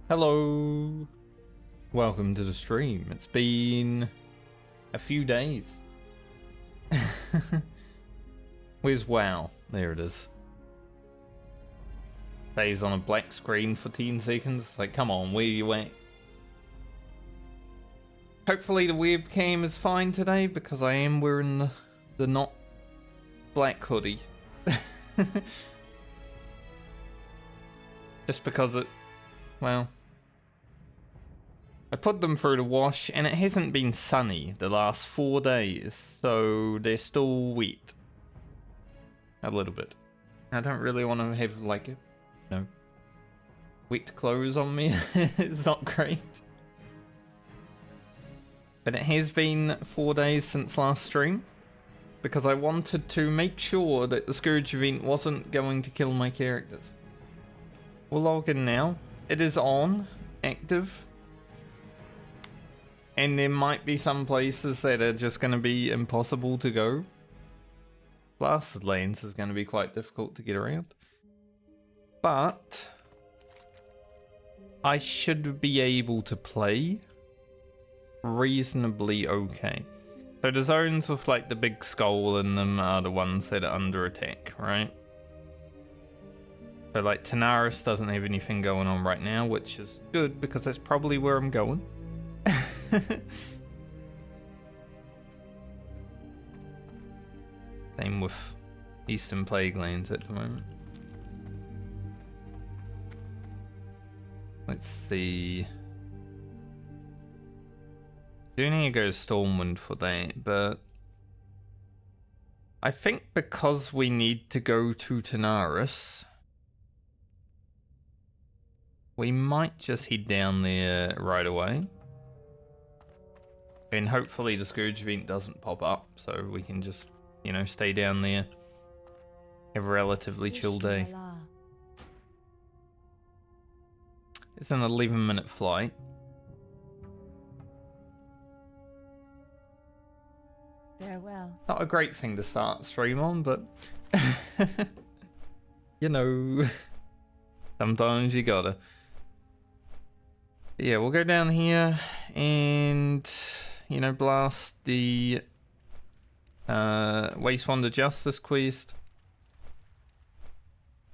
Hello, welcome to the stream. It's been a few days. Where's WoW? There it is. Stays on a black screen for 10 seconds. Like, come on, where you at? Hopefully the webcam is fine today because I am wearing the not black hoodie. Just because it, well, I put them through the wash and it hasn't been sunny the last 4 days, so they're still wet. A little bit. I don't really want to have like, wet clothes on me. It's not great. But it has been 4 days since last stream because I wanted to make sure that the Scourge event wasn't going to kill my characters. We'll log in now. It is on, active. And there might be some places that are just going to be impossible to go. Blasted Lands is going to be quite difficult to get around. But I should be able to play reasonably okay. So the zones with like the big skull in them are the ones that are under attack, right? So like Tanaris doesn't have anything going on right now, which is good because that's probably where I'm going. Same with Eastern Plague Lands at the moment. Let's see. Do need to go Stormwind for that, but I think because we need to go to Tanaris, we might just head down there right away. And hopefully the Scourge event doesn't pop up, so we can just, you know, stay down there. Have a relatively chill day. It's an 11-minute flight. Farewell. Not a great thing to start stream on, but you know, sometimes you gotta. Yeah, we'll go down here and, you know, blast the Wastewander Justice quest.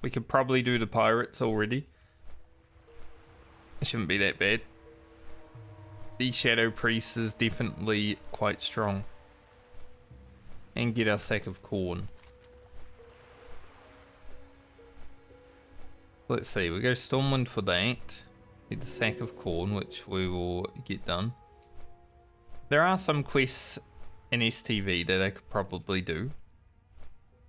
We could probably do the pirates already. It shouldn't be that bad. The Shadow Priest is definitely quite strong. And get our sack of corn. Let's see, we go Stormwind for that. Get the sack of corn, which we will get done. There are some quests in STV that I could probably do.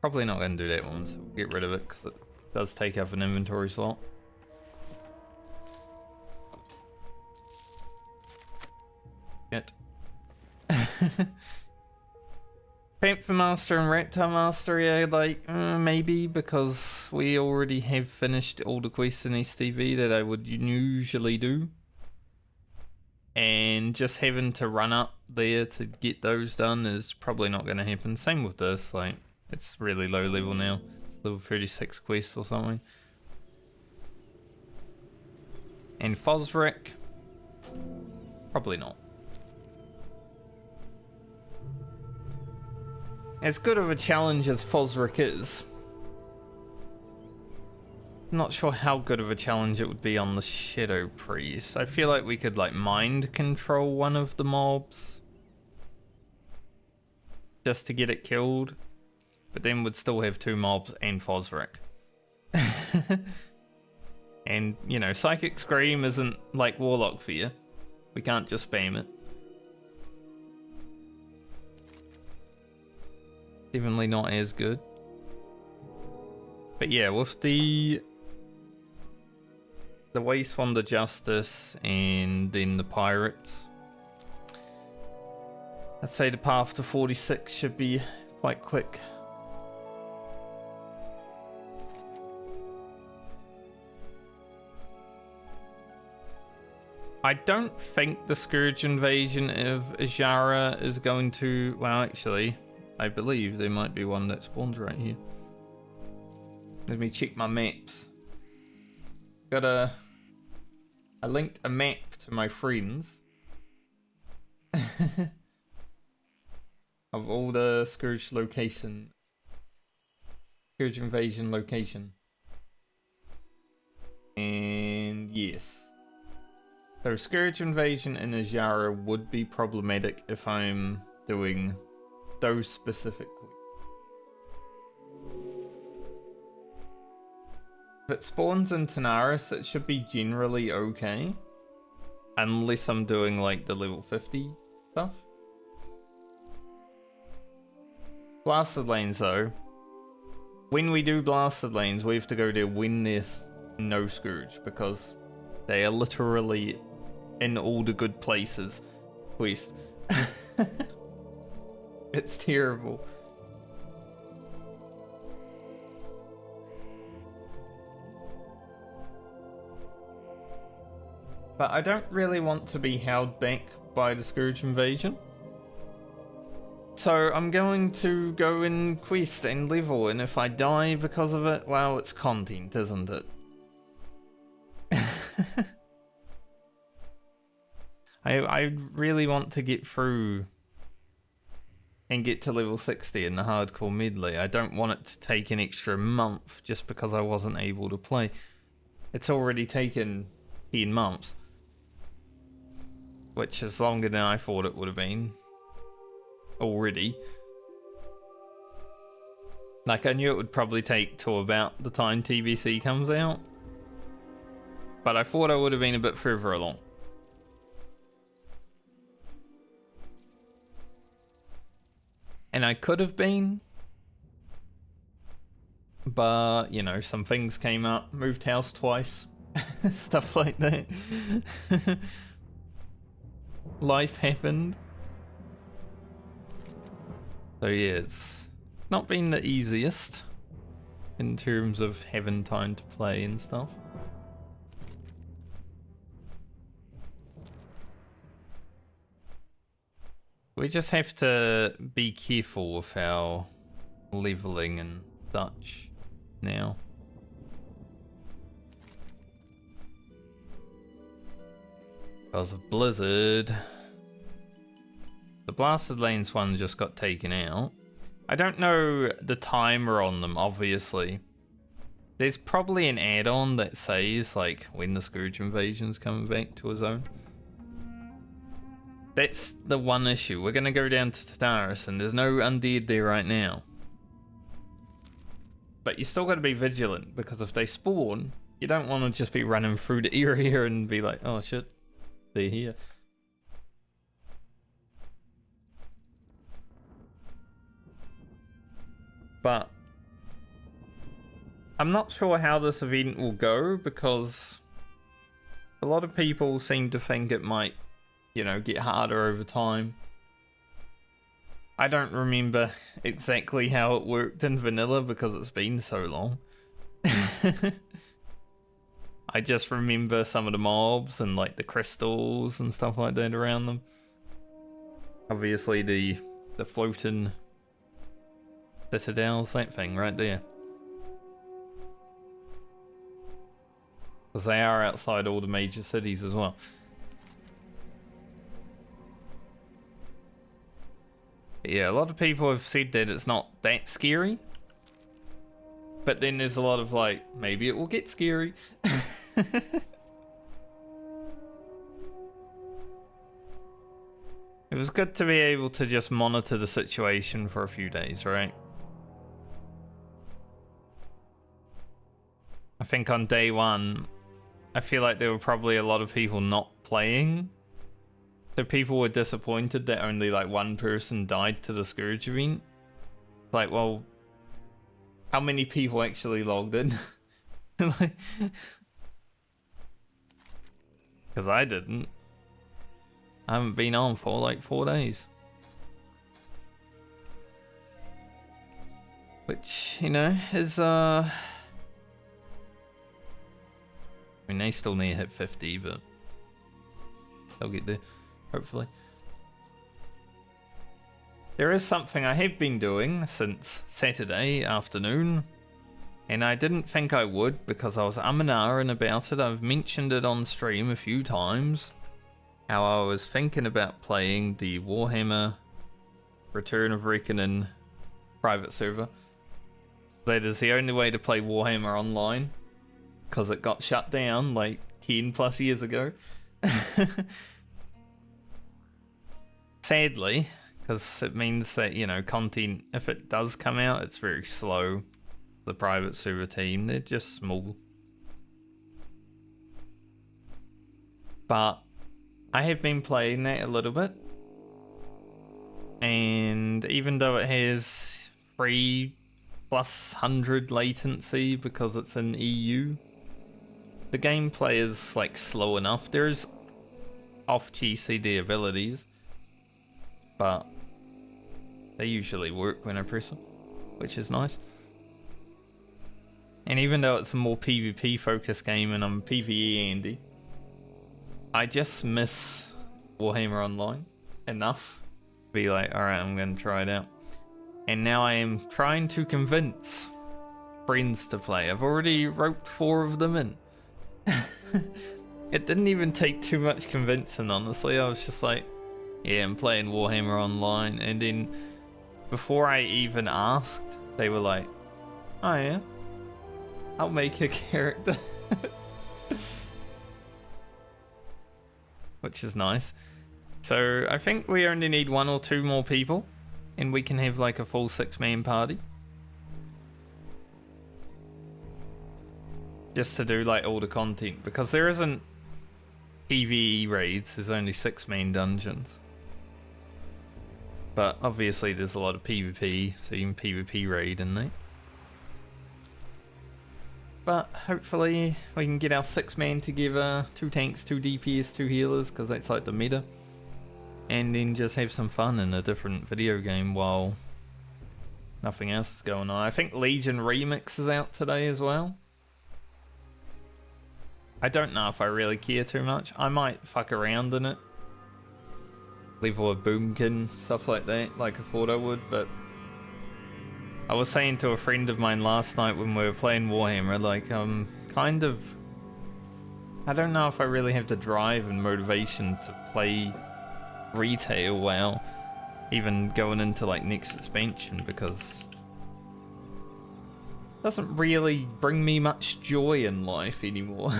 Probably not going to do that one, so we'll get rid of it because it does take up an inventory slot. Shit. Panther Master and Raptor Master, yeah, like, maybe, because we already have finished all the quests in STV that I would usually do. And just having to run up there to get those done is probably not going to happen. Same with this, like, it's really low level now. It's level 36 quest or something. And Fosric, probably not. As good of a challenge as Fosric is, I'm not sure how good of a challenge it would be on the Shadow Priest. I feel like we could like mind control one of the mobs just to get it killed, but then we'd still have two mobs and Fosric. And, you know, Psychic Scream isn't like Warlock Fear. We can't just spam it. Definitely not as good. But yeah, with the Wastewander Justice and then the Pirates, I'd say the path to 46 should be quite quick. I don't think the Scourge invasion of Ajara is going to, well, actually, I believe there might be one that spawns right here. Let me check my maps. Gotta I linked a map to my friends of all the Scourge location, Scourge invasion location. And yes. So Scourge invasion in Azara would be problematic if I'm doing those specifically. If it spawns in Tanaris, it should be generally okay. Unless I'm doing like the level 50 stuff. Blasted lanes though. When we do blasted lanes, we have to go there when there's no Scourge, because they are literally in all the good places. Quest. It's terrible. But I don't really want to be held back by the Scourge invasion. So I'm going to go and quest and level, and if I die because of it, well, it's content, isn't it? I really want to get through and get to level 60 in the hardcore medley. I don't want it to take an extra month just because I wasn't able to play. It's already taken 10 months. Which is longer than I thought it would have been. Already. Like, I knew it would probably take to about the time TBC comes out. But I thought I would have been a bit further along. And I could have been. But, you know, some things came up. Moved house twice. Stuff like that. Life happened. So yeah, it's not been the easiest in terms of having time to play and stuff. We just have to be careful with our leveling and such now. Because of Blizzard. The Blasted Lanes one just got taken out. I don't know the timer on them, obviously. There's probably an add-on that says, like, when the Scourge invasion's coming back to a zone. That's the one issue. We're going to go down to Tanaris, and there's no undead there right now. But you still got to be vigilant, because if they spawn, you don't want to just be running through the area and be like, oh shit, they're here. But I'm not sure how this event will go, because a lot of people seem to think it might, you know, get harder over time. I don't remember exactly how it worked in vanilla because it's been so long. I just remember some of the mobs and like the crystals and stuff like that around them. Obviously the floating citadels, that thing right there. Because they are outside all the major cities as well. But yeah, a lot of people have said that it's not that scary. But then there's a lot of like, maybe it will get scary. It was good to be able to just monitor the situation for a few days, right? I think on day one, I feel like there were probably a lot of people not playing. So people were disappointed that only like one person died to the Scourge event. Like, well, how many people actually logged in? Because I didn't. I haven't been on for like 4 days. Which, you know, is I mean, they still need to hit 50, but they'll get there, hopefully. There is something I have been doing since Saturday afternoon. And I didn't think I would because I was and ahhing about it. I've mentioned it on stream a few times. How I was thinking about playing the Warhammer Return of Reckoning private server. That is the only way to play Warhammer online. Because it got shut down like 10 plus years ago. Sadly, because it means that, you know, content, if it does come out, it's very slow. The private server team, they're just small. But I have been playing that a little bit. And even though it has 3+100 latency because it's in EU, the gameplay is like slow enough. There's off GCD abilities, but they usually work when I press them, which is nice. And even though it's a more PvP focused game and I'm PvE Andy, I just miss Warhammer Online enough to be like, alright, I'm going to try it out. And now I am trying to convince friends to play. I've already roped 4 of them in. It didn't even take too much convincing, honestly. I was just like, yeah, I'm playing Warhammer Online. And then before I even asked, they were like, oh yeah, I'll make a character. Which is nice. So I think we only need 1 or 2 more people and we can have like a full 6-man party. Just to do like all the content, because there isn't PvE raids, there's only 6-man dungeons. But obviously there's a lot of PvP, so you can PvP raid in there. But hopefully we can get our 6-man together, 2 tanks, 2 DPS, 2 healers, because that's like the meta. And then just have some fun in a different video game while nothing else is going on. I think Legion Remix is out today as well. I don't know if I really care too much. I might fuck around in it. Level a boomkin, stuff like that, like I thought I would, but I was saying to a friend of mine last night when we were playing Warhammer, like, kind of, I don't know if I really have the drive and motivation to play retail WoW, even going into like next expansion, because it doesn't really bring me much joy in life anymore.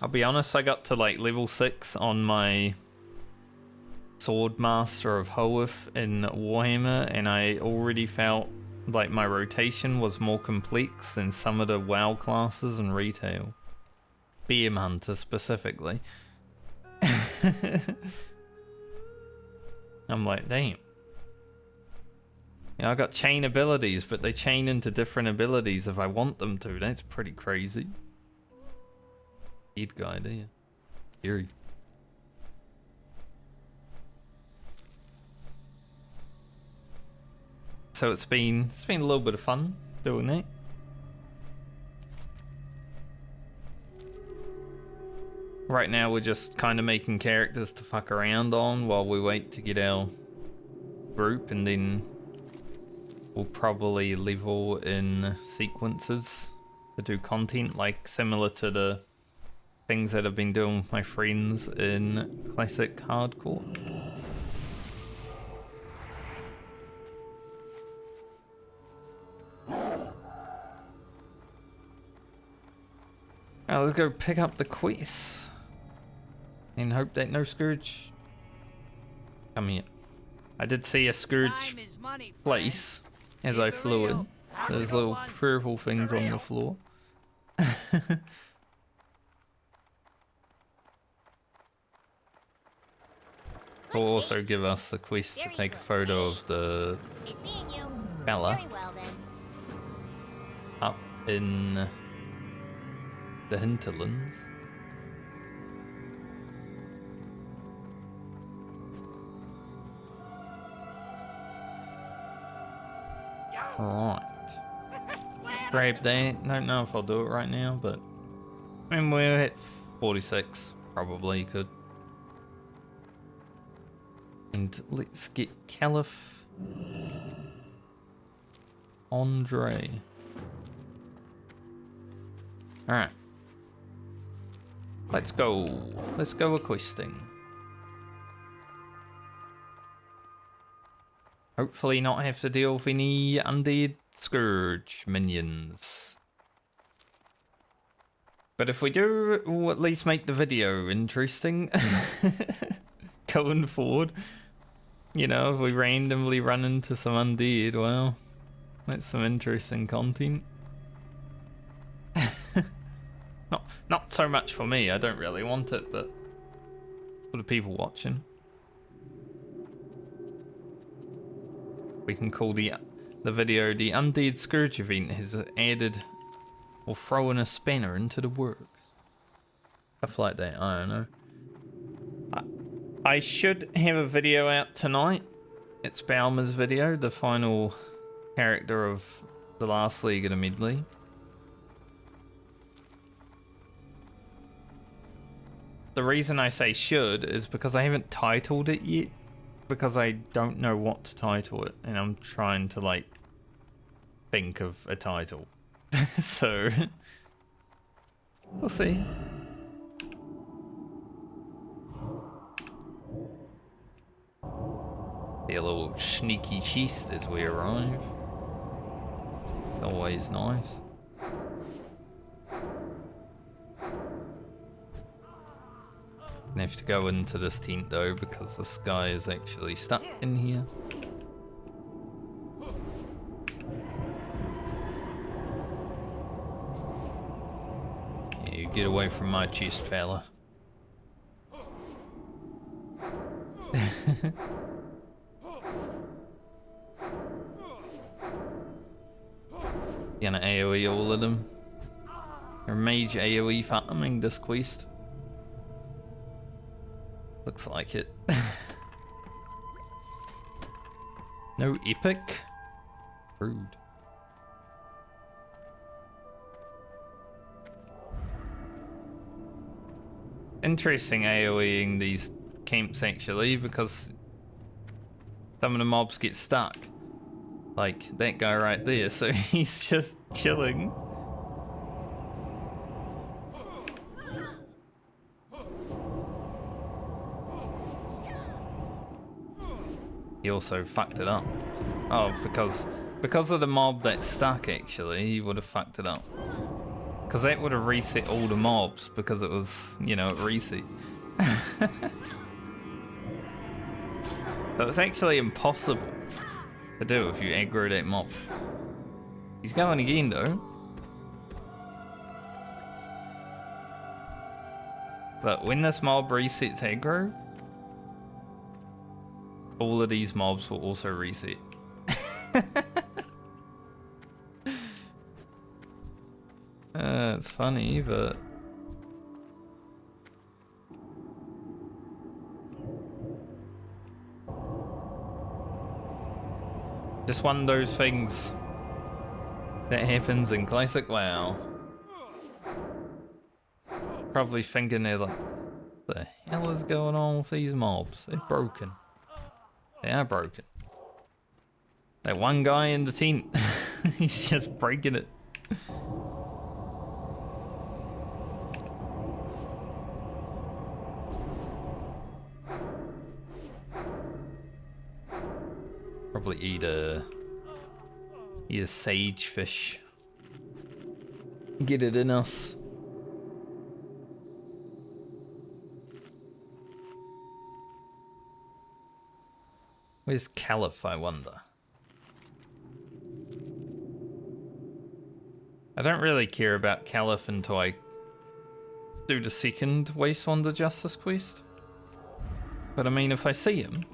I'll be honest, I got to like level 6 on my Swordmaster of Hoeth in Warhammer, and I already felt like my rotation was more complex than some of the WoW classes in retail. BM Hunter specifically. I'm like, damn. Yeah, I got chain abilities, but they chain into different abilities if I want them to. That's pretty crazy. Head guy there. Scary. So it's been a little bit of fun doing that. Right now we're just kind of making characters to fuck around on while we wait to get our group, and then we'll probably level in sequences to do content, like similar to the things that I've been doing with my friends in Classic Hardcore. Now let's go pick up the quest and hope that no Scourge come here. I did see a Scourge place as I flew in. Those little purple things on the floor. Will also give us the quest to take a photo of the fella up in the hinterlands. Right. Grab that. Don't know if I'll do it right now, but I mean, we're at 46. Probably could. And let's get Caliph Andre. Alright. Let's go. Let's go a-questing. Hopefully not have to deal with any undead scourge minions. But if we do, we'll at least make the video interesting. Going forward. You know, if we randomly run into some undead, well, that's some interesting content. Not so much for me, I don't really want it, but for the people watching. We can call the video the Undead Scourge event has added or thrown a spanner into the works. Stuff like that, I don't know. I should have a video out tonight. It's Baumer's video, the final character of the last League of the Medley. The reason I say should is because I haven't titled it yet, because I don't know what to title it, and I'm trying to like think of a title. So we'll see. A little sneaky chest as we arrive. Always nice. I have to go into this tent though because this guy is actually stuck in here. Yeah, you get away from my chest, fella. Gonna AoE all of them. Or mage AoE farming this quest. Looks like it. No epic? Rude. Interesting AoEing these camps actually, because some of the mobs get stuck. Like that guy right there, so he's just chilling. He also fucked it up. Oh, because of the mob that's stuck actually, he would have fucked it up. Because that would have reset all the mobs because it was, you know, it reset. So it's actually impossible to do if you aggro that mob. He's going again though. But when this mob resets aggro, all of these mobs will also reset. It's funny, but just one of those things that happens in Classic WoW. Probably thinking they're like, what the hell is going on with these mobs? They're broken. They are broken. That one guy in the tent, he's just breaking it. Probably eat a sage fish. Get it in us. Where's Caliph, I wonder? I don't really care about Caliph until I do the second Wasteland of Justice quest. But I mean, if I see him,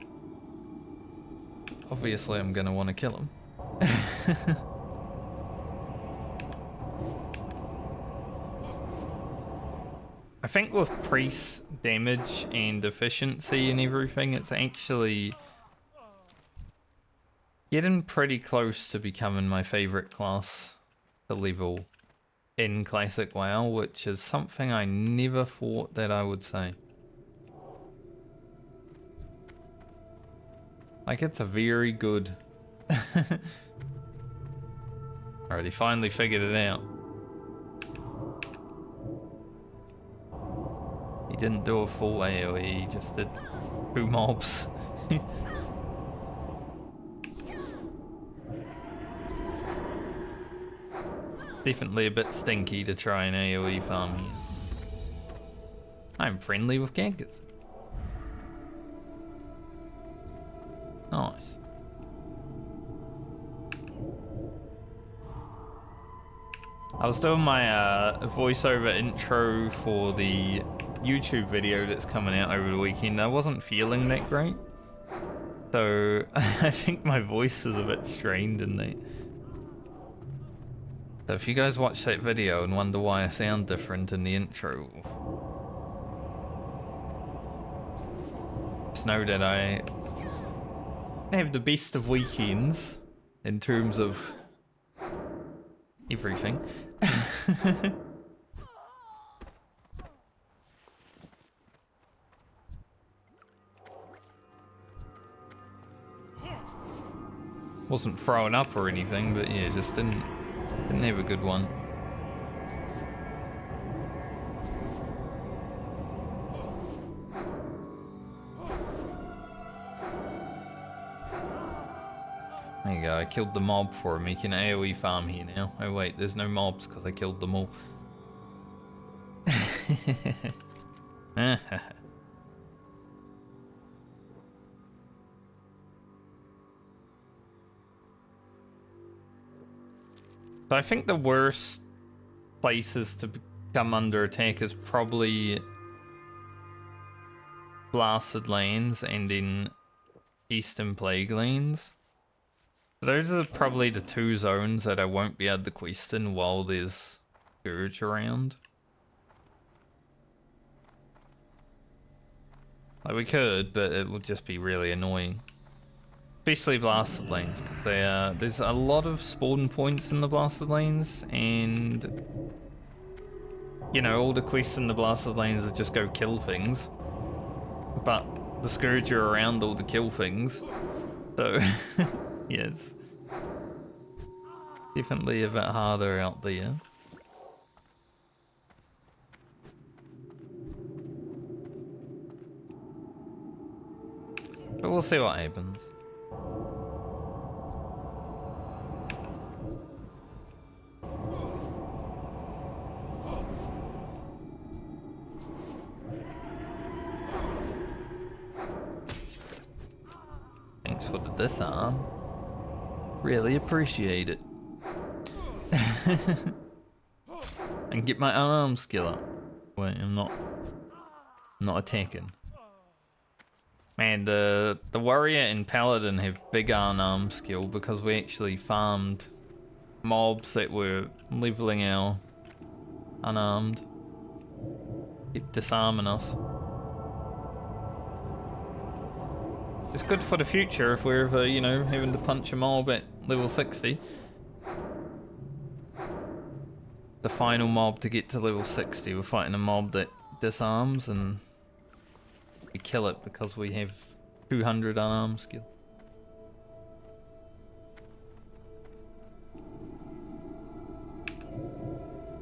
obviously I'm gonna want to kill him. I think with priest damage and efficiency and everything, it's actually getting pretty close to becoming my favorite class to level in Classic WoW, which is something I never thought that I would say. Like, it's a very good Alright, he finally figured it out. He didn't do a full AoE, he just did 2 mobs. Definitely a bit stinky to try an AoE farm here. I'm friendly with gaggers. Nice. I was doing my voiceover intro for the YouTube video that's coming out over the weekend. I wasn't feeling that great. So I think my voice is a bit strained in there. So if you guys watch that video and wonder why I sound different in the intro, just know that I have the best of weekends in terms of everything. Wasn't throwing up or anything, but yeah, just didn't have a good one. There you go, I killed the mob for him. He can AoE farm here now. Oh wait, there's no mobs because I killed them all. So I think the worst places to come under attack is probably Blasted Lands and in Eastern Plague Lands. So those are probably the 2 zones that I won't be able to quest in while there's Scourge around. Like we could, but it would just be really annoying. Especially Blasted Lanes, because there's a lot of spawn points in the Blasted Lanes, and you know, all the quests in the Blasted Lanes are just go kill things. But the Scourge are around all the kill things. So, yes. Definitely a bit harder out there. But we'll see what happens. Thanks for the disarm. Really appreciate it. And get my unarmed skill up. Wait, I'm not attacking. Man, the warrior and paladin have big unarmed skill because we actually farmed mobs that were leveling our unarmed. Keep disarming us. It's good for the future if we're ever, you know, having to punch a mob at level 60. The final mob to get to level 60, we're fighting a mob that disarms and we kill it because we have 200 unarmed skill.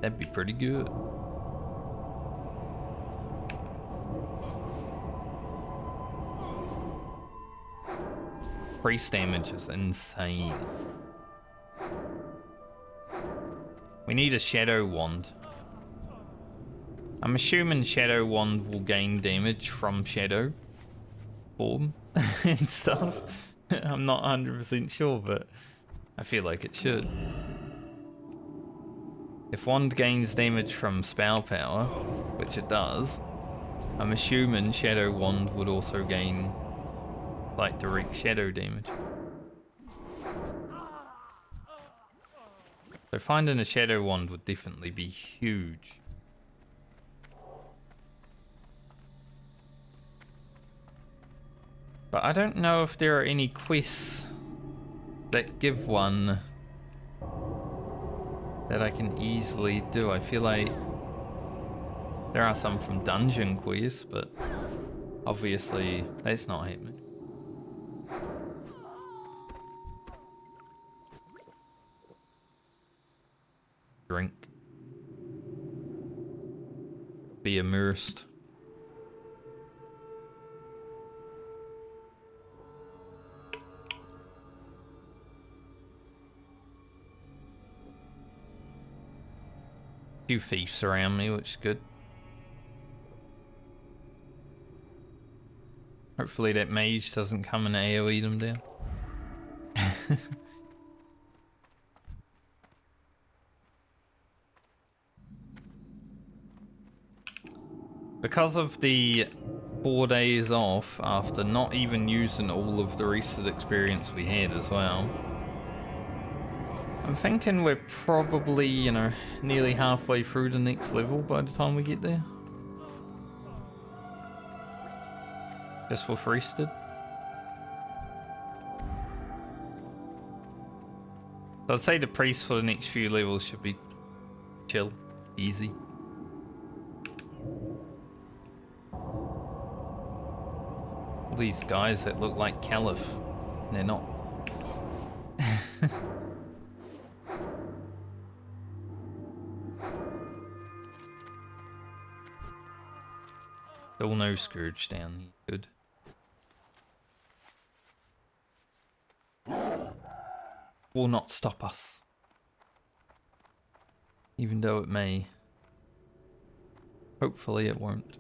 That'd be pretty good. Priest damage is insane. We need a Shadow Wand. I'm assuming Shadow Wand will gain damage from Shadow form and stuff. I'm not 100% sure, but I feel like it should. If Wand gains damage from spell power, which it does, I'm assuming Shadow Wand would also gain like direct shadow damage. So finding a Shadow Wand would definitely be huge. But I don't know if there are any quests that give one that I can easily do. I feel like there are some from dungeon quests, but obviously that's not happening. drink. Be immersed. Few thieves around me, which is good. Hopefully that mage doesn't come and AoE them down. Because of the 4 days off after not even using all of the recent experience we had as well, I'm thinking we're probably, you know, nearly halfway through the next level by the time we get there. Just for rested. So I'd say the priest for the next few levels should be chill, easy. All these guys that look like Caliph, they're not. Still no Scourge down here. Good. Will not stop us. Even though it may. Hopefully it won't.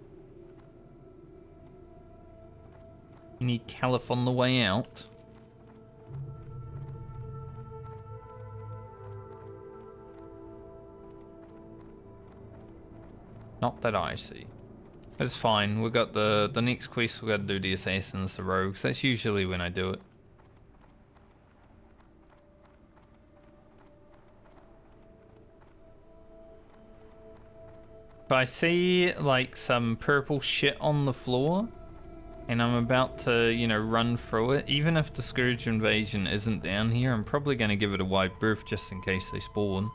You need Caliph on the way out. Not that I see. It's fine. We got the next quest. We got to do the assassins, the rogues. That's usually when I do it. If I see like some purple shit on the floor, and I'm about to, you know, run through it, even if the Scourge invasion isn't down here, I'm probably going to give it a wide berth just in case they spawn.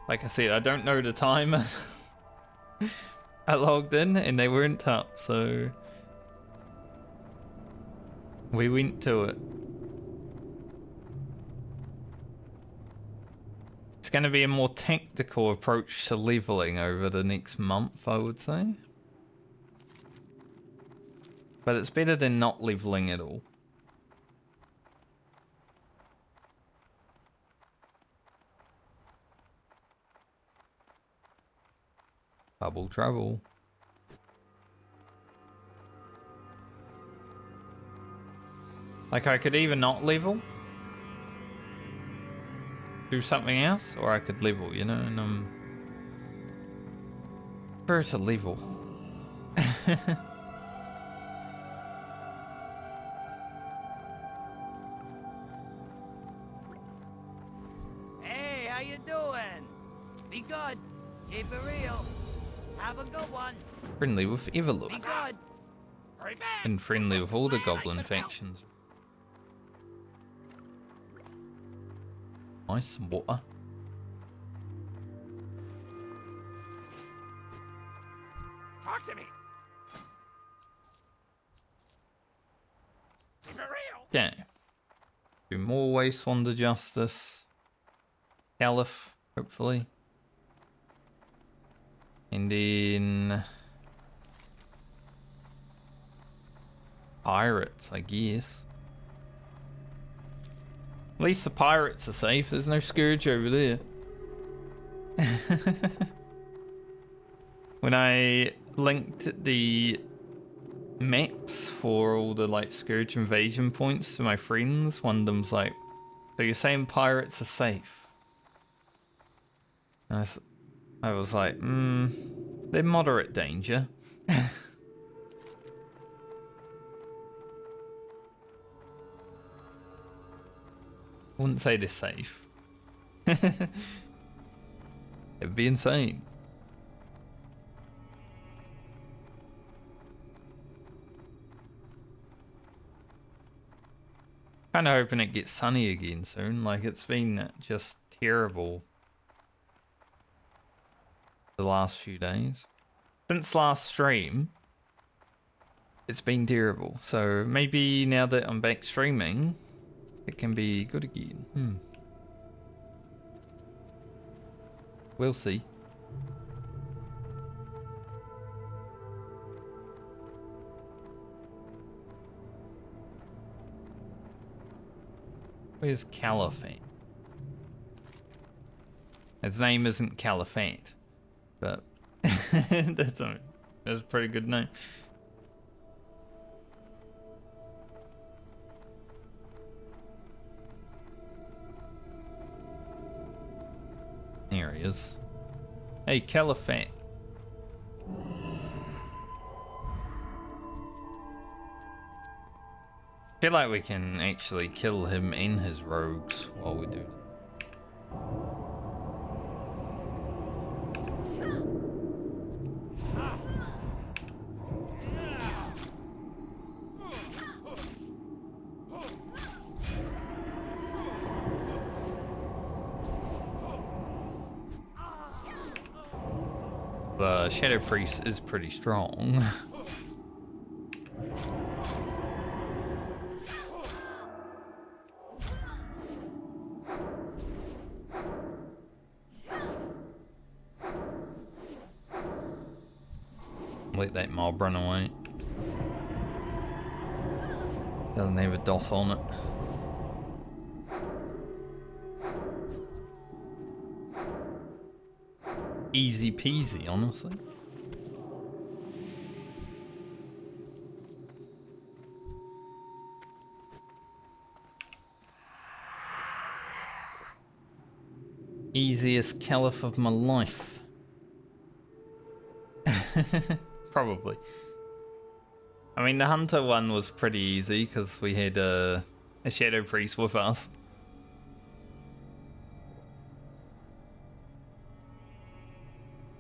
Like I said, I don't know the time. I logged in and they weren't up, so we went to it. It's going to be a more tactical approach to leveling over the next month, I would say. But it's better than not leveling at all. Bubble trouble. Like I could either not level, do something else, or I could level, you know, and prefer to level. Hey, how you doing? Be good. Keep it real. Have a good one. Friendly with Everlook. Be good. Hurry back. And friendly with all the goblin factions. Nice water. Talk to me. Keep it real. Okay. Do more Waste Wonder Justice. Caliph, hopefully. And then pirates, I guess. At least the pirates are safe. There's no Scourge over there. When I linked the maps for all the like Scourge invasion points to my friends, one of them's like, "So you're saying pirates are safe?" And I was like, they're moderate danger. Wouldn't say they're safe. It'd be insane. Kind of hoping it gets sunny again soon. Like, it's been just terrible the last few days. Since last stream, it's been terrible. So maybe now that I'm back streaming, it can be good again. We'll see. Where's Caliphate? His name isn't Caliphate, but that's a pretty good name. There he is. Hey, Caliphate. Feel like we can actually kill him and his rogues while we do. The Shadow Priest is pretty strong. Let that mob run away. Doesn't have a dot on it. Easy peasy, honestly. Easiest caliph of my life. Probably. I mean, the hunter one was pretty easy because we had a shadow priest with us.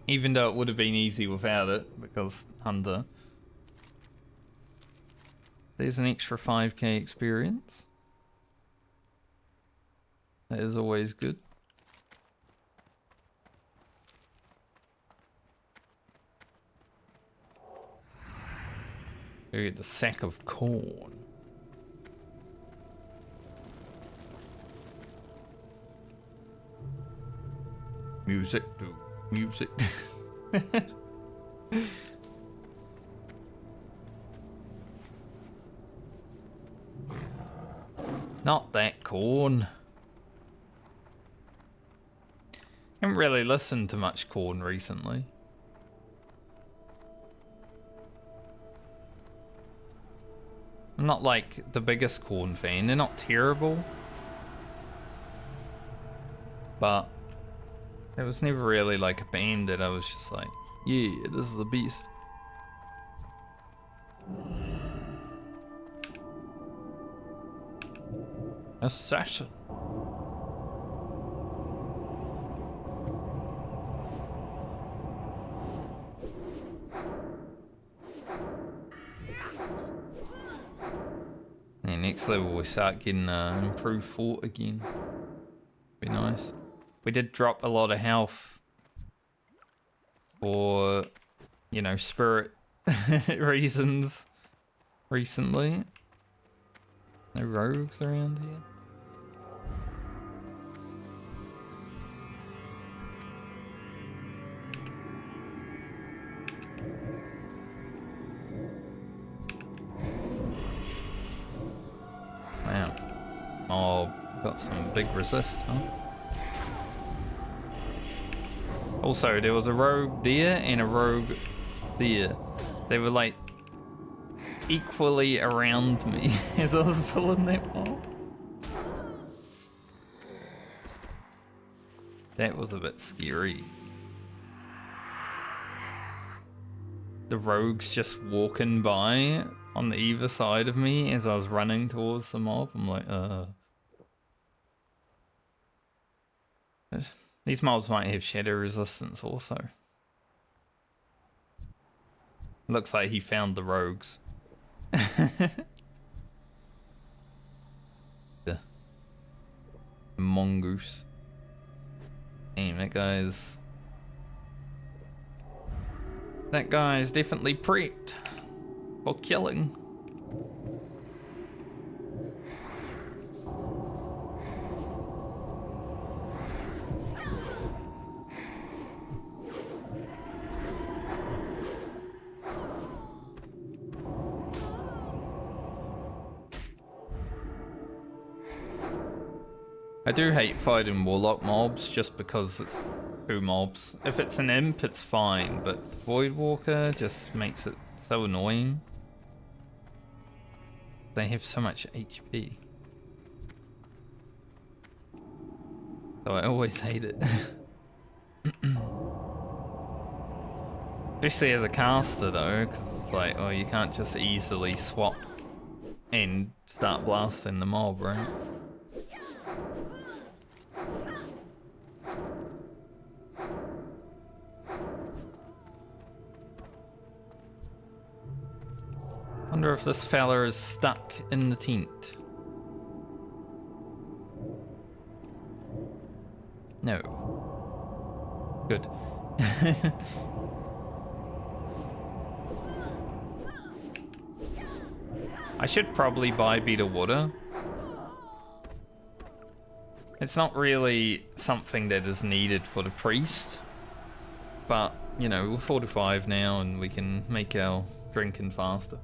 Even though it would have been easy without it, because hunter. There's an extra 5k experience. That is always good. Go get the sack of corn. Music, dude. Music. Not that corn. Haven't really listened to much corn recently. I'm not like the biggest corn fan. They're not terrible. But it was never really like a band that I was just like, yeah, this is the beast. Assassin. And next level we start getting improved fort again. Be nice. We did drop a lot of health for, you know, spirit reasons recently. No rogues around here. Wow. Oh, got some big resist, huh? Also, there was a rogue there and a rogue there. They were like equally around me as I was pulling that mob. That was a bit scary. The rogues just walking by on the either side of me as I was running towards the mob. I'm like, These mobs might have shadow resistance also. Looks like he found the rogues. The mongoose. Damn, that guy's definitely prepped for killing. I do hate fighting warlock mobs just because it's 2 mobs. If it's an imp, it's fine, but Voidwalker just makes it so annoying. They have so much HP. So I always hate it. Especially as a caster though, because it's like, oh, you can't just easily swap and start blasting the mob, right? Wonder if this fella is stuck in the tent. No. Good. I should probably buy better water. It's not really something that is needed for the priest. But, you know, we're 45 now and we can make our drinking faster.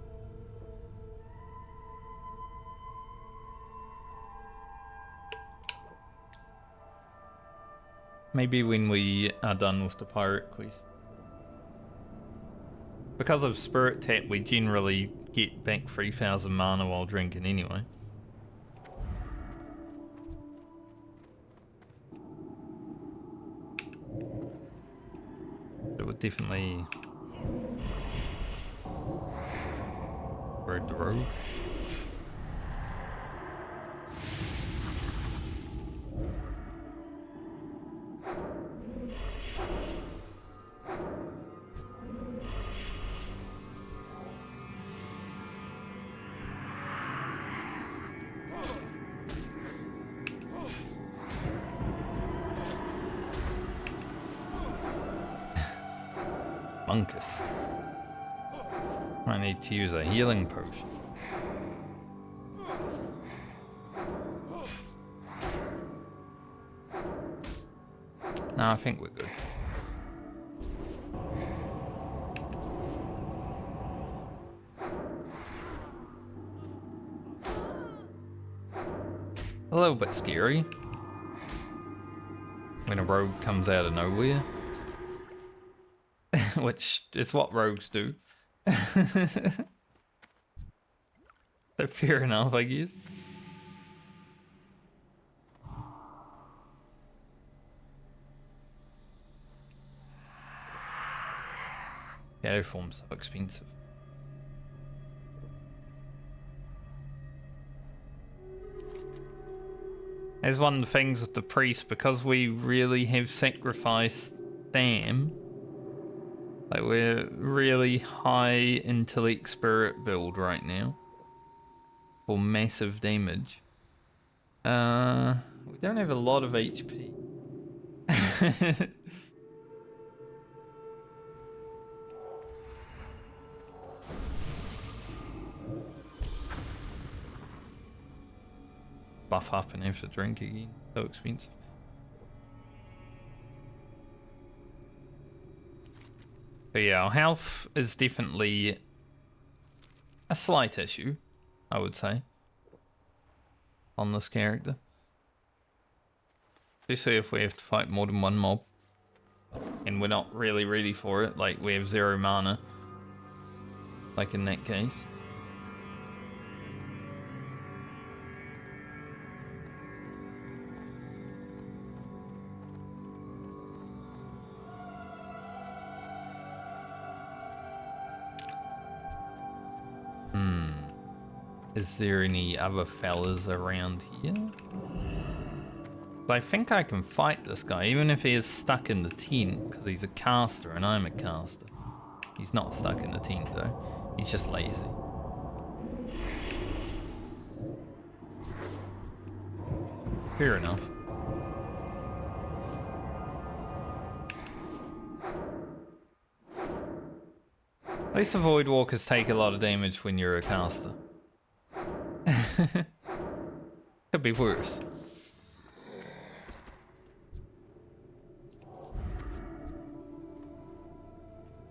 Maybe when we are done with the pirate quest. Because of Spirit Tap, we generally get back 3,000 mana while drinking anyway. It would definitely... Where'd the rogue? Monkus. I need to use a healing potion. No, I think we're good. A little bit scary when a rogue comes out of nowhere. Which is what rogues do. So fair enough, I guess. Shadow form's so expensive. As one of the things with the priest, because we really have sacrificed them. Like, we're really high intellect spirit build right now. For massive damage. We don't have a lot of HP. Buff up and have to drink again. So expensive. But yeah, our health is definitely a slight issue, I would say, on this character. Especially if we have to fight more than one mob. And we're not really ready for it, like we have 0 mana. Like in that case. Is there any other fellas around here? I think I can fight this guy, even if he is stuck in the tent, because he's a caster and I'm a caster. He's not stuck in the tent though, he's just lazy. Fair enough. At least the Voidwalkers take a lot of damage when you're a caster. Could be worse.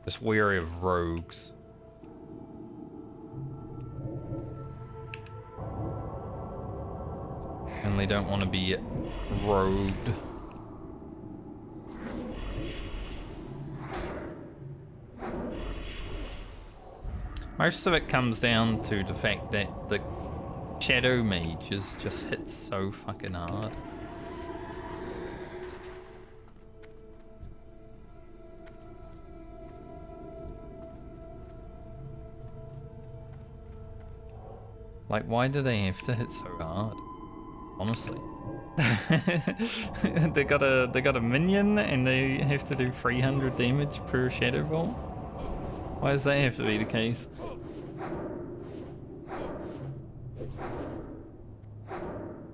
Just wary of rogues. Only don't want to be rogued. Most of it comes down to the fact that the Shadow Mage just hits so fucking hard. Like, why do they have to hit so hard? Honestly. they got a minion and they have to do 300 damage per Shadow Ball? Why does that have to be the case?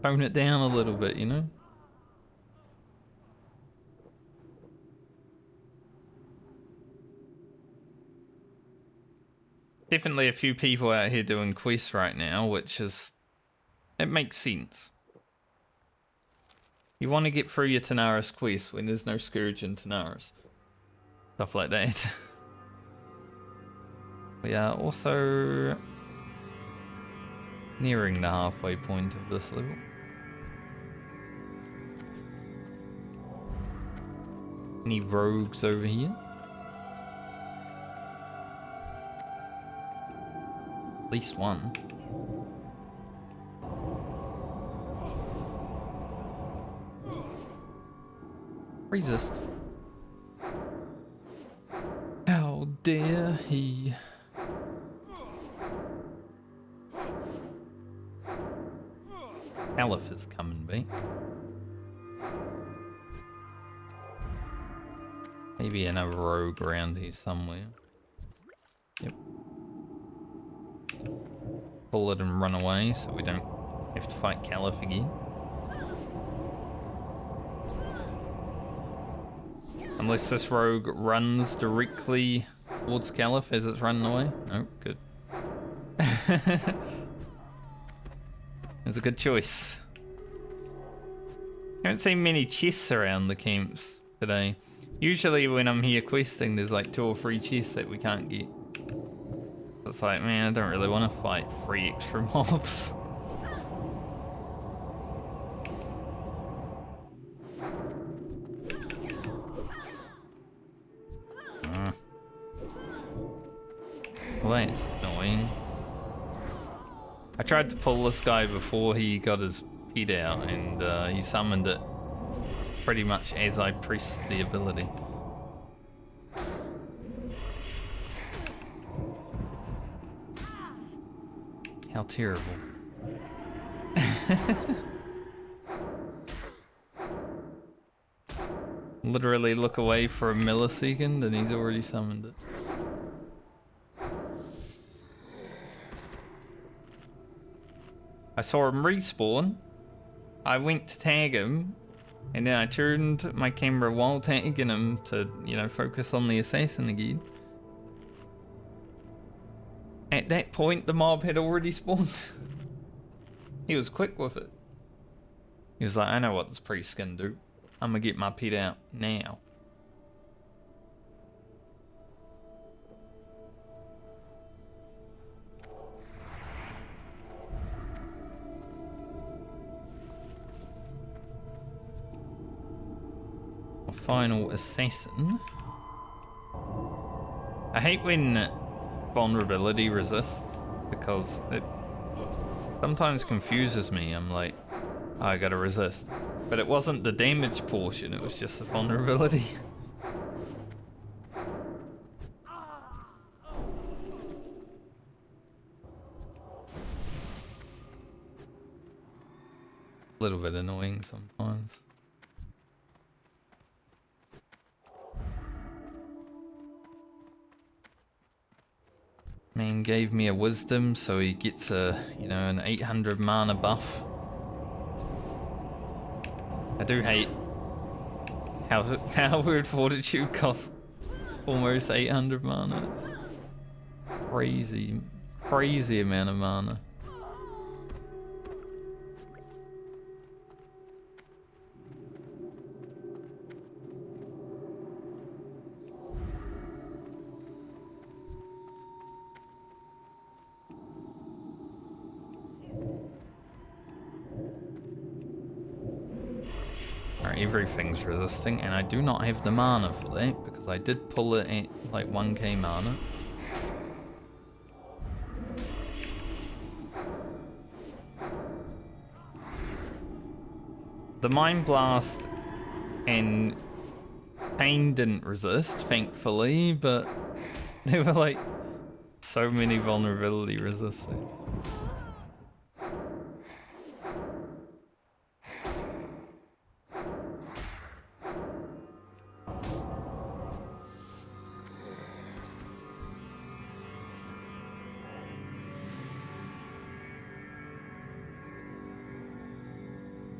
Tone it down a little bit, you know? Definitely a few people out here doing quests right now, which is... it makes sense. You want to get through your Tanaris quest when there's no Scourge in Tanaris. Stuff like that. We are also nearing the halfway point of this level. Any rogues over here? At least one. Resist. How dare he? Aleph is coming back. Maybe another rogue around here somewhere. Yep. Pull it and run away so we don't have to fight Caliph again. Unless this rogue runs directly towards Caliph as it's running away. No, good. It's a good choice. I haven't seen many chests around the camps today. Usually when I'm here questing, there's like 2 or 3 chests that we can't get. It's like, man, I don't really want to fight 3 extra mobs. Well, that's annoying. I tried to pull this guy before he got his pet out, and he summoned it pretty much as I pressed the ability. How terrible. Literally look away for a millisecond and he's already summoned it. I saw him respawn. I went to tag him, and then I turned my camera while tagging him to, you know, focus on the assassin again. At that point, the mob had already spawned. He was quick with it. He was like, I know what this priest can do. I'm gonna get my pet out now. A final assassin. I hate when vulnerability resists, because it sometimes confuses me. I'm like, oh, I gotta resist. But it wasn't the damage portion, it was just the vulnerability. A little bit annoying sometimes. Man gave me a wisdom, so he gets a, you know, an 800 mana buff. I do hate how powered fortitude costs almost 800 mana. It's crazy, crazy amount of mana. everything's resisting, and I do not have the mana for that because I did pull it at like 1k mana. The Mind Blast and Pain didn't resist, thankfully, but there were like so many vulnerability resisting.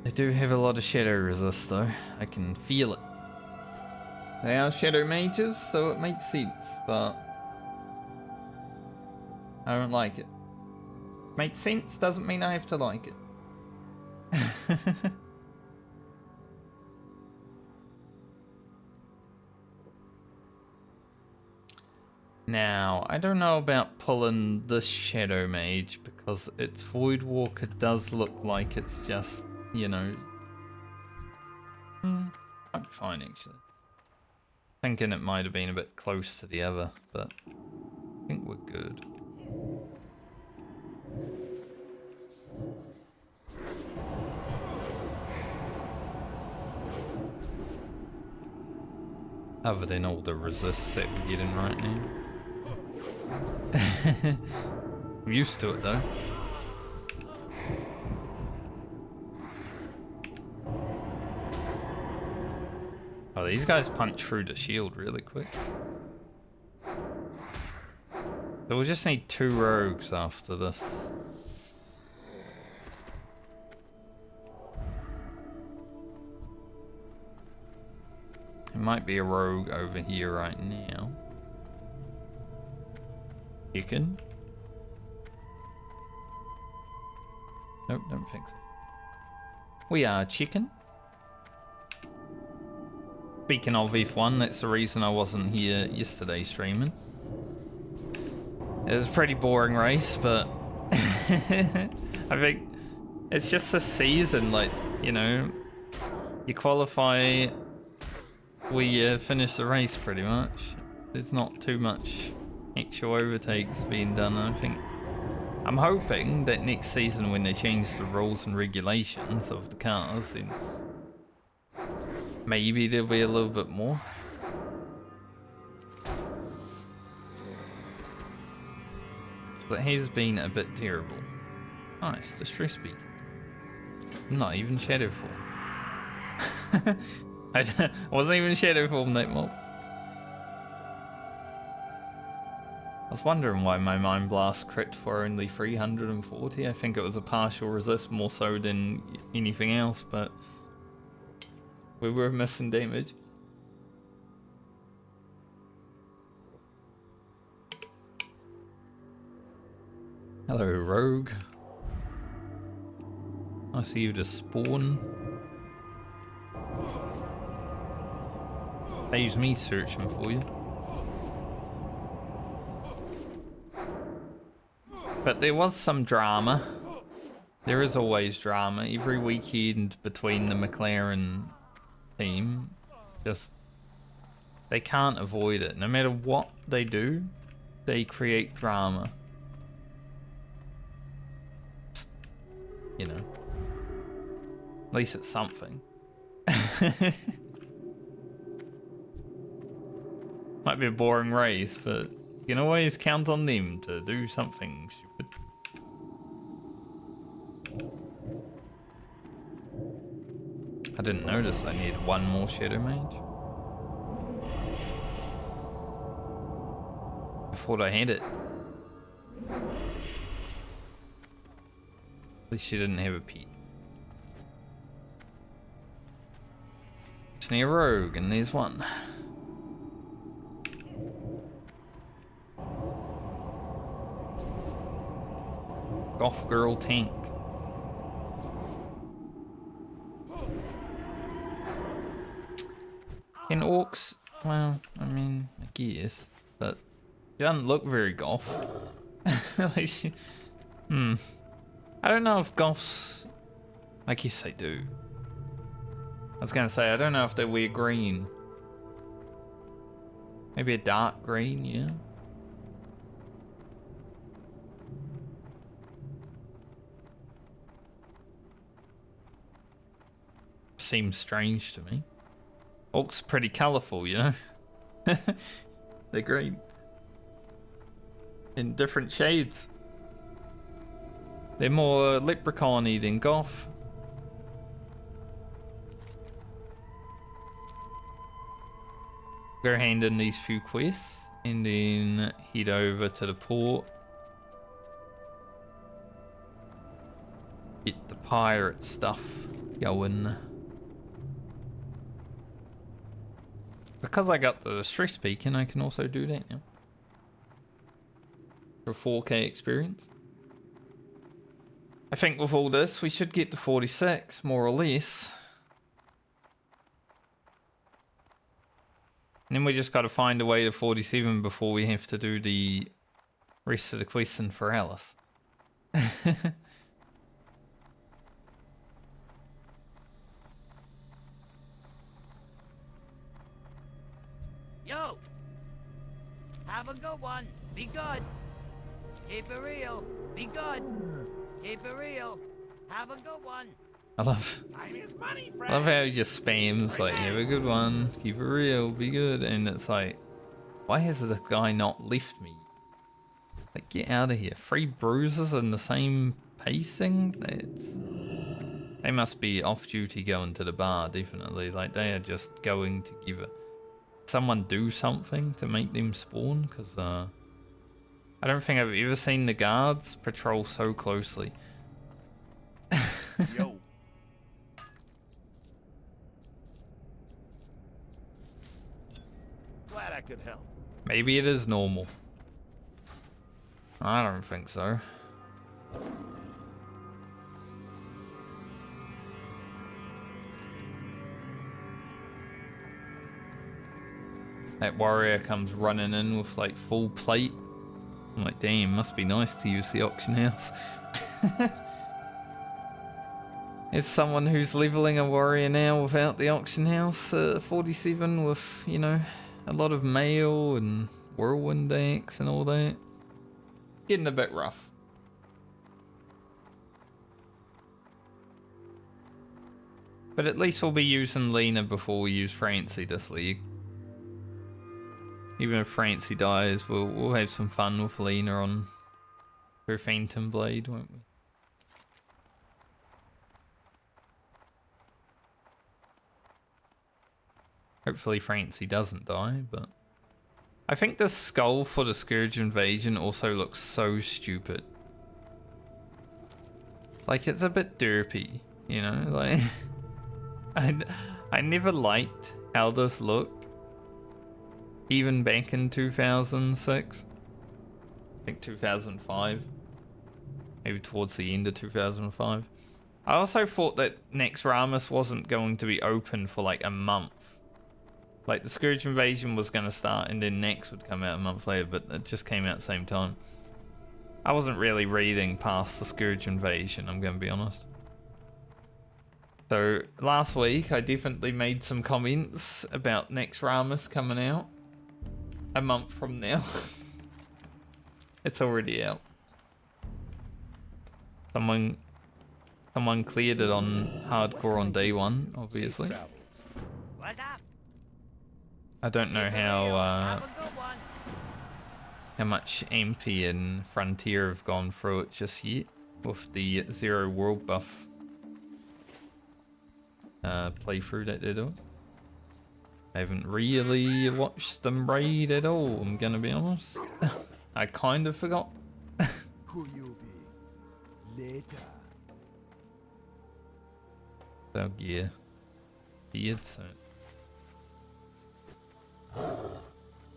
They do have a lot of shadow resist though, I can feel it. They are shadow mages, so it makes sense, but I don't like it. Makes sense doesn't mean I have to like it. Now, I don't know about pulling this Shadow Mage because its Void Walker does look like it's just, you know... might be fine actually. Thinking it might have been a bit close to the other, but I think we're good. Other than all the resists that we're getting right now. I'm used to it though. Oh, these guys punch through the shield really quick. So we'll just need 2 rogues after this. There might be a rogue over here right now. Chicken? Nope, don't think so. We are chicken. Speaking of F1, that's the reason I wasn't here yesterday streaming. It was a pretty boring race, but I think it's just a season, like, you know, you qualify, we finish the race pretty much. There's not too much actual overtakes being done. I think I'm hoping that next season when they change the rules and regulations of the cars, then maybe there'll be a little bit more. But it has been a bit terrible. Nice, distress beacon. Not even Shadowfall. I wasn't even Shadowfall in that mob. I was wondering why my Mind Blast crit for only 340. I think it was a partial resist more so than anything else, but we were missing damage. Hello, rogue. I see you just spawn. Saves me searching for you. But there was some drama. There is always drama every weekend between the McLaren team. Just, they can't avoid it. No matter what they do, they create drama. You know, at least it's something. Might be a boring race, but you can always count on them to do something stupid. I didn't notice I needed 1 more Shadow Mage. I thought I had it. At least she didn't have a pet. Just need a rogue, and there's one. Goth girl tank. In orcs, well, I mean, I guess, but she doesn't look very goth. Like she, I don't know if goths, I guess they do. was gonna say, I don't know if they wear green. Maybe a dark green, yeah. Seems strange to me. Orcs pretty colourful, you know? They're green. In different shades. They're more leprechaun-y than goth. Go hand in these few quests and then head over to the port. Get the pirate stuff going. Because I got the stress beacon, I can also do that now. For 4K experience. I think with all this, we should get to 46, more or less. And then we just got to find a way to 47 before we have to do the rest of the quests for Alice. Yo! Have a good one. Be good. Keep it real. Be good. Keep it real. Have a good one. I love Time is money, I love how he just spams like, have a good one, keep it real, be good, and it's like, why has this guy not left me? Like, get out of here. 3 bruises in the same pacing? They must be off duty going to the bar, definitely. Like, they are just going to give someone do something to make them spawn, because I don't think I've ever seen the guards patrol so closely. Yo. Glad I could help. Maybe it is normal. I don't think so. That warrior comes running in with like full plate. I'm like, damn, must be nice to use the auction house. As someone who's leveling a warrior now without the auction house, 47 with, you know, a lot of mail and whirlwind decks and all that. Getting a bit rough. But at least we'll be using Lena before we use Francie this league. Even if Francie dies, we'll have some fun with Lena on her Phantom Blade, won't we? Hopefully Francie doesn't die, but... I think the skull for the Scourge Invasion also looks so stupid. Like, it's a bit derpy, you know? Like, I never liked how this looked. Even back in 2006. I think 2005. Maybe towards the end of 2005. I also thought that Naxxramas wasn't going to be open for like a month. Like, the Scourge Invasion was going to start and then Nex would come out a month later, but it just came out at the same time. I wasn't really reading past the Scourge Invasion, I'm going to be honest. So, last week I definitely made some comments about Naxxramas coming out a month from now. It's already out. Someone cleared it on hardcore on day 1, obviously. What's up? I don't know how much Amphi and Frontier have gone through it just yet with the Zero World buff playthrough that they're doing. I haven't really watched them raid at all, I'm gonna be honest. I kind of forgot. Who you be later? So yeah. Weird, so.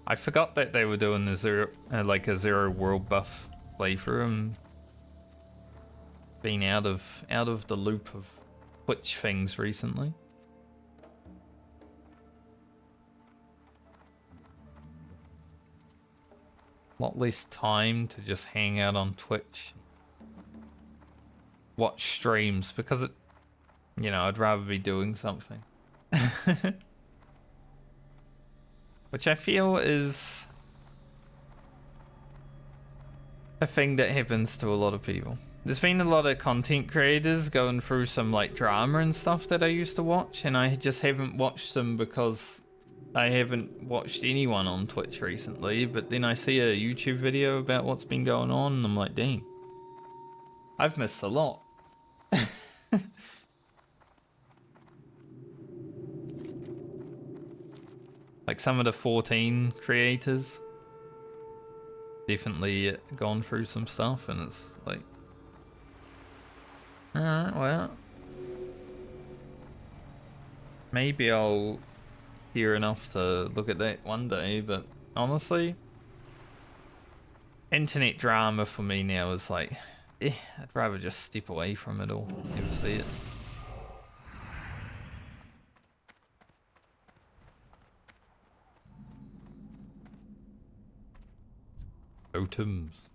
I forgot that they were doing the zero, like a Zero World buff playthrough, and been out of the loop of Twitch things recently. A lot less time to just hang out on Twitch, watch streams, because it, you know, I'd rather be doing something. Which I feel is a thing that happens to a lot of people. There's been a lot of content creators going through some like drama and stuff that I used to watch, and I just haven't watched them because I haven't watched anyone on Twitch recently. But then I see a YouTube video about what's been going on and I'm like, dang, I've missed a lot. Like some of the 14 creators definitely gone through some stuff, and it's like, alright, well, maybe I'll hear enough to look at that one day, but honestly, internet drama for me now is like, I'd rather just step away from it all, never see it. Totems.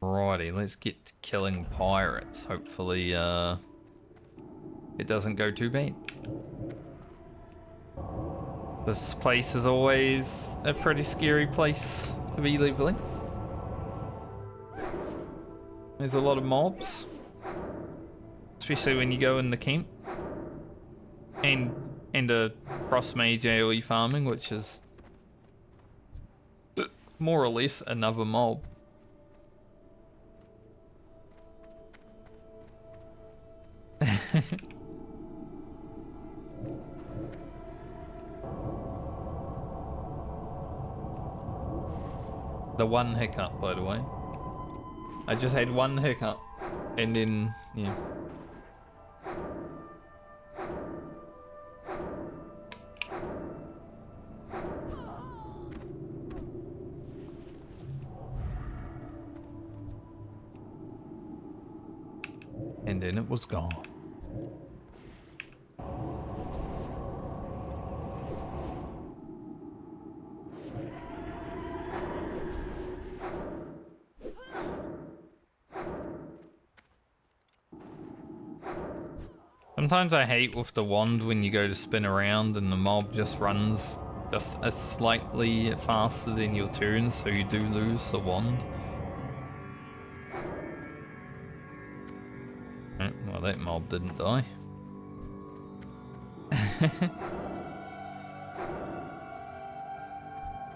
Righty, let's get to killing pirates. Hopefully, it doesn't go too bad. This place is always a pretty scary place to be leveling. There's a lot of mobs, especially when you go in the camp. And a cross mage AoE farming, which is more or less another mob. The one hiccup, by the way. I just had one hiccup, and then, yeah. And then it was gone. Sometimes I hate with the wand when you go to spin around and the mob just runs just a slightly faster than your turn, so you do lose the wand. Oh, well, that mob didn't die.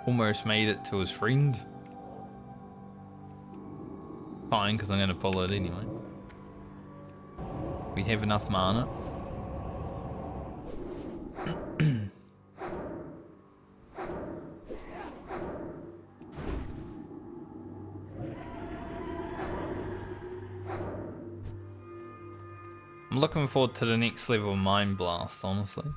Almost made it to his friend. Fine, because I'm going to pull it anyway. We have enough mana. I'm looking forward to the next level Mind Blast, honestly.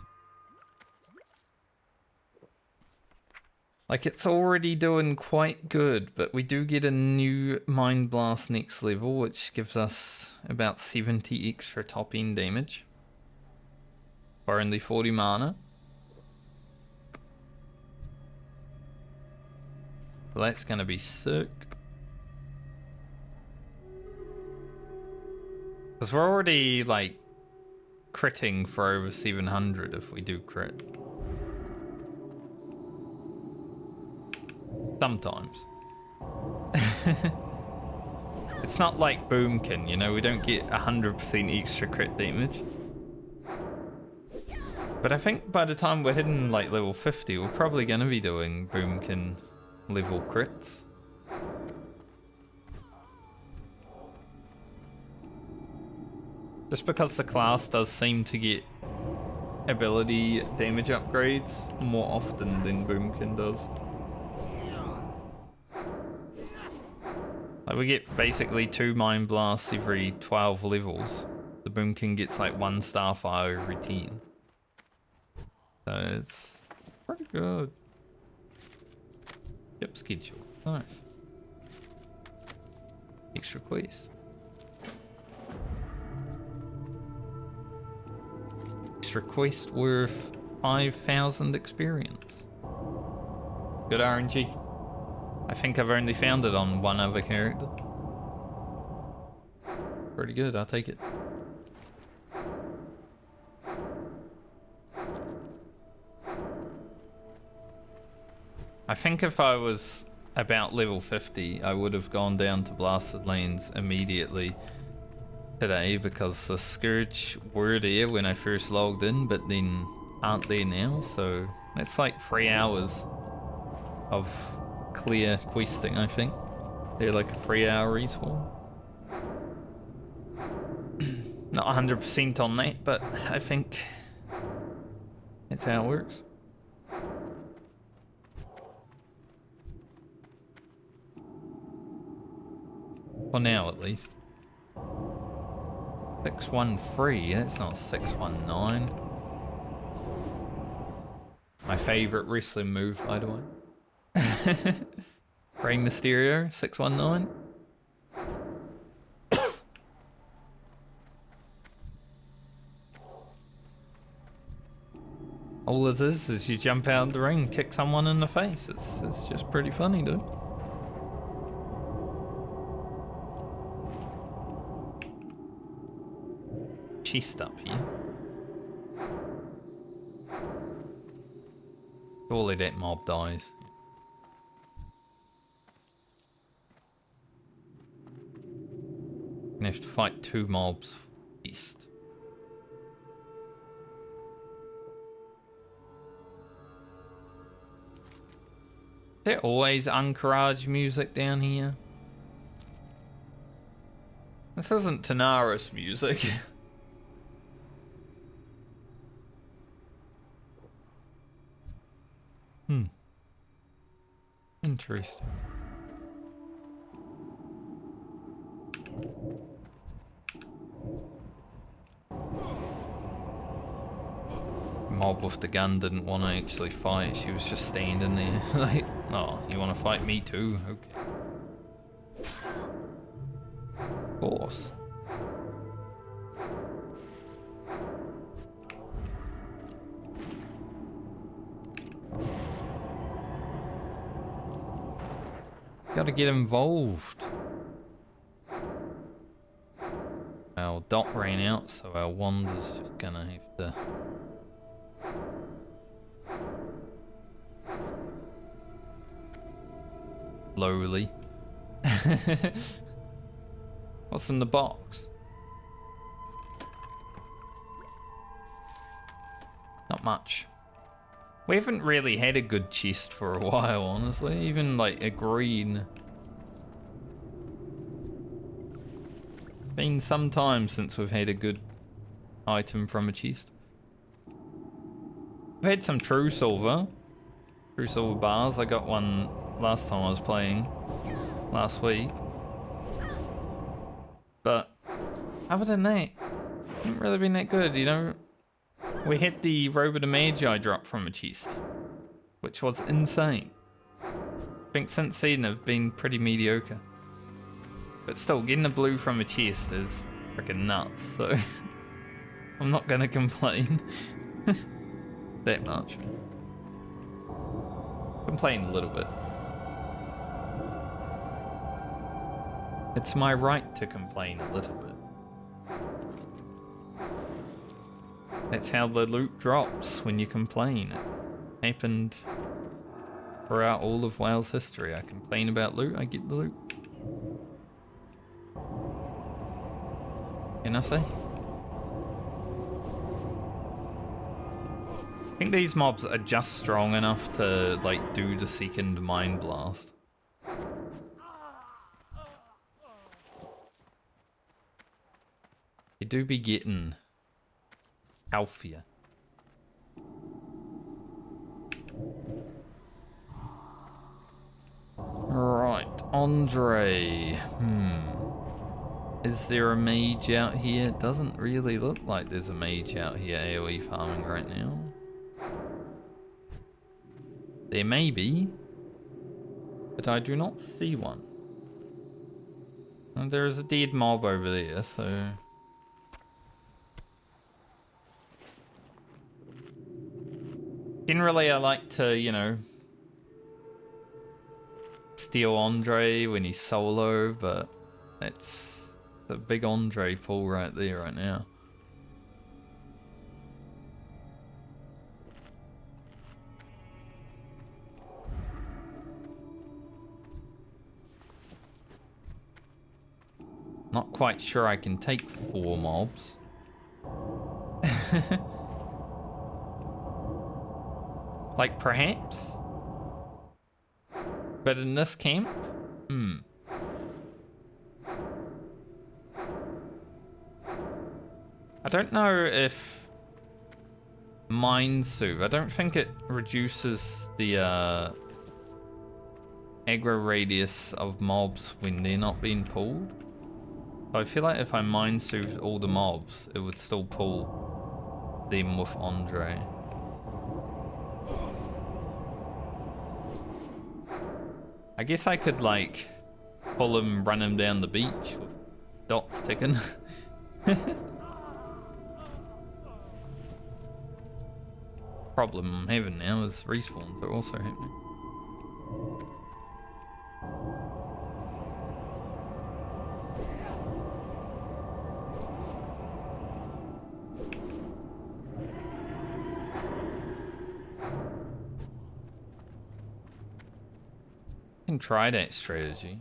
Like, it's already doing quite good, but we do get a new Mind Blast next level, which gives us about 70 extra top end damage. For only 40 mana. So that's gonna be sick. Because we're already, like, critting for over 700 if we do crit. Sometimes. It's not like Boomkin, you know, we don't get 100% extra crit damage. But I think by the time we're hitting, like, level 50, we're probably going to be doing Boomkin level crits. Just because the class does seem to get ability damage upgrades more often than Boomkin does. Like, we get basically 2 Mind Blasts every 12 levels. The Boomkin gets like 1 Starfire every 10. So it's pretty good. Yep, schedule. Nice. Extra quest. Extra quest worth 5,000 experience. Good RNG. I think I've only found it on one other character. Pretty good, I'll take it. I think if I was about level 50, I would have gone down to Blasted Lanes immediately today because the Scourge were there when I first logged in, but then aren't there now, so that's like 3 hours of clear questing, I think. They're like a 3-hour respawn. Not 100% on that, but I think that's how it works. For now, at least. 613, that's not 619. My favourite wrestling move, by the way. Rey Mysterio, 619. All it is you jump out of the ring, kick someone in the face. It's just pretty funny, dude. Chest up here. Surely that mob dies. Gonna have to fight 2 mobs east. Is there always Anchorage music down here? This isn't Tanaris music. Interesting. Mob with the gun didn't want to actually fight, she was just standing there like, oh, you want to fight me too? Okay. Of course. Gotta get involved. Our dot ran out, so our wand is just gonna have to... slowly. What's in the box? Not much. We haven't really had a good chest for a while, honestly. Even like a green. Been some time since we've had a good item from a chest. We've had some true silver. True silver bars. I got one last time I was playing. Last week. But other than that, hasn't really been that good, you know. We had the Robe of the Magi drop from a chest, which was insane. I think since then I've been pretty mediocre. But still, getting a blue from a chest is freaking nuts, so I'm not gonna complain that much. Complain a little bit. It's my right to complain a little bit. That's how the loot drops when you complain. It happened throughout all of Wales history. I complain about loot, I get the loot. Can I say? I think these mobs are just strong enough to like do the second Mind Blast. You do be getting healthier. Right, Andre. Is there a mage out here? It doesn't really look like there's a mage out here AoE farming right now. There may be, but I do not see one. And there is a dead mob over there, so... Generally, I like to, you know, steal Andre when he's solo, but it's The big Andre pull right there, right now. Not quite sure I can take 4 mobs. Like, perhaps? But in this camp? I don't know if Mind Soothe, I don't think it reduces the aggro radius of mobs when they're not being pulled. So I feel like if I Mind Soothed all the mobs, it would still pull them with Andre. I guess I could like pull him, run him down the beach with dots ticking. Problem I'm having now is respawns are also happening. Can try that strategy.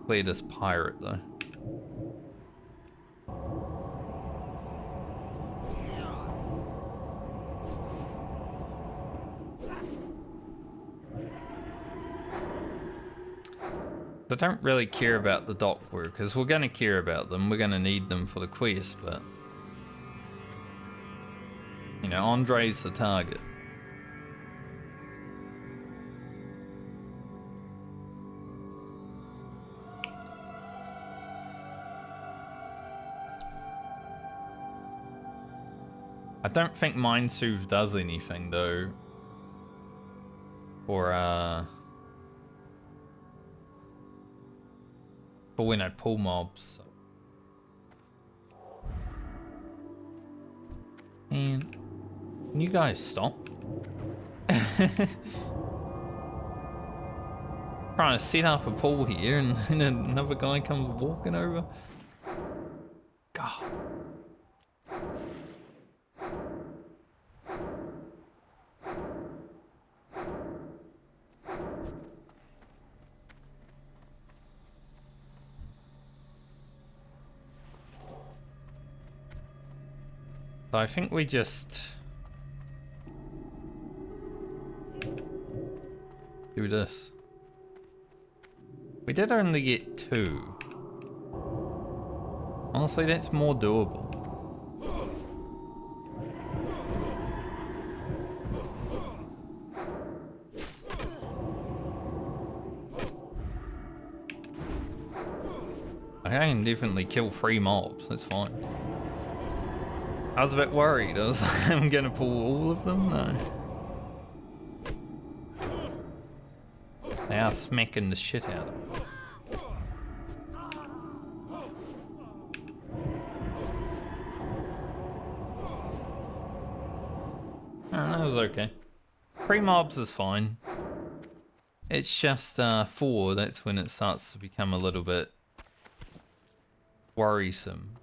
Play this pirate though. I don't really care about the dock workers. We're gonna care about them. We're gonna need them for the quest, but you know, Andre's the target. I don't think Mind Soothe does anything though. For when I pull mobs. And can you guys stop? Trying to set up a pool here and then another guy comes walking over. God. So I think we just do this. We did only get 2. Honestly, that's more doable. I can definitely kill 3 mobs, that's fine. I was a bit worried. I was like, I'm gonna pull all of them? No. They are smacking the shit out of them. Oh, that was okay. 3 mobs is fine. It's just 4, that's when it starts to become a little bit worrisome.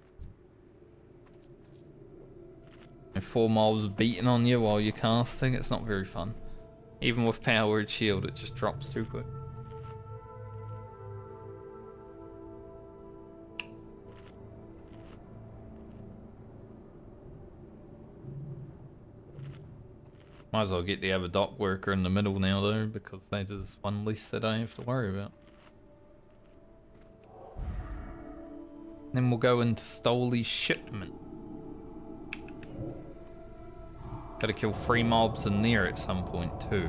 And 4 mobs beating on you while you're casting, it's not very fun. Even with powered shield, it just drops too quick. Might as well get the other dock worker in the middle now though, because that is one less that I have to worry about. Then we'll go into Stoley's shipment. Gotta kill 3 mobs in there at some point too.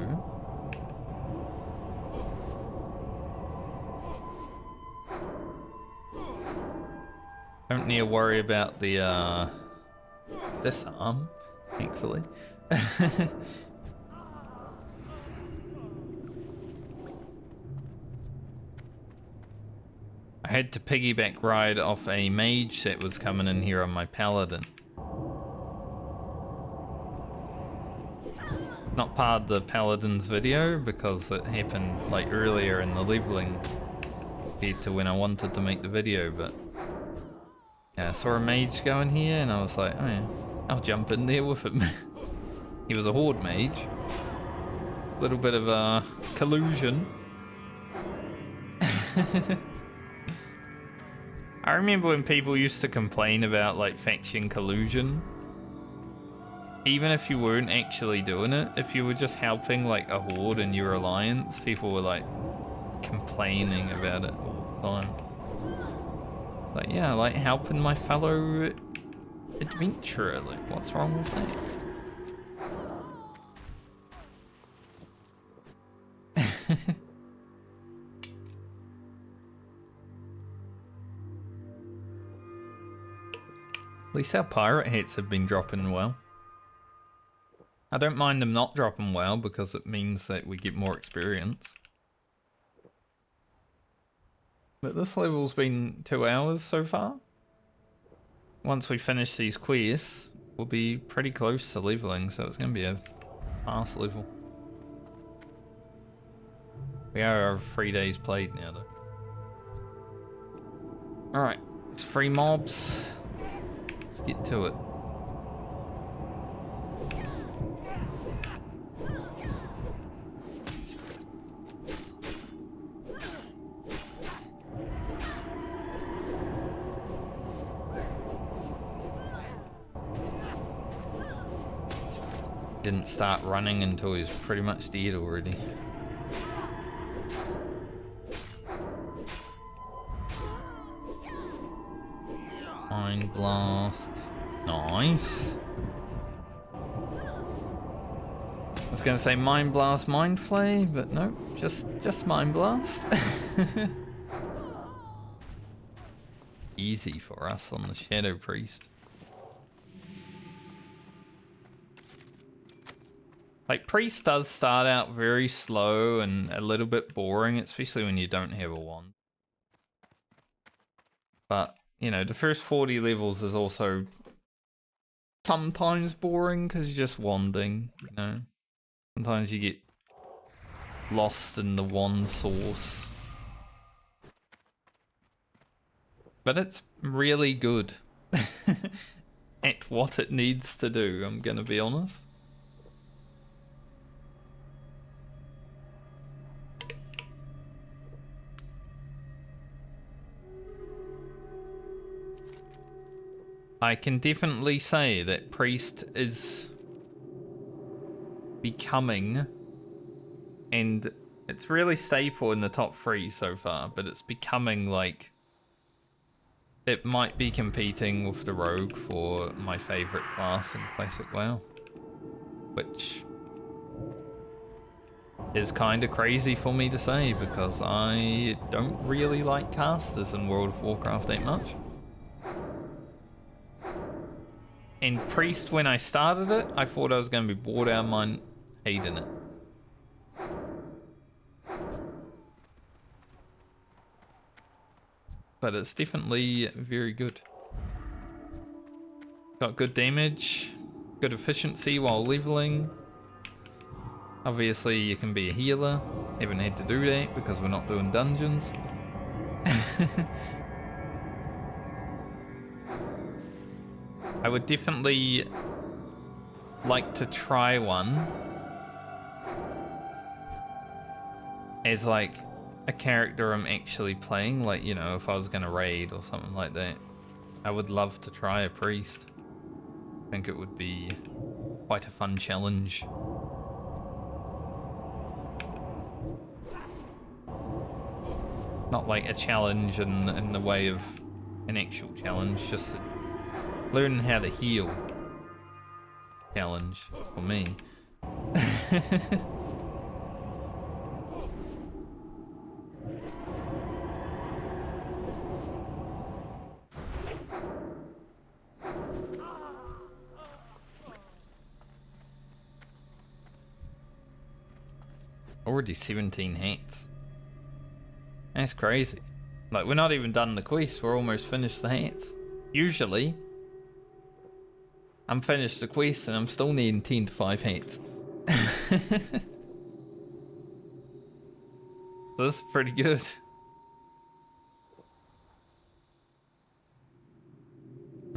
Don't need to worry about the disarm, thankfully. I had to piggyback ride off a mage that was coming in here on my paladin. Not part of the paladin's video because it happened like earlier in the leveling compared to when I wanted to make the video, but yeah, I saw a mage go in here and I was like, oh yeah, I'll jump in there with him. He was a horde mage. Little bit of collusion. I remember when people used to complain about like faction collusion. Even if you weren't actually doing it, if you were just helping like a horde in your alliance, people were like complaining about it all the time. Like, yeah, I like helping my fellow adventurer. Like, what's wrong with that? At least our pirate hats have been dropping well. I don't mind them not dropping well because it means that we get more experience. But this level's been 2 hours so far. Once we finish these quests, we'll be pretty close to leveling, so it's going to be a fast level. We are over 3 days played now though. Alright, it's 3 mobs. Let's get to it. Didn't start running until he was pretty much dead already. Mind blast. Nice. I was gonna say mind blast, mind flay, but no, just mind blast. Easy for us on the Shadow Priest. Like, Priest does start out very slow and a little bit boring, especially when you don't have a wand. But, you know, the first 40 levels is also sometimes boring because you're just wanding, you know. Sometimes you get lost in the wand source. But it's really good at what it needs to do, I'm gonna be honest. I can definitely say that Priest is becoming, and it's really staple in the top 3 so far, but it's becoming like, it might be competing with the Rogue for my favourite class in Classic WoW, which is kind of crazy for me to say because I don't really like casters in World of Warcraft that much. And Priest, when I started it, I thought I was going to be bored out of my hating it. But it's definitely very good. Got good damage, good efficiency while leveling. Obviously you can be a healer. Haven't had to do that because we're not doing dungeons. I would definitely like to try one as like a character I'm actually playing, like, you know, if I was gonna raid or something like that. I would love to try a priest. I think it would be quite a fun challenge. Not like a challenge in the way of an actual challenge, just learning how to heal challenge for me. Already 17 hats. That's crazy. Like, we're not even done the quest, we're almost finished the hats. Usually I'm finished the quest and I'm still needing 10 to 5 hats. So this is pretty good.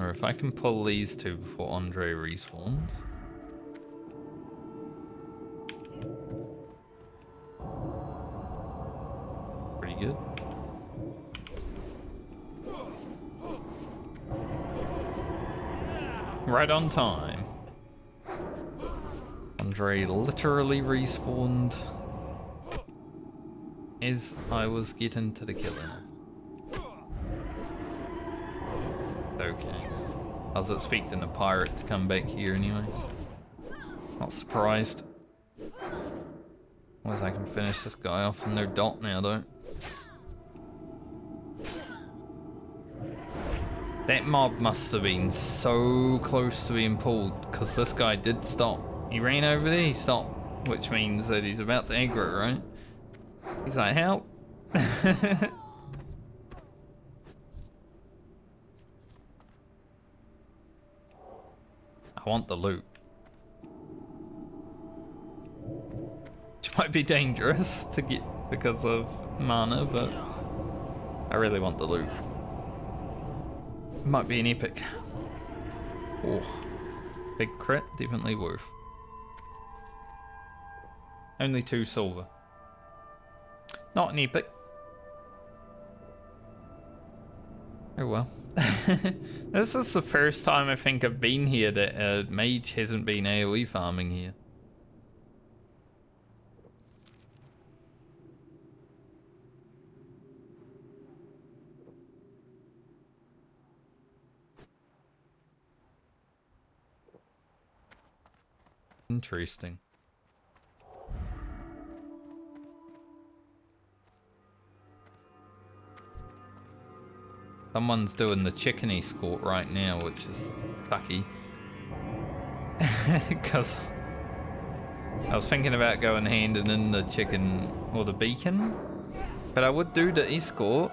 Or if I can pull these two before Andre respawns. Pretty good. Right on time. Andre literally respawned as I was getting to the killing. Okay. I was expecting a pirate to come back here anyways. Not surprised. Otherwise I can finish this guy off and no dot now though. That mob must have been so close to being pulled because this guy did stop. He ran over there, he stopped, which means that he's about to aggro, right? He's like, help. I want the loot. Which might be dangerous to get because of mana, but I really want the loot. Might be an epic. Oh, big crit, definitely worth. Only 2 silver. Not an epic. Oh well. This is the first time I think I've been here that a mage hasn't been AoE farming here. Interesting. Someone's doing the chicken escort right now, which is sucky. Because I was thinking about going handing in the chicken or the beacon, but I would do the escort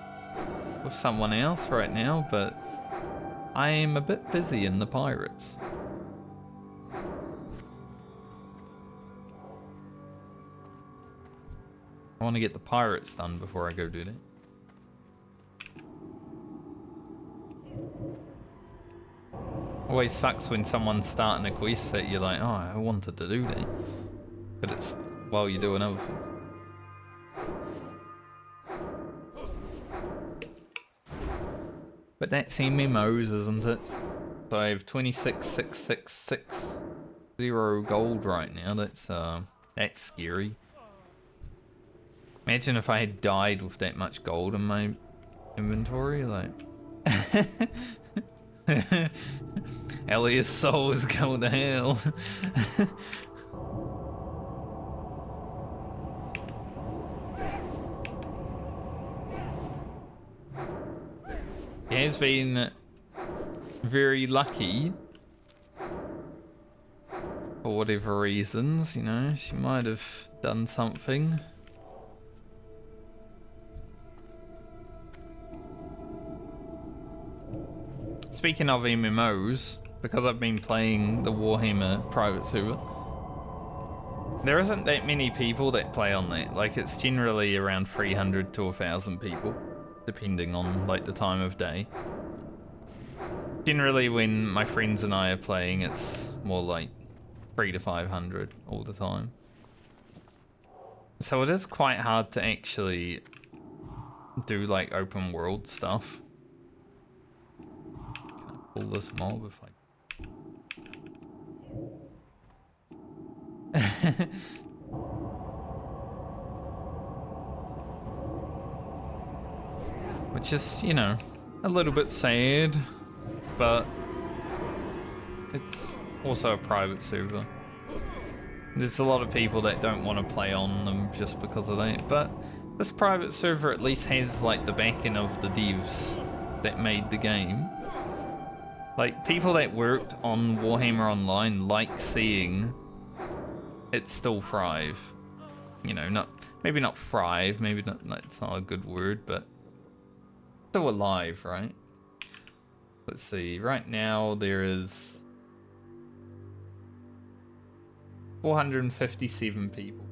with someone else right now, but I am a bit busy in the pirates. I want to get the pirates done before I go do that. Always sucks when someone's starting a quest that you're like, oh, I wanted to do that. But it's while you're doing other things. But that's MMOs, isn't it? So I have 26,660 gold right now. That's scary. Imagine if I had died with that much gold in my inventory, like... Elliot's soul is going to hell. He has been very lucky for whatever reasons, you know. She might have done something. Speaking of MMOs, because I've been playing the Warhammer private server, there isn't that many people that play on that. Like, it's generally around 300 to 1,000 people, depending on like the time of day. Generally, when my friends and I are playing, it's more like 300 to 500 all the time. So it is quite hard to actually do like open world stuff. Pull this mob if I... Which is, you know, a little bit sad, but it's also a private server. There's a lot of people that don't want to play on them just because of that, but this private server at least has like the backing of the devs that made the game. Like, people that worked on Warhammer Online like seeing it still thrive. You know, maybe not thrive, maybe not, that's not a good word, but still alive, right? Let's see, right now there is 457 people.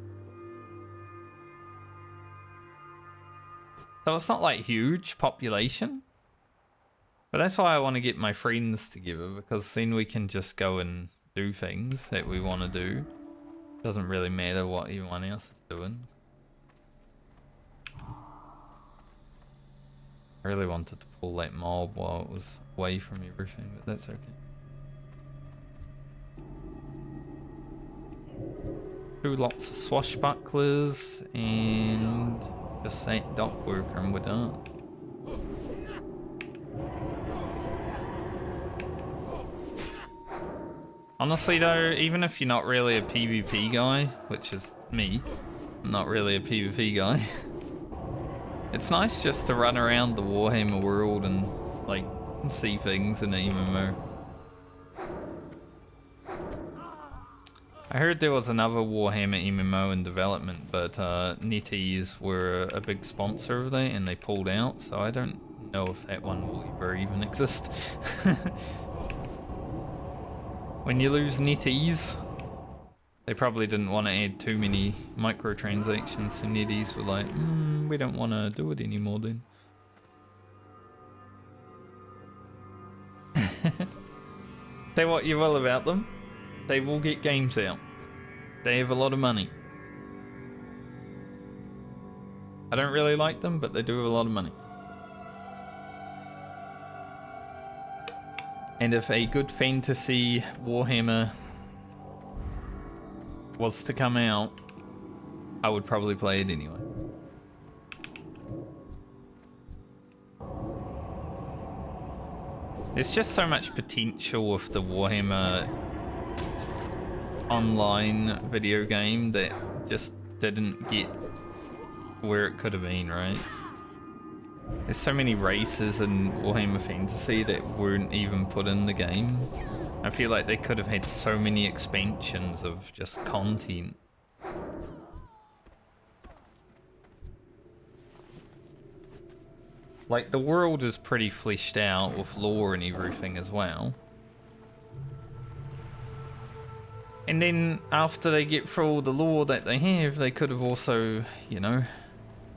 So it's not like huge population. But that's why I want to get my friends together, because then we can just go and do things that we want to do. Doesn't really matter what everyone else is doing. I really wanted to pull that mob while it was away from everything, but that's okay. Do lots of swashbucklers and just that dock worker and we're done. Honestly though, even if you're not really a PvP guy, which is me, I'm not really a PvP guy, it's nice just to run around the Warhammer world and like see things in an MMO. I heard there was another Warhammer MMO in development, but NetEase were a big sponsor of that and they pulled out, so I don't know if that one will ever even exist. When you lose NetEase, they probably didn't want to add too many microtransactions, so NetEase were like, we don't want to do it anymore then. Say what you will about them, they will get games out. They have a lot of money. I don't really like them, but they do have a lot of money. And if a good fantasy Warhammer was to come out, I would probably play it anyway. There's just so much potential with the Warhammer online video game that just didn't get where it could have been, right? There's so many races in Warhammer Fantasy that weren't even put in the game. I feel like they could have had so many expansions of just content. Like, the world is pretty fleshed out with lore and everything as well. And then after they get through all the lore that they have, they could have also, you know,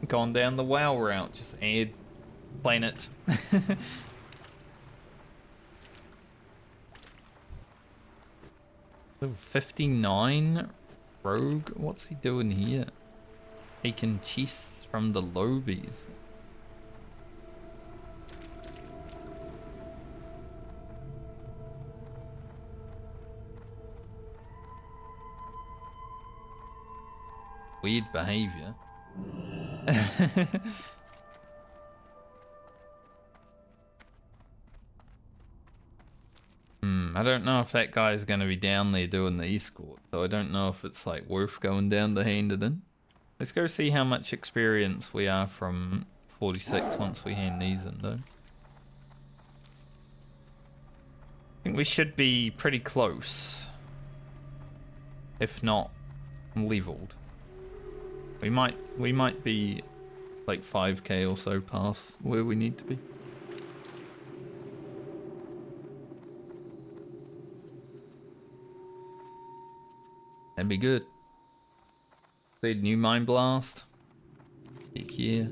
gone down the WoW route. Just add planet. Level 59 rogue. What's he doing here? Taking chests from the lobies. Weird behavior. I don't know if that guy's going to be down there doing the escort, so I don't know if it's like worth going down to hand it in. Let's go see how much experience we are from 46 once we hand these in though. I think we should be pretty close, if not leveled. We might be like 5k or so past where we need to be. That'd be good. Need new Mind Blast. Heck yeah.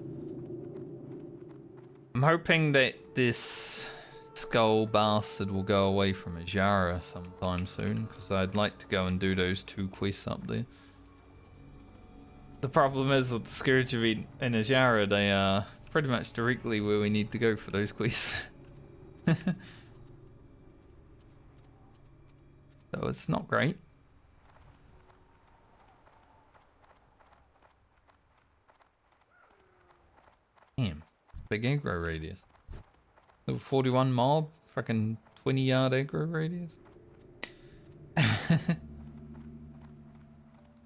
I'm hoping that this skull bastard will go away from Ajara sometime soon, because I'd like to go and do those 2 quests up there. The problem is with the Scourge event in Ajara, they are pretty much directly where we need to go for those quests. So it's not great. Damn, big aggro radius. Level 41 mob, fucking 20-yard aggro radius.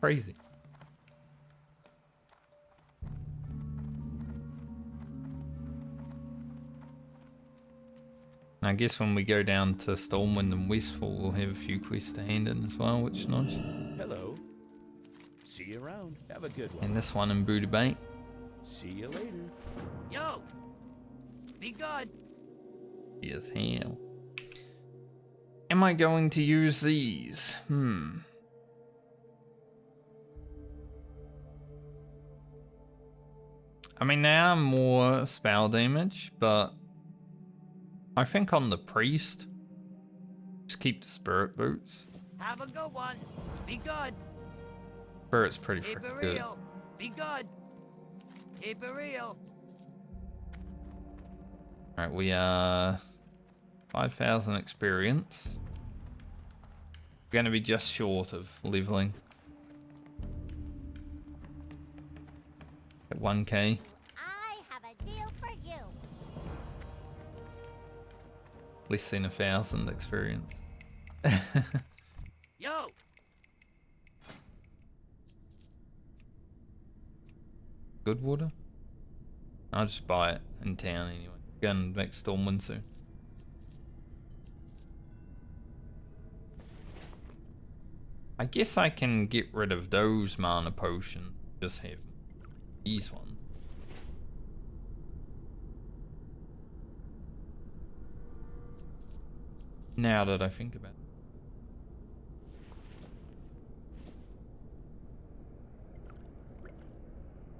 Crazy. I guess when we go down to Stormwind and Westfall, we'll have a few quests to hand in as well, which is nice. Hello. See you around. Have a good one. And this one in Buddha Bank. See you later. Yo! Be good! Yes, hell. Am I going to use these? I mean, they are more spell damage, but I think on the priest, just keep the spirit boots. Have a good one. Be good. Spirit's pretty Keep it freaking good. real. Be good. Keep it real. Alright, we are 5,000 experience. We're gonna be just short of leveling. At 1k. I have a deal for you. Less than 1,000 experience. Yo. Good water? I'll just buy it in town anyway. Going back to Stormwind soon. I guess I can get rid of those mana potions. Just have these ones. Now that I think about it.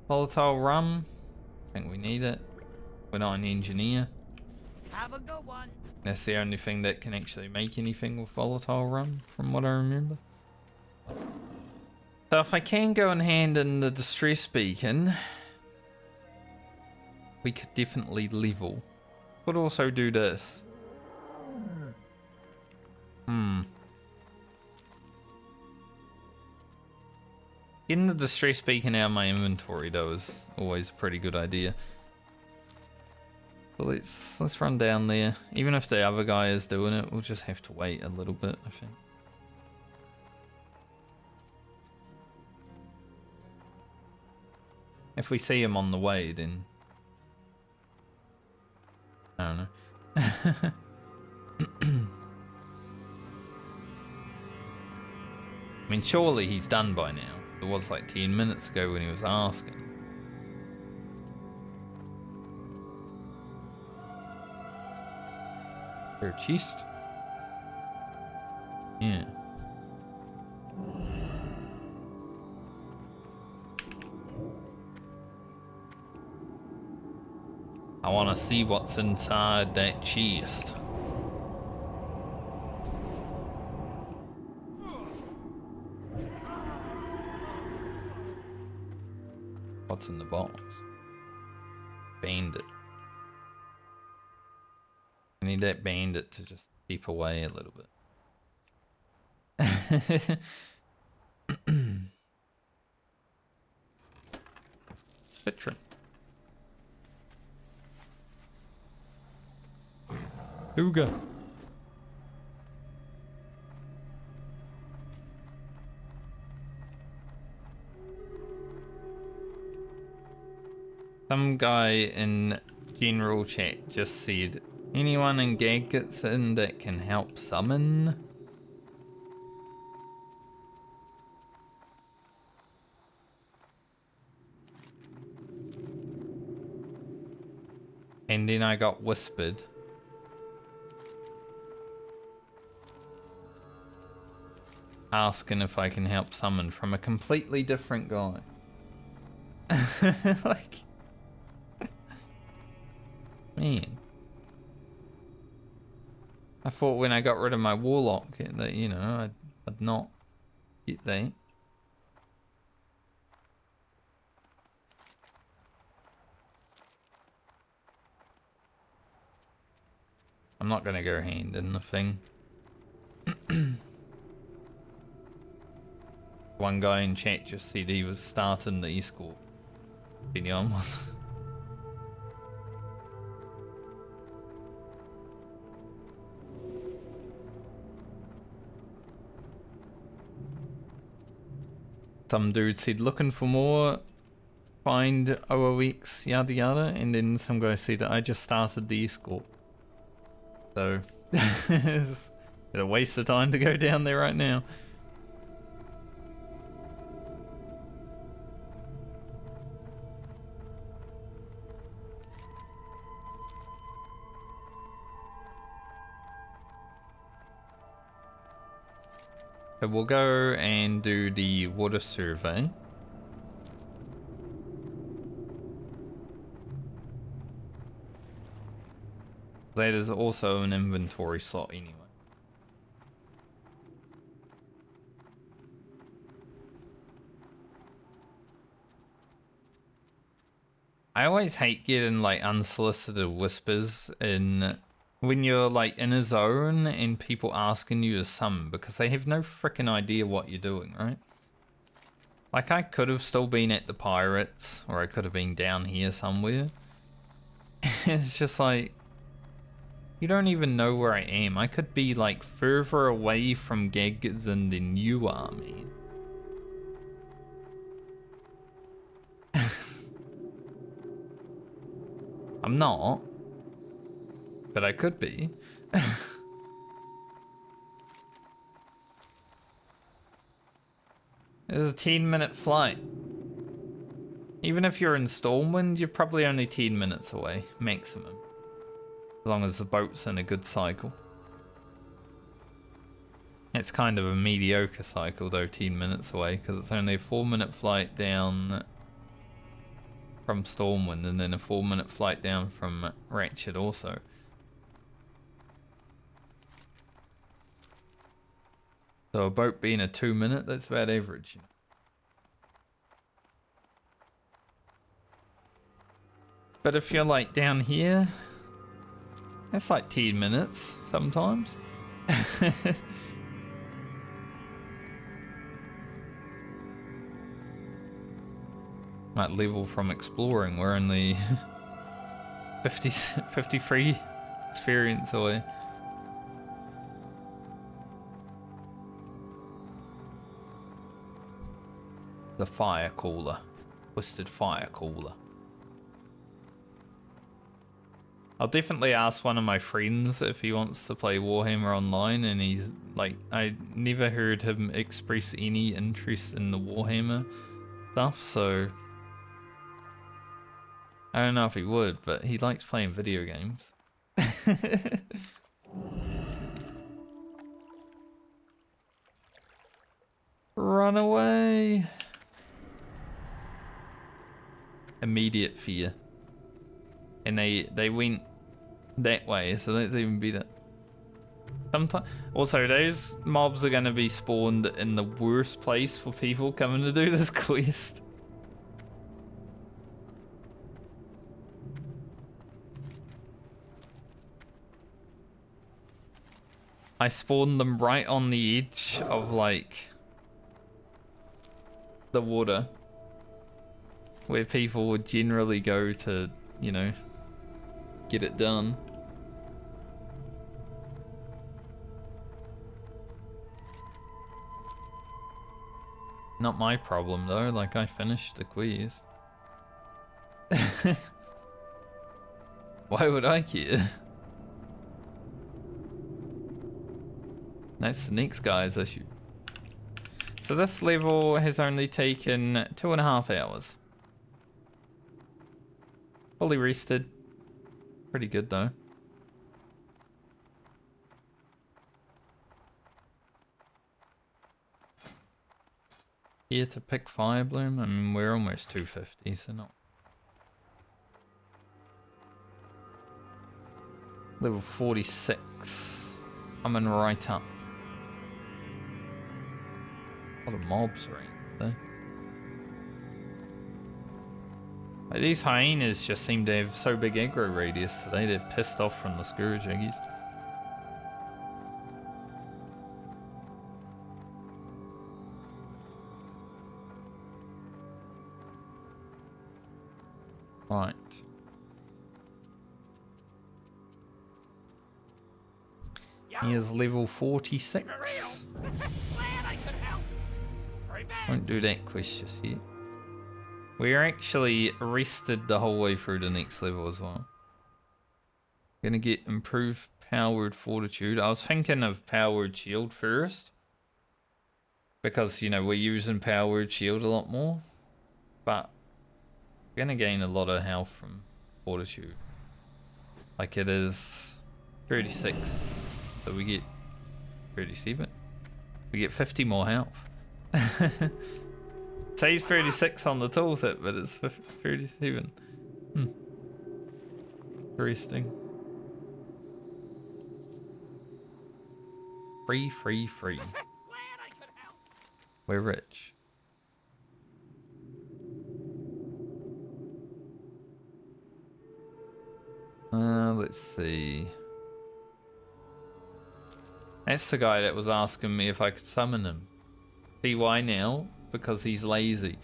Volatile rum. I think we need it. We're not an engineer. Have a good one. That's the only thing that can actually make anything with volatile rum, from what I remember. So if I can go and hand in the distress beacon, we could definitely level. Could also do this. Getting the distress beacon out of my inventory though is always a pretty good idea. So let's run down there. Even if the other guy is doing it, we'll just have to wait a little bit, I think. If we see him on the way, then I don't know. I mean, surely he's done by now. It was like 10 minutes ago when he was asking. Her chest? Yeah. I want to see what's inside that chest. What's in the box? Bandit. I need that bandit to just step away a little bit. Citron. Ooga. Some guy in general chat just said, anyone in Gadgetson that can help summon? And then I got whispered. Asking if I can help summon from a completely different guy. Like, man. I thought when I got rid of my warlock that, you know, I'd not get that. I'm not gonna go hand in the thing. One guy in chat just said he was starting the escort. Beyond was. Some dude said looking for more, find OOX, yada yada, and then some guy said I just started the escort. So it's a waste of time to go down there right now. So we'll go and do the water survey. That is also an inventory slot anyway. I always hate getting like unsolicited whispers in when you're like in a zone and people asking you to summon because they have no freaking idea what you're doing, right? Like I could have still been at the pirates or I could have been down here somewhere. It's just like you don't even know where I am. I could be like further away from Gagzin than you are, man. I'm not, but I could be. There's a 10-minute flight. Even if you're in Stormwind, you're probably only 10 minutes away, maximum. As long as the boat's in a good cycle. It's kind of a mediocre cycle though, 10 minutes away, because it's only a 4-minute flight down from Stormwind and then a 4-minute flight down from Ratchet also. So a boat being a 2-minute, that's about average. But if you're like down here, that's like 10 minutes sometimes. Might level from exploring, we're only 53 experience away. The fire cooler. Twisted fire cooler. I'll definitely ask one of my friends if he wants to play Warhammer Online, and he's like, I never heard him express any interest in the Warhammer stuff, so I don't know if he would, but he likes playing video games. Run away. Immediate fear. And they went that way, so that's even better. Sometimes, also, those mobs are going to be spawned in the worst place for people coming to do this quest. I spawned them right on the edge of, like, the water, where people would generally go to, you know, get it done. Not my problem though, like I finished the quest. Why would I care? That's the next guy's issue. So this level has only taken 2.5 hours. Fully rested. Pretty good though. Here to pick Firebloom. I mean, we're almost 250, so not. Level 46. Coming right up. A lot of mobs right there. Like, these hyenas just seem to have so big aggro radius today, they're pissed off from the Scourge, I guess. Right. Here's level 46. Won't do that quest just yet. We're actually rested the whole way through the next level as well. Gonna get improved powered fortitude. I was thinking of powered shield first, because, you know, we're using powered shield a lot more, but we're gonna gain a lot of health from fortitude. Like, it is 36, so we get 37. We get 50 more health. Says 36 on the tooltip, but it's 37. Interesting. Free, free, free. Glad I could help. We're rich. Let's see. That's the guy that was asking me if I could summon him. See why now? Because he's lazy.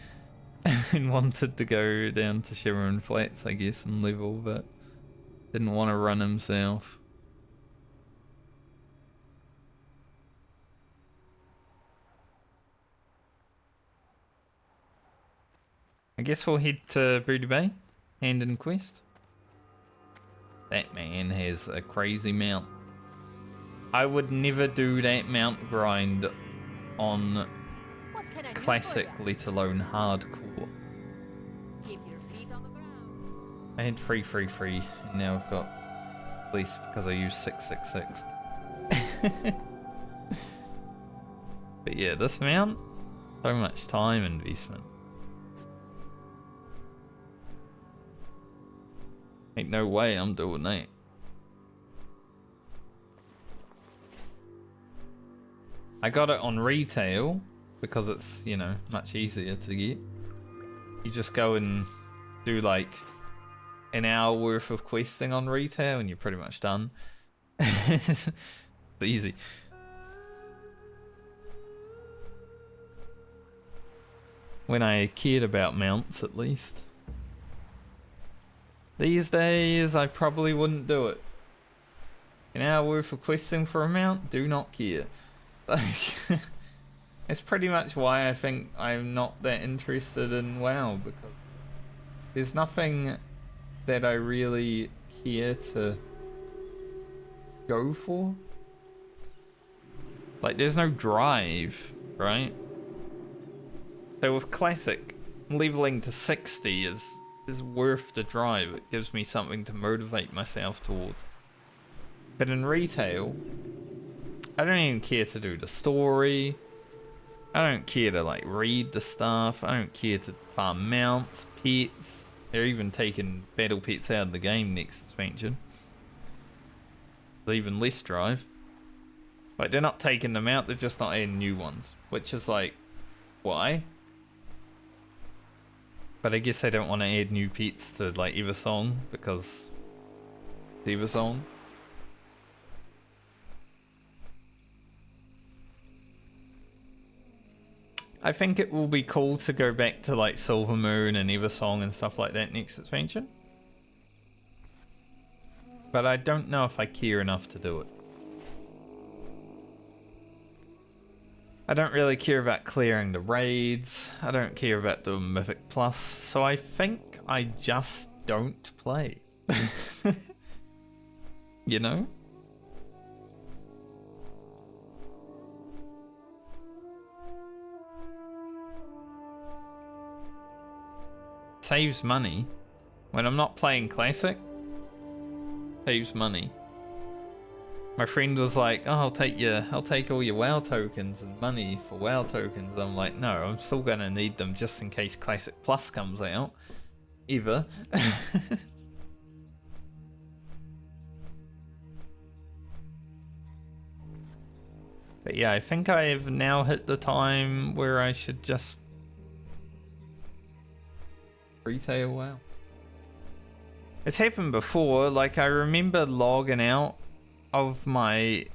And wanted to go down to Shimmerin Flats, I guess, and level, but didn't want to run himself. I guess we'll head to Booty Bay, hand in quest. That man has a crazy mount. I would never do that mount grind on What can I classic, do for let alone hardcore. ya? Keep your feet on the ground. I had free, free, free, and now I've got less because I used 666. But yeah, this mount, so much time investment. Ain't no way I'm doing that. I got it on retail because it's, you know, much easier to get. You just go and do like an hour worth of questing on retail and you're pretty much done. It's easy. When I cared about mounts, at least. These days, I probably wouldn't do it. An hour worth of questing for a mount? Do not care. Like, it's pretty much why I think I'm not that interested in WoW, because there's nothing that I really care to go for. Like, there's no drive, right? So with Classic, leveling to 60 is worth the drive. It gives me something to motivate myself towards. But in retail, I don't even care to do the story. I don't care to like read the stuff. I don't care to farm mounts, pets. They're even taking battle pets out of the game next expansion. There's even less drive. Like, they're not taking them out, they're just not adding new ones. Which is like, why? But I guess I don't want to add new pets to like Eversong because it's Eversong. I think it will be cool to go back to like Silver Moon and Eversong and stuff like that next expansion. But I don't know if I care enough to do it. I don't really care about clearing the raids. I don't care about the Mythic Plus. So I think I just don't play. You know? Saves money. When I'm not playing Classic, saves money. My friend was like, oh, I'll take all your WoW tokens and money for WoW tokens. I'm like, no, I'm still gonna need them just in case Classic Plus comes out. Ever. But yeah, I think I've now hit the time where I should just retail WoW. It's happened before, like I remember logging out of my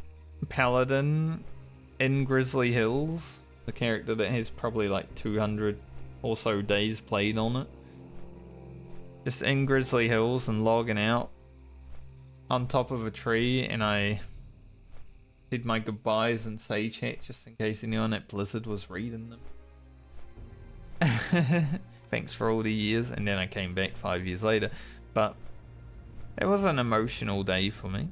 paladin in Grizzly Hills, the character that has probably like 200 or so days played on it. Just in Grizzly Hills and logging out on top of a tree, and I did my goodbyes in Sage Chat just in case anyone at Blizzard was reading them. Thanks for all the years, and then I came back 5 years later. But it was an emotional day for me.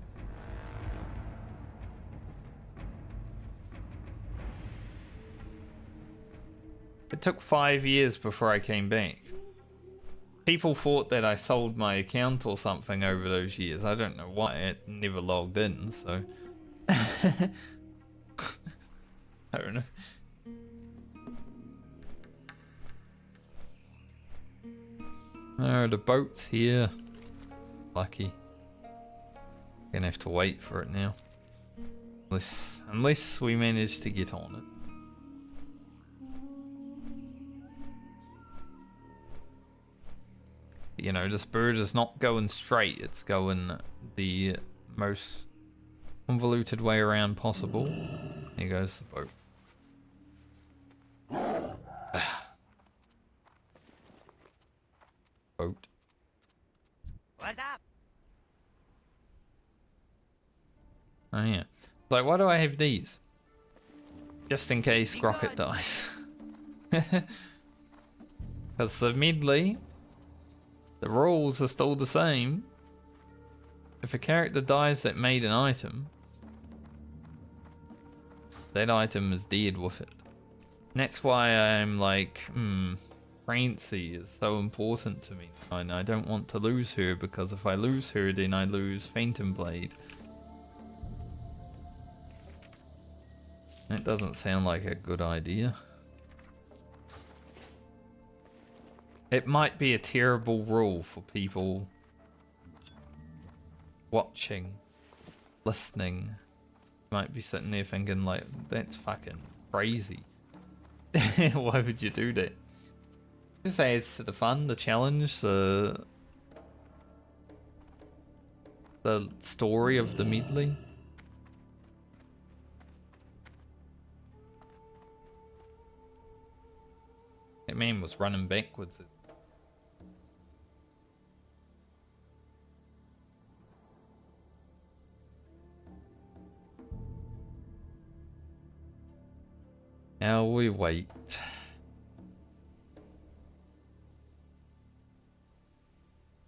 It took 5 years before I came back. People thought that I sold my account or something over those years. I don't know why. It never logged in, so... I don't know. Oh, the boat's here. Lucky. Gonna have to wait for it now. Unless we manage to get on it. You know, this bird is not going straight, it's going the most convoluted way around possible. There goes the boat. Boat. What's up? Oh yeah. Like, why do I have these? Just in case Grocket dies. Because the Medley, the rules are still the same. If a character dies that made an item, that item is dead with it. And that's why I'm like, Francie is so important to me. And I don't want to lose her, because if I lose her, then I lose Phantom Blade. That doesn't sound like a good idea. It might be a terrible rule for people watching, listening. Might be sitting there thinking like, that's fucking crazy. Why would you do that? Just adds to the fun, the challenge, the story of the Medley. That man was running backwards. Now we wait.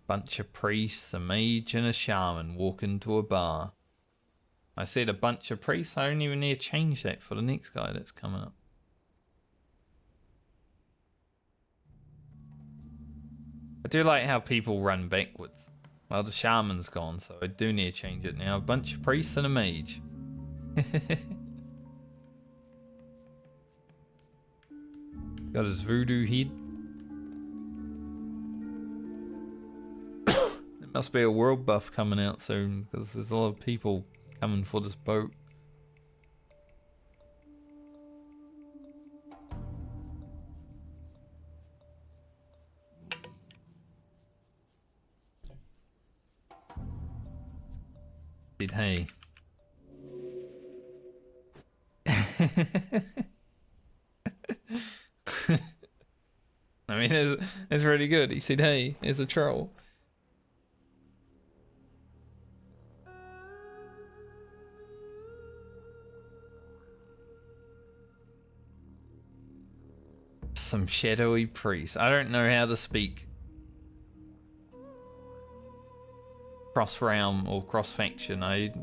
Bunch of priests, a mage and a shaman walk into a bar. I said a bunch of priests, I don't even need to change that for the next guy that's coming up. I do like how people run backwards. Well, the shaman's gone, so I do need to change it now. A bunch of priests and a mage. Got his voodoo head. There must be a world buff coming out soon, because there's a lot of people coming for this boat. Hey. I mean, it's really good. He said, hey, here's a troll. Some shadowy priest. I don't know how to speak cross-realm or cross-faction. I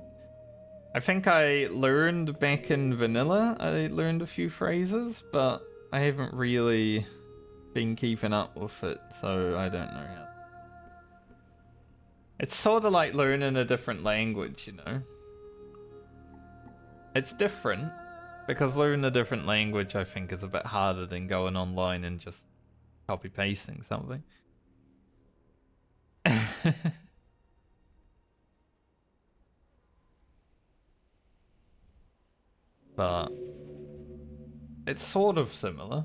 think I learned back in vanilla. I learned a few phrases, but I haven't really been keeping up with it, so I don't know how. It's sort of like learning a different language, you know? It's different, because learning a different language I think is a bit harder than going online and just copy-pasting something. But it's sort of similar.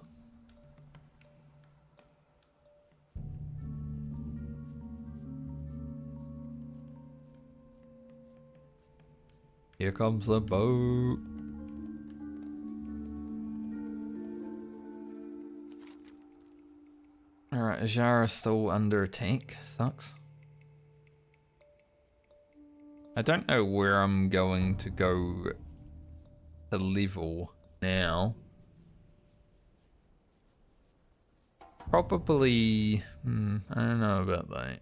Here comes the boat. Alright, Ajara's still under attack. Sucks. I don't know where I'm going to go to level now. Probably, I don't know about that.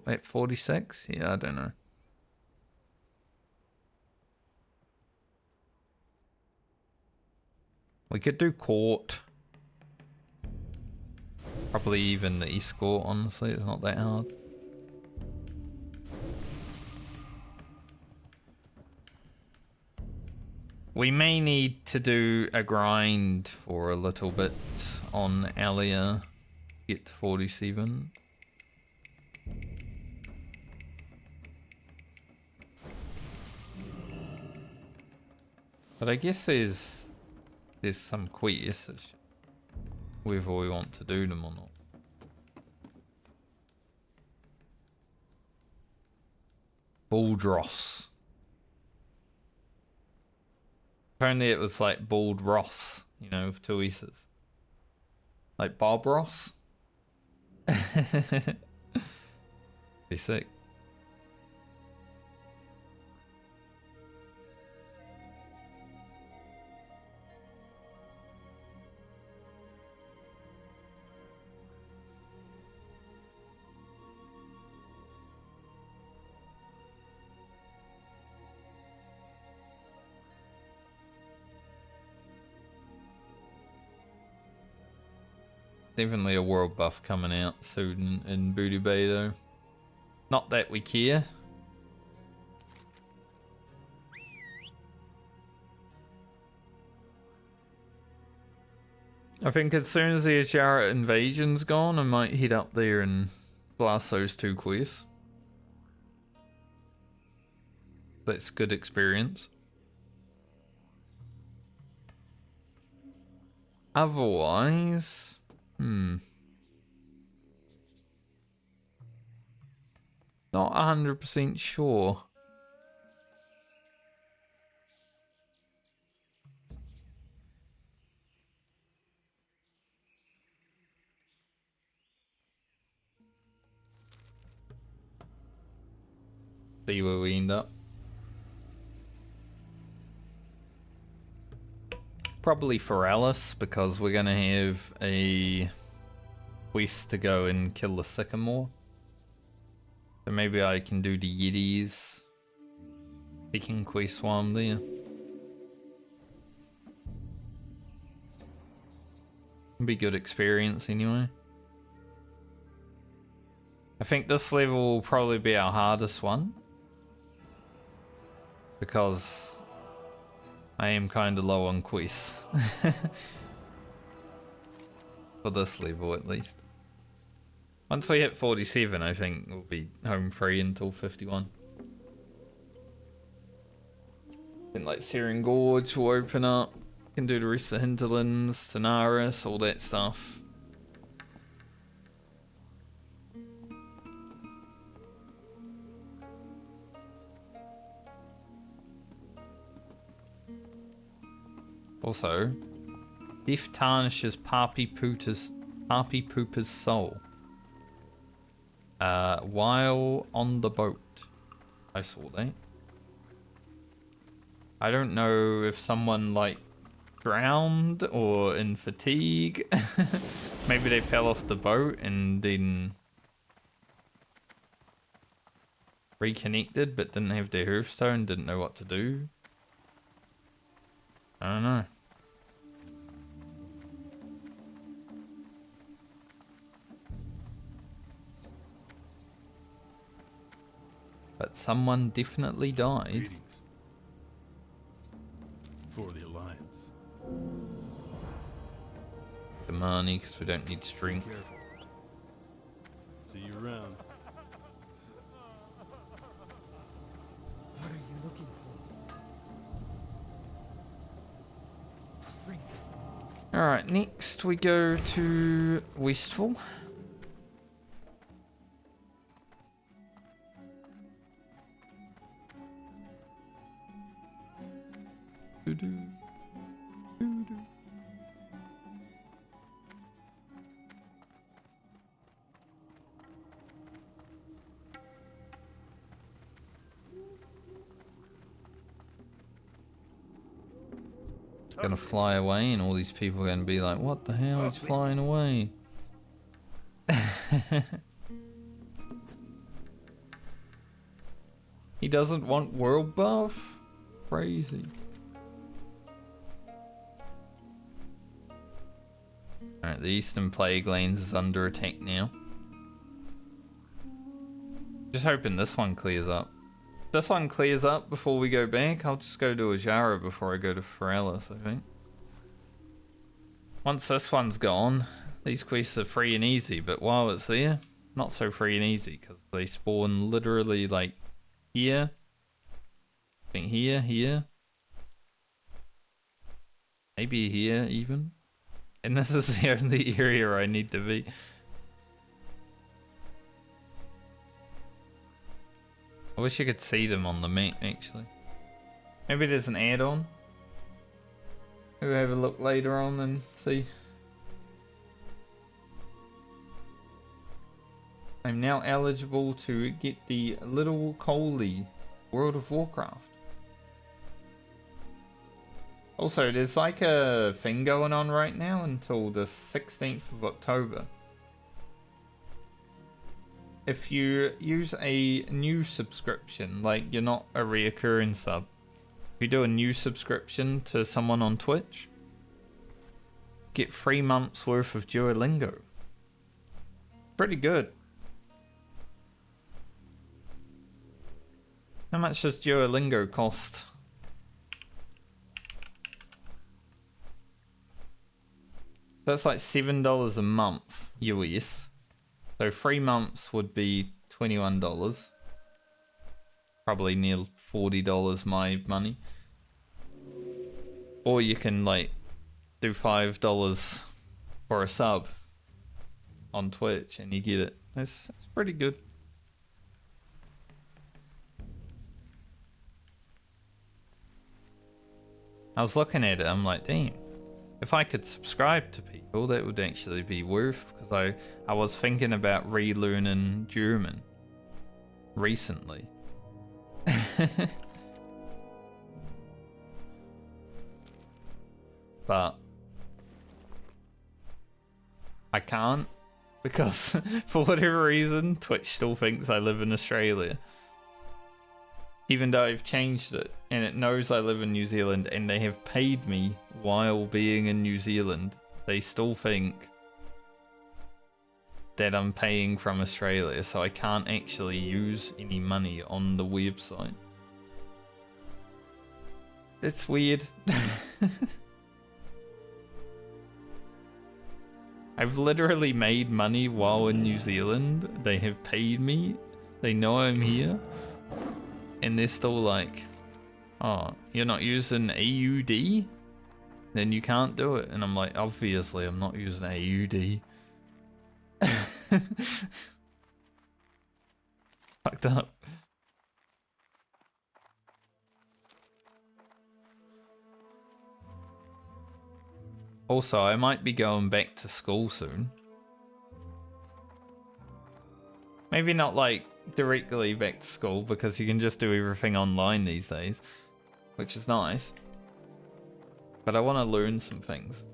At 46? Yeah, I don't know. We could do court. Probably even the escort, honestly, it's not that hard. We may need to do a grind for a little bit on Alia. Get to 47. But I guess there's some quests. It's whether we want to do them or not. Baldross. If only it was like Bald Ross, you know, with two S's. Like Bob Ross. Be sick. Definitely a world buff coming out soon in Voodoo Bay though. Not that we care. I think as soon as the Ajara invasion's gone, I might head up there and blast those two quests. That's good experience. Otherwise... Not 100% sure. See where we end up. Probably for Alice, because we're gonna have a quest to go and kill the Sycamore. So maybe I can do the Yetis second quest while I'm there. Be good experience anyway. I think this level will probably be our hardest one, because I am kind of low on quests. For this level at least. Once we hit 47, I think we'll be home free until 51. Then like Searing Gorge will open up. Can do the rest of Hinterlands, Tanaris, all that stuff. Also, Death tarnishes Papi Poopa's soul. While on the boat. I saw that. I don't know if someone like drowned or in fatigue. Maybe they fell off the boat and then reconnected but didn't have their hearthstone, didn't know what to do. I don't know. But someone definitely died. Greetings. For the Alliance. The money, because we don't need strength. Careful. See you around. What are you looking for? Alright, next we go to Westfall. Gonna fly away and all these people are gonna be like, what the hell, he's flying away. He doesn't want world buff? Crazy. Alright, the Eastern Plague Lands is under attack now. Just hoping this one clears up. If this one clears up before we go back, I'll just go to Ajara before I go to Feralis, I think. Once this one's gone, these quests are free and easy, but while it's there, not so free and easy, because they spawn literally like here. I think here, here. Maybe here even. And this is the only area I need to be. I wish you could see them on the map, actually. Maybe there's an add-on. We'll have a look later on and see. I'm now eligible to get the Little Coley World of Warcraft. Also, there's like a thing going on right now until the 16th of October. If you use a new subscription, like you're not a reoccurring sub, if you do a new subscription to someone on Twitch, get 3 months worth of Duolingo. Pretty good. How much does Duolingo cost? That's like $7 a month US. So 3 months would be $21. Probably near $40 my money. Or you can like do $5 for a sub on Twitch and you get it. It's pretty good. I was looking at it, I'm like, damn. If I could subscribe to people, that would actually be worth, because I was thinking about relearning German recently. But I can't, because for whatever reason, Twitch still thinks I live in Australia. Even though I've changed it, and it knows I live in New Zealand, and they have paid me while being in New Zealand, they still think that I'm paying from Australia, so I can't actually use any money on the website. It's weird. I've literally made money while in New Zealand. They have paid me. They know I'm here. And they're still like, oh, you're not using AUD? Then you can't do it. And I'm like, obviously I'm not using AUD. Fucked up. Also, I might be going back to school soon. Maybe not like directly back to school, because you can just do everything online these days, which is nice. But I want to learn some things.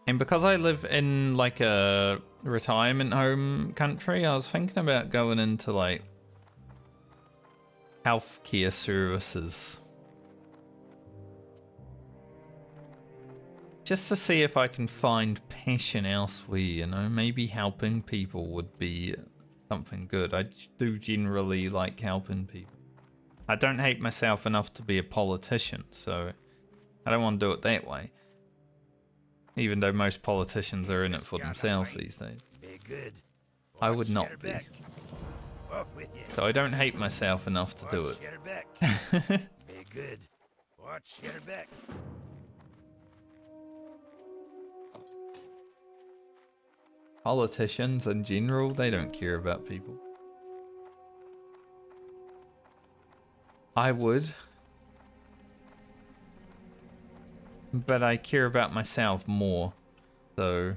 And because I live in like a retirement home country, I was thinking about going into like healthcare services. Just to see if I can find passion elsewhere, you know? Maybe helping people would be something good. I do generally like helping people. I don't hate myself enough to be a politician, so I don't want to do it that way. Even though most politicians are in it for themselves these days. I would not be. So I don't hate myself enough to do it. Be good. Watch your back. Politicians in general, they don't care about people. I would. But I care about myself more. So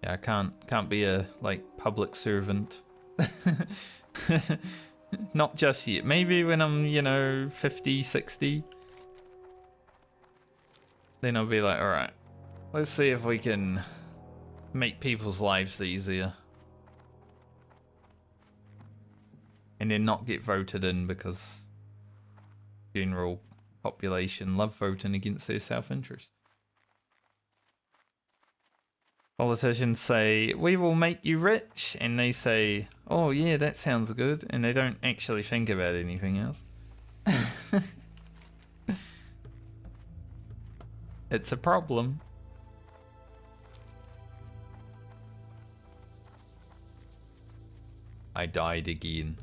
yeah, I can't be a like public servant. Not just yet. Maybe when I'm, you know, 50, 60. Then I'll be like, alright, let's see if we can make people's lives easier. And then not get voted in because general population love voting against their self-interest. Politicians say, we will make you rich, and they say, oh yeah, that sounds good, and they don't actually think about anything else. It's a problem. I died again.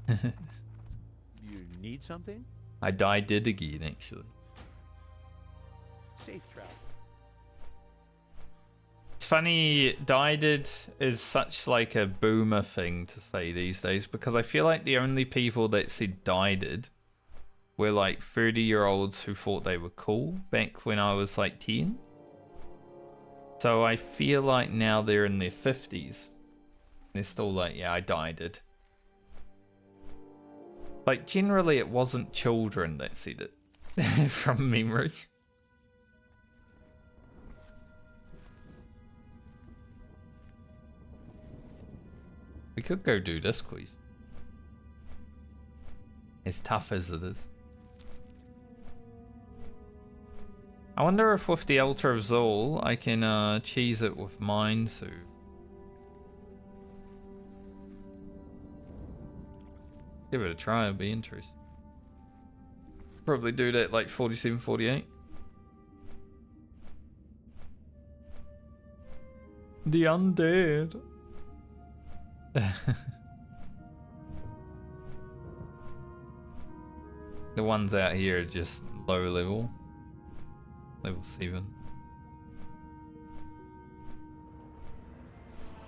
You need something? I died again, actually. Safe travel. It's funny, died is such like a boomer thing to say these days, because I feel like the only people that said died were like 30-year-olds who thought they were cool back when I was like 10. So I feel like now they're in their 50s. They're still like, yeah, I died. Like, generally it wasn't children that said it from memory. We could go do this quiz. As tough as it is. I wonder if with the Ultra of Zol I can cheese it with mine, so... Give it a try, it'd be interesting. Probably do that like 47, 48. The undead. The ones out here are just low level. Level 7.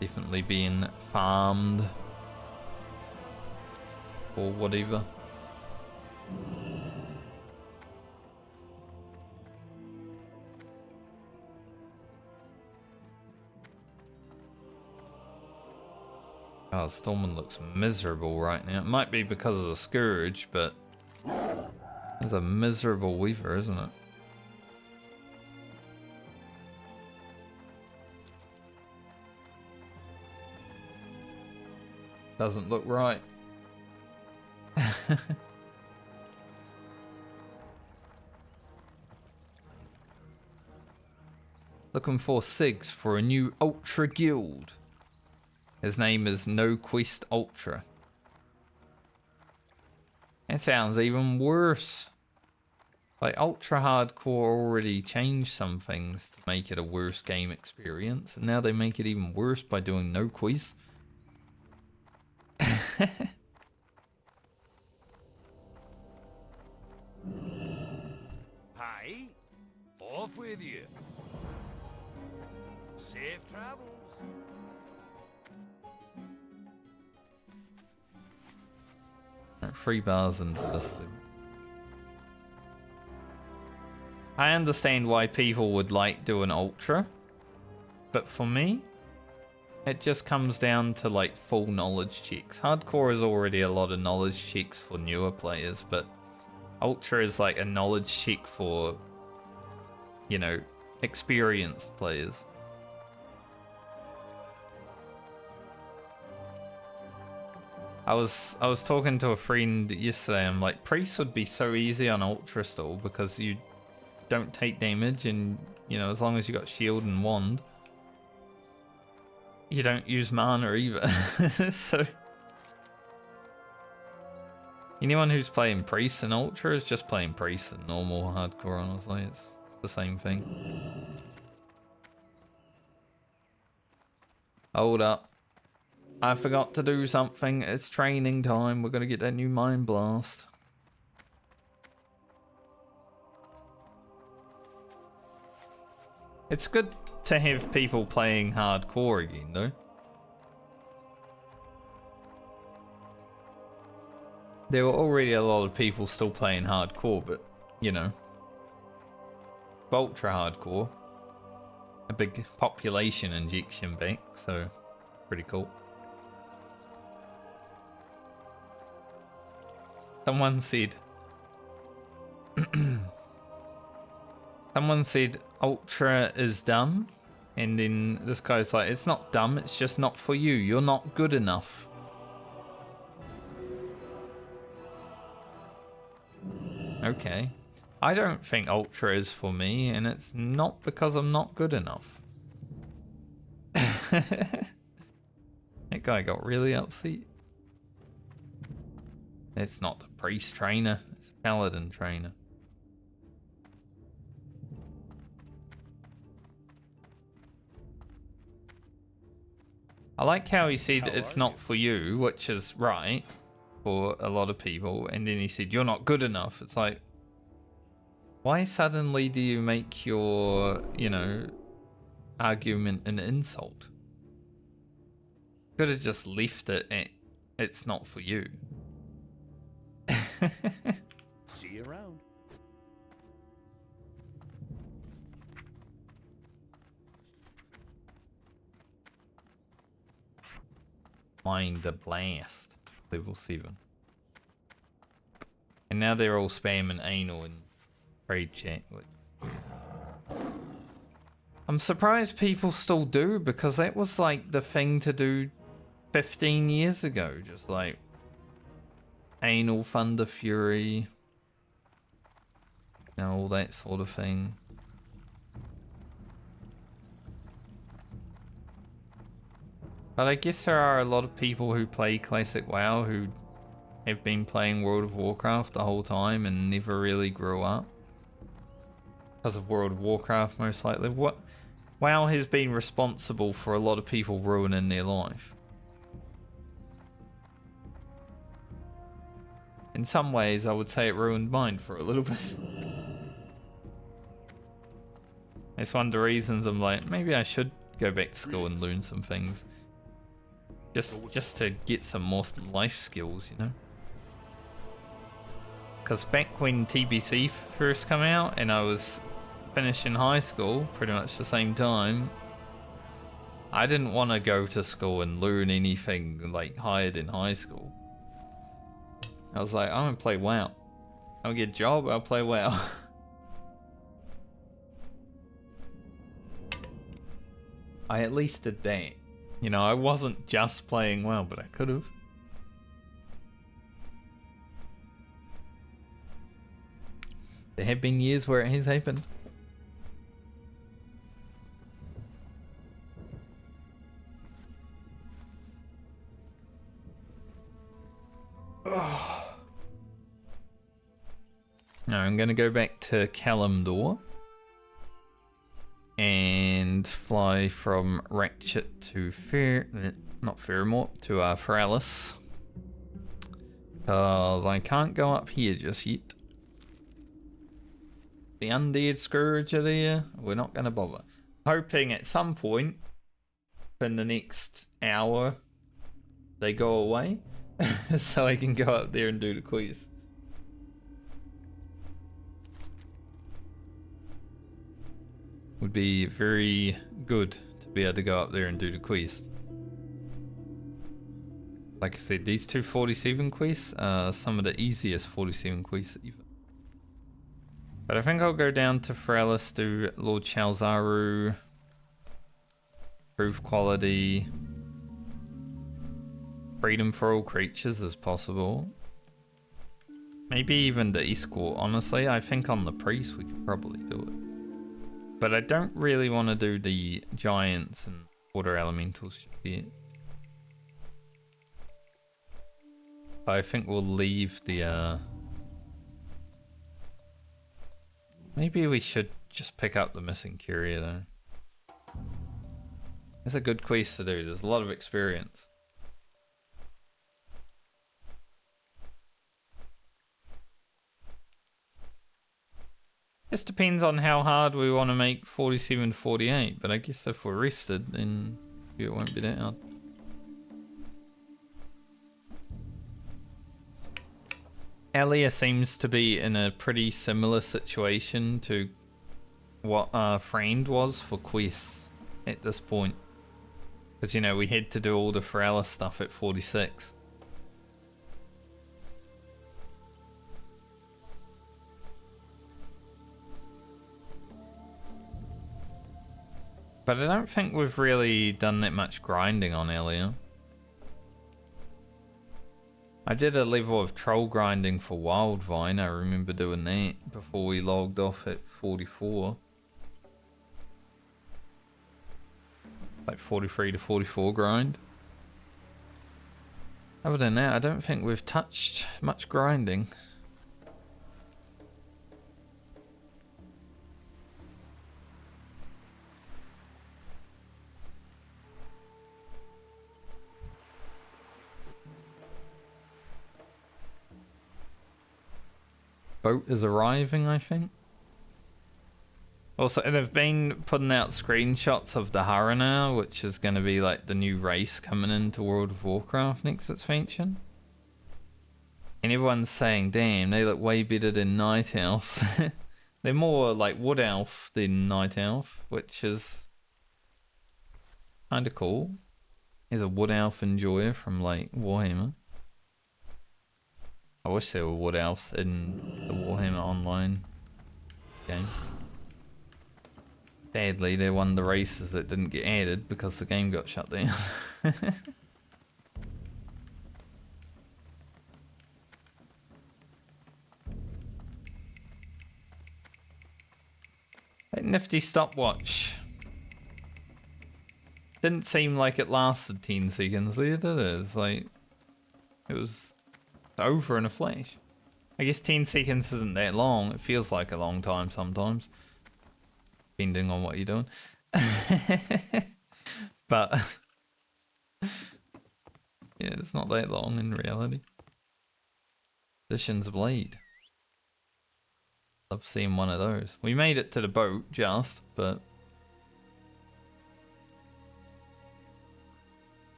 Definitely being farmed. Or whatever. Oh, Stormman looks miserable right now. It might be because of the Scourge, but it's a miserable Weaver, isn't it? Doesn't look right. Looking for Sigs for a new Ultra guild. His name is No Quest Ultra. That sounds even worse. Like, Ultra Hardcore already changed some things to make it a worse game experience, and now they make it even worse by doing No Quest. Hi, off with you. Safe travels. Right, 3 bars into this thing. I understand why people would like doing Ultra, but for me, it just comes down to like full knowledge checks. Hardcore is already a lot of knowledge checks for newer players, but Ultra is like a knowledge check for, you know, experienced players. I was talking to a friend yesterday. I'm like, Priest would be so easy on Ultra still because you don't take damage, and you know, as long as you got shield and wand, you don't use mana either. So anyone who's playing Priest and Ultra is just playing Priest and normal Hardcore. Honestly, it's the same thing. Hold up. I forgot to do something. It's training time. We're going to get that new Mind Blast. It's good to have people playing hardcore again, though. There were already a lot of people still playing hardcore, but, you know. Ultra hardcore. A big population injection back, so pretty cool. Someone said Ultra is dumb, and then this guy's like, it's not dumb, it's just not for you. You're not good enough. Okay. I don't think Ultra is for me, and it's not because I'm not good enough. That guy got really upset. It's not the priest trainer, it's a paladin trainer. I like how he said How it's are not you? for you, which is right for a lot of people, and then he said you're not good enough. It's like, why suddenly do you make your, you know, argument an insult? Could have just left it at it's not for you. See you around. Mind the blast. Level 7. And now they're all spamming anal in trade chat. I'm surprised people still do, because that was like the thing to do 15 years ago. Just like anal Thunder Fury. You know, all that sort of thing. But I guess there are a lot of people who play Classic WoW who have been playing World of Warcraft the whole time and never really grew up. Because of World of Warcraft, most likely. WoW has been responsible for a lot of people ruining their life. In some ways, I would say it ruined mine for a little bit. It's one of the reasons I'm like, maybe I should go back to school and learn some things. Just to get some more life skills, you know? Because back when TBC first came out and I was finishing high school, pretty much the same time, I didn't want to go to school and learn anything like higher than high school. I was like, I'm gonna play WoW. I'll get a job, I'll play WoW. I at least did that. You know, I wasn't just playing WoW, but I could have. There have been years where it has happened. Now I'm going to go back to Kalimdor and fly from Ratchet to Fairmont to Feralis, because I can't go up here just yet. The undead scourge are there. We're not going to bother. Hoping at some point in the next hour they go away so I can go up there and do the quest. Would be very good to be able to go up there and do the quest. Like I said, these two 47 quests are some of the easiest 47 quests even. But I think I'll go down to Feralis, do Lord Chalzaru, proof quality, freedom for all creatures as possible. Maybe even the escort, honestly. I think on the priest we could probably do it. But I don't really want to do the giants and water elementals yet. I think we'll leave the maybe we should just pick up the missing courier though. It's a good quest to do, there's a lot of experience. Just depends on how hard we want to make 47, 48, but I guess if we're rested, then it won't be that hard. Elia seems to be in a pretty similar situation to what our friend was for quests at this point. Because, you know, we had to do all the Feralis stuff at 46. But I don't think we've really done that much grinding on Elia. I did a level of troll grinding for Wildvine, I remember doing that before we logged off at 44. Like 43 to 44 grind. Other than that, I don't think we've touched much grinding. boat is arriving, I think. Also, they've been putting out screenshots of the Hara now, which is going to be like the new race coming into World of Warcraft next expansion. And everyone's saying, damn, they look way better than Night Elves. They're more like Wood Elf than Night Elf, which is kind of cool. Here's a Wood Elf enjoyer from like Warhammer. I wish there were Wood Elves in the Warhammer Online game. Sadly, they're one of the races that didn't get added because the game got shut down. That nifty stopwatch didn't seem like it lasted 10 seconds there, did it? It's like it was over in a flash. I guess 10 seconds isn't that long. It feels like a long time sometimes, depending on what you're doing. But yeah, it's not that long in reality. Edition's Blade. Love seeing one of those. We made it to the boat just, but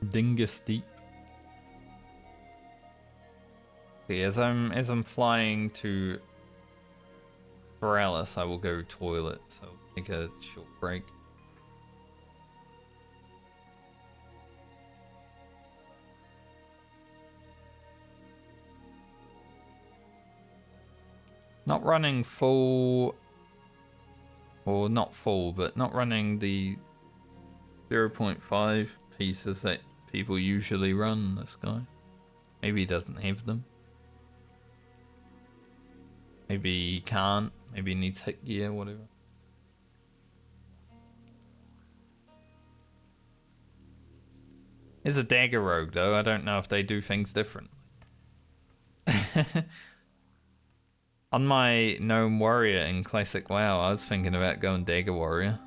Dingus Deep. Okay, as I'm flying to Paralis, I will go toilet, so take a short break. Not running full, or not full, but not running the 0.5 pieces that people usually run this guy. Maybe he doesn't have them. Maybe he can't. Maybe he needs hit gear, whatever. There's a dagger rogue though. I don't know if they do things differently. On my gnome warrior in classic WoW, I was thinking about going dagger warrior.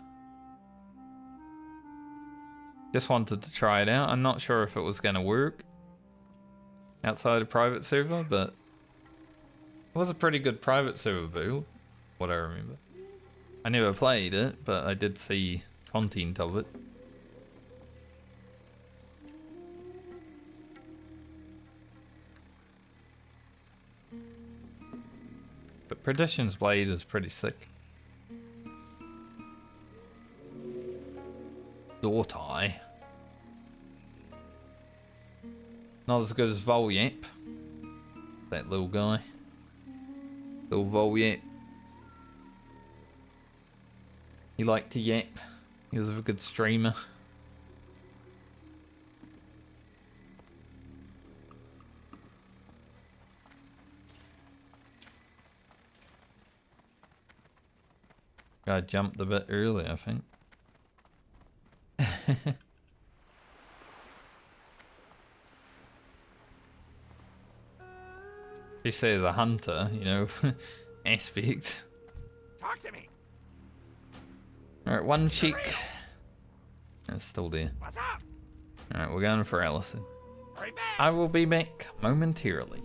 Just wanted to try it out. I'm not sure if it was going to work outside a private server, but it was a pretty good private server build, what I remember. I never played it, but I did see content of it. But Perdition's Blade is pretty sick. Dortai. Not as good as Volyep. That little guy. Little Volyep. He liked to yap. He was a good streamer. I jumped a bit early, I think. She says a hunter, you know, aspect. Talk to me. Alright, one cheek. It's still there. What's up? Alright, we're going for Allison. Hurry back. I will be back momentarily.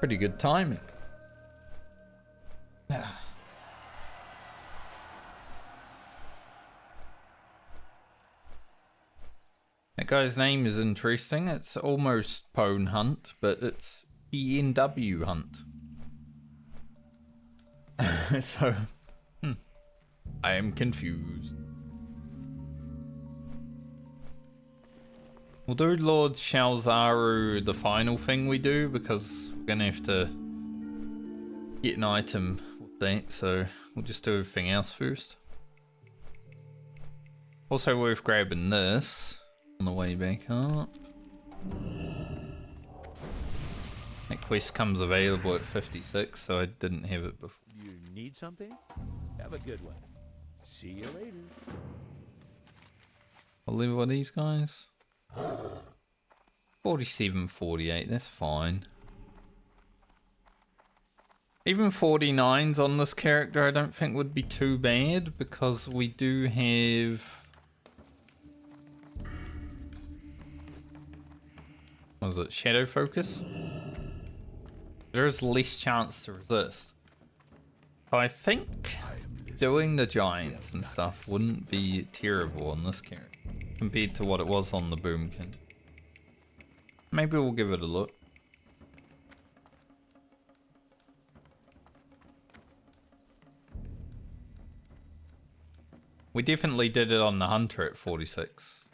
Pretty good timing. That guy's name is interesting. It's almost Pone Hunt, but it's PNW Hunt. So, I am confused. We'll do Lord Shalzaru the final thing we do, because we're gonna have to get an item with that, so we'll just do everything else first. Also worth grabbing this on the way back up. That quest comes available at 56, so I didn't have it before. You need something? Have a good one. See you later. I'll leave it with these guys. 47, 48, that's fine. Even 49s on this character I don't think would be too bad, because we do have... what was it? Shadow Focus? There is less chance to resist. So I think doing the giants and stuff wouldn't be terrible on this character compared to what it was on the Boomkin. Maybe we'll give it a look. We definitely did it on the Hunter at 46.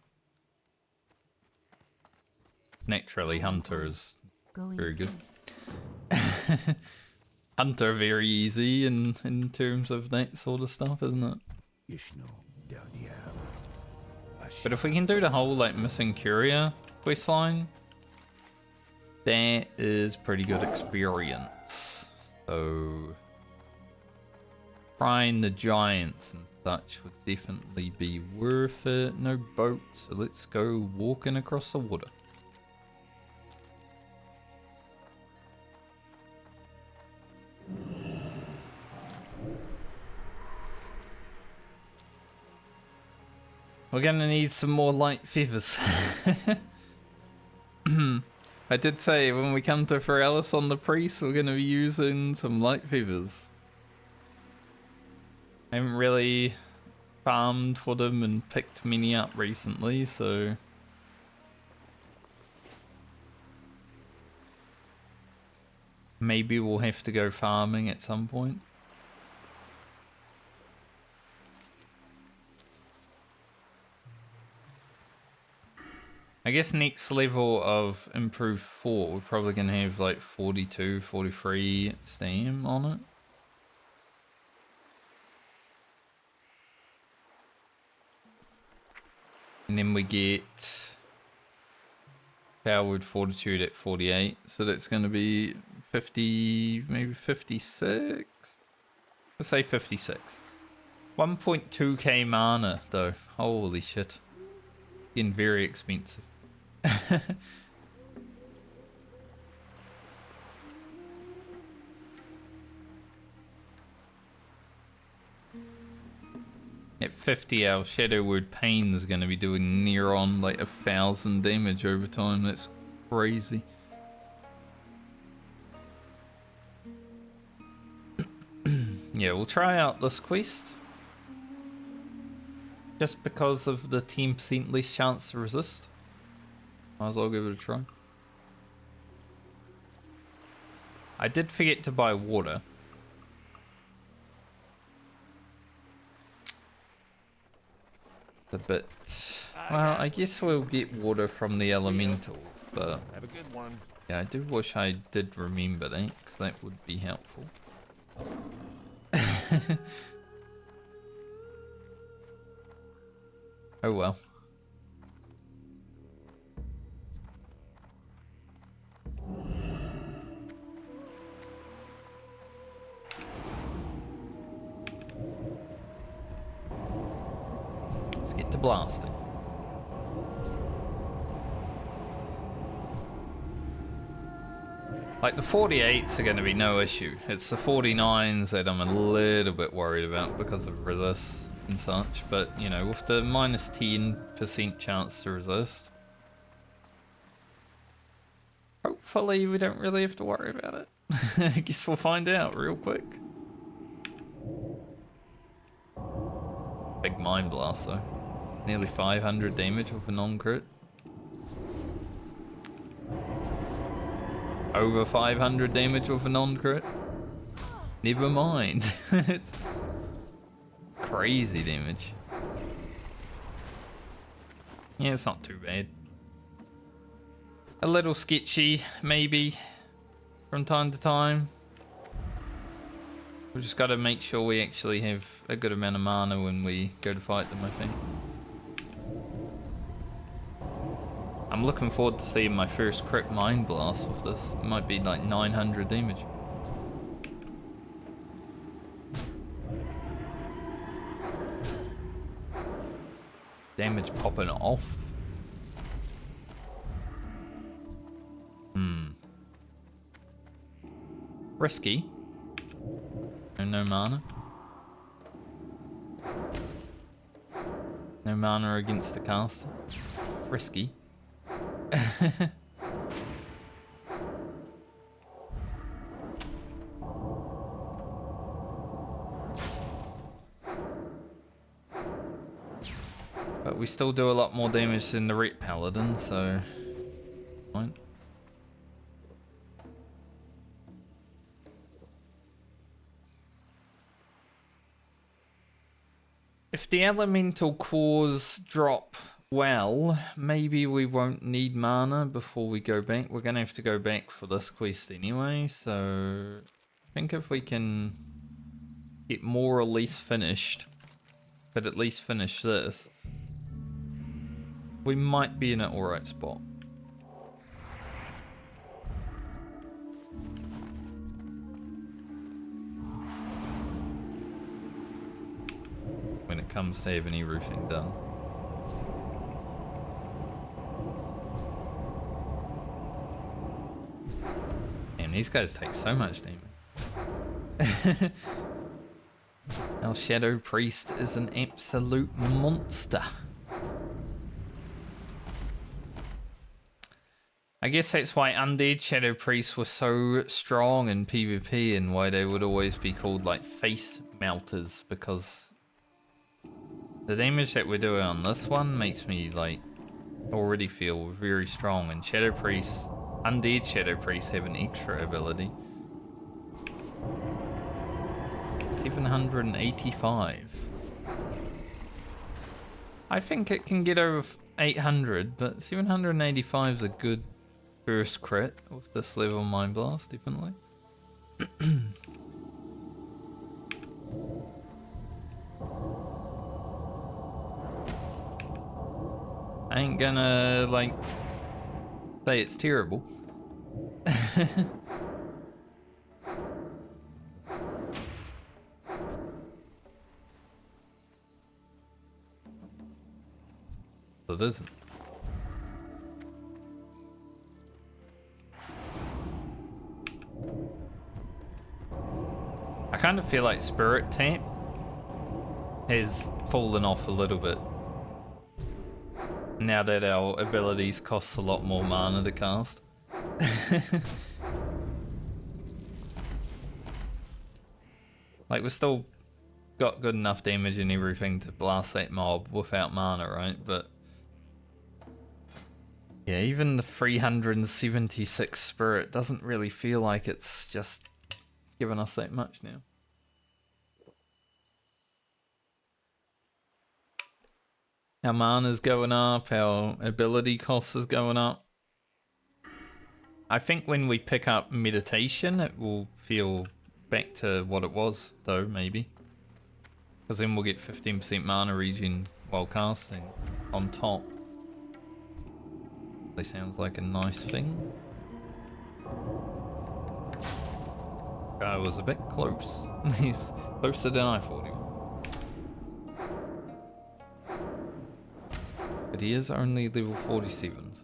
Naturally, Hunter is very good. Hunter very easy in terms of that sort of stuff, isn't it? But if we can do the whole like missing courier questline, that is pretty good experience. So trying the giants and such would definitely be worth it. No boat, so let's go walking across the water. We're gonna need some more light feathers. I did say when we come to Ferellis on the priest, we're gonna be using some light feathers. I haven't really farmed for them and picked many up recently, so... maybe we'll have to go farming at some point. I guess next level of improved fort, we're probably going to have like 42, 43 stam on it. And then we get powered fortitude at 48, so that's going to be 50, maybe 56? Let's say 56. 1.2k mana though, holy shit. Getting very expensive. At 50 our Shadow Word Pain is going to be doing near on like 1,000 damage over time. That's crazy. Yeah, we'll try out this quest. Just because of the 10% less chance to resist. Might as well give it a try. I did forget to buy water. A bit... well, I guess we'll get water from the elementals, but... have a good one. Yeah, I do wish I did remember that, because that would be helpful. Oh well. Let's get to blasting. Like the 48s are going to be no issue. It's the 49s that I'm a little bit worried about because of resist and such. But, you know, with the minus 10% chance to resist, hopefully we don't really have to worry about it. I guess we'll find out real quick. Big Mind Blast though. Nearly 500 damage with a non-crit. Over 500 damage with a non-crit. Never mind. It's crazy damage. Yeah, it's not too bad. A little sketchy, maybe, from time to time. We just got to make sure we actually have a good amount of mana when we go to fight them, I think. I'm looking forward to seeing my first crit Mind Blast with this. It might be like 900 damage. Damage popping off. Risky. No mana. No mana against the caster. Risky. But we still do a lot more damage than the Ret Paladin, so fine. If the elemental cores drop well, maybe we won't need mana before we go back. We're gonna have to go back for this quest anyway, so I think if we can get more or less finished, but at least finish this, we might be in an alright spot. When it comes to having any roofing done. Man, these guys take so much damage. Our Shadow Priest is an absolute monster. I guess that's why Undead Shadow Priests were so strong in PvP and why they would always be called like face melters, because the damage that we're doing on this one makes me like already feel very strong, and Shadow Priests, Undead Shadow Priests have an extra ability. 785. I think it can get over 800, but 785 is a good first crit with this level Mind Blast, definitely. I ain't gonna, like, say it's terrible. It isn't. I kind of feel like Spirit Tap has fallen off a little bit now that our abilities cost a lot more mana to cast. Like, we've still got good enough damage and everything to blast that mob without mana, right? But yeah, even the 376 Spirit doesn't really feel like it's just giving us that much now. Our mana's going up, our ability cost is going up. I think when we pick up meditation, it will feel back to what it was, though, maybe. Because then we'll get 15% mana regen while casting on top. That sounds like a nice thing. Guy was a bit close. He was closer than I thought he was. But he is only level 47. So.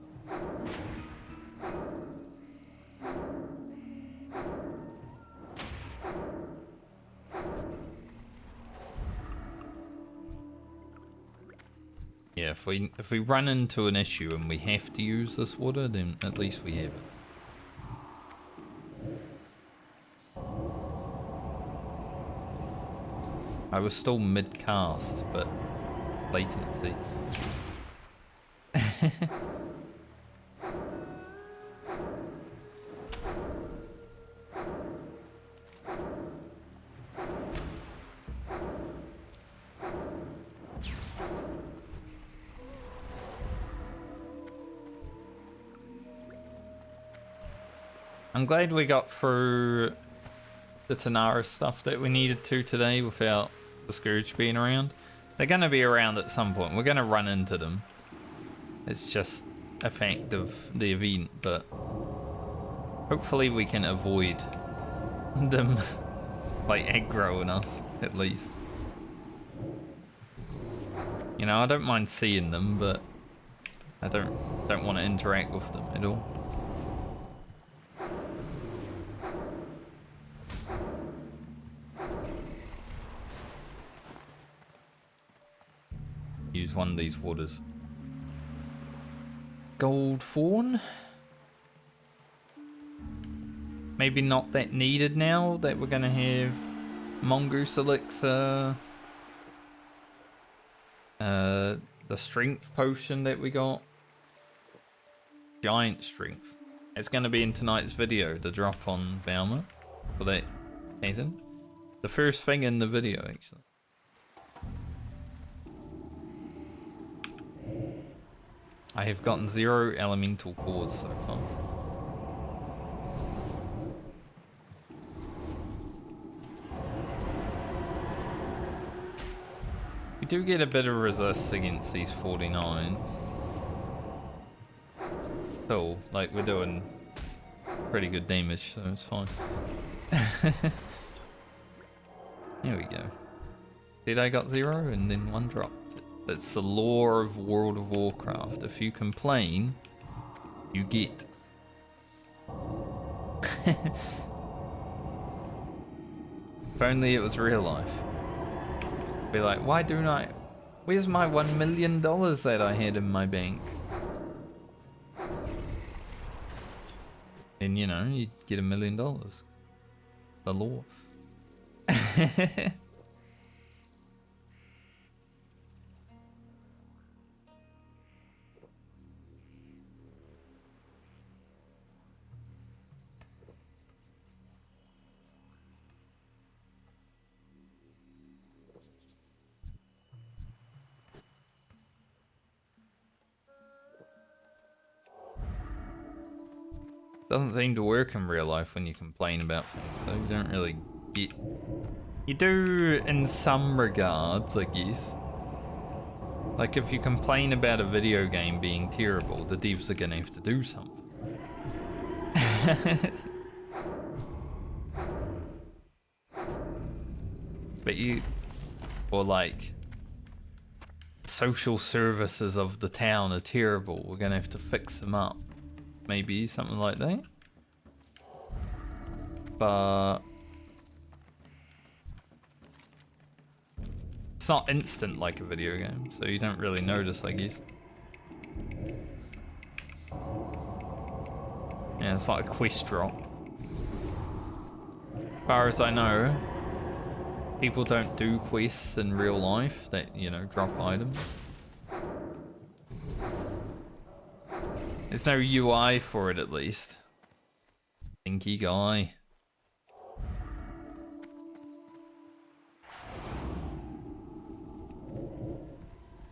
Yeah, if we run into an issue and we have to use this water, then at least we have it. I was still mid-cast, but latency. I'm glad we got through the Tanara stuff that we needed to today without the Scourge being around. They're going to be around at some point. We're going to run into them. It's just a fact of the event, but hopefully we can avoid them like aggroing us at least. You know, I don't mind seeing them, but I don't want to interact with them at all. Use one of these waters. Gold fawn. Maybe not that needed now that we're gonna have mongoose elixir. The strength potion that we got. Giant strength. It's gonna be in tonight's video, the drop on Valma for that Nathan. The first thing in the video actually. I have gotten 0 elemental cores so far. We do get a bit of resist against these 49s. So, like, we're doing pretty good damage, so it's fine. Here we go. Did I got 0 and then 1 dropped? That's the law of World of Warcraft. If you complain, you get. If only it was real life. Be like, why don't I? Where's my $1 million that I had in my bank? And you know, you get $1 million. The law. Doesn't seem to work in real life when you complain about things, so you don't really get... You do in some regards, I guess. Like if you complain about a video game being terrible, the devs are gonna have to do something. But you... Or like... Social services of the town are terrible, we're gonna have to fix them up. Maybe something like that. But it's not instant like a video game, so you don't really notice, I guess. Yeah, it's like a quest drop. As far as I know, people don't do quests in real life that, you know, drop items. There's no UI for it, at least. Stinky guy.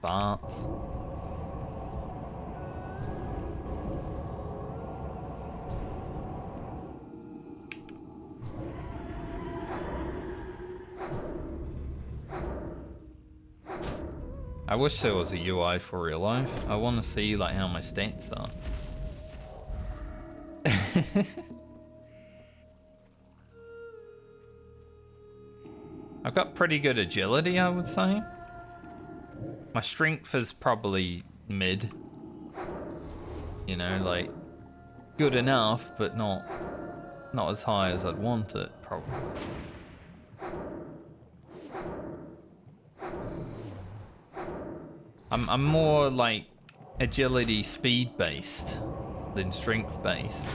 Farts. I wish there was a UI for real life. I want to see like how my stats are. I've got pretty good agility, I would say. My strength is probably mid. You know, like good enough, but not as high as I'd want it, probably. I'm more like agility speed based than strength based,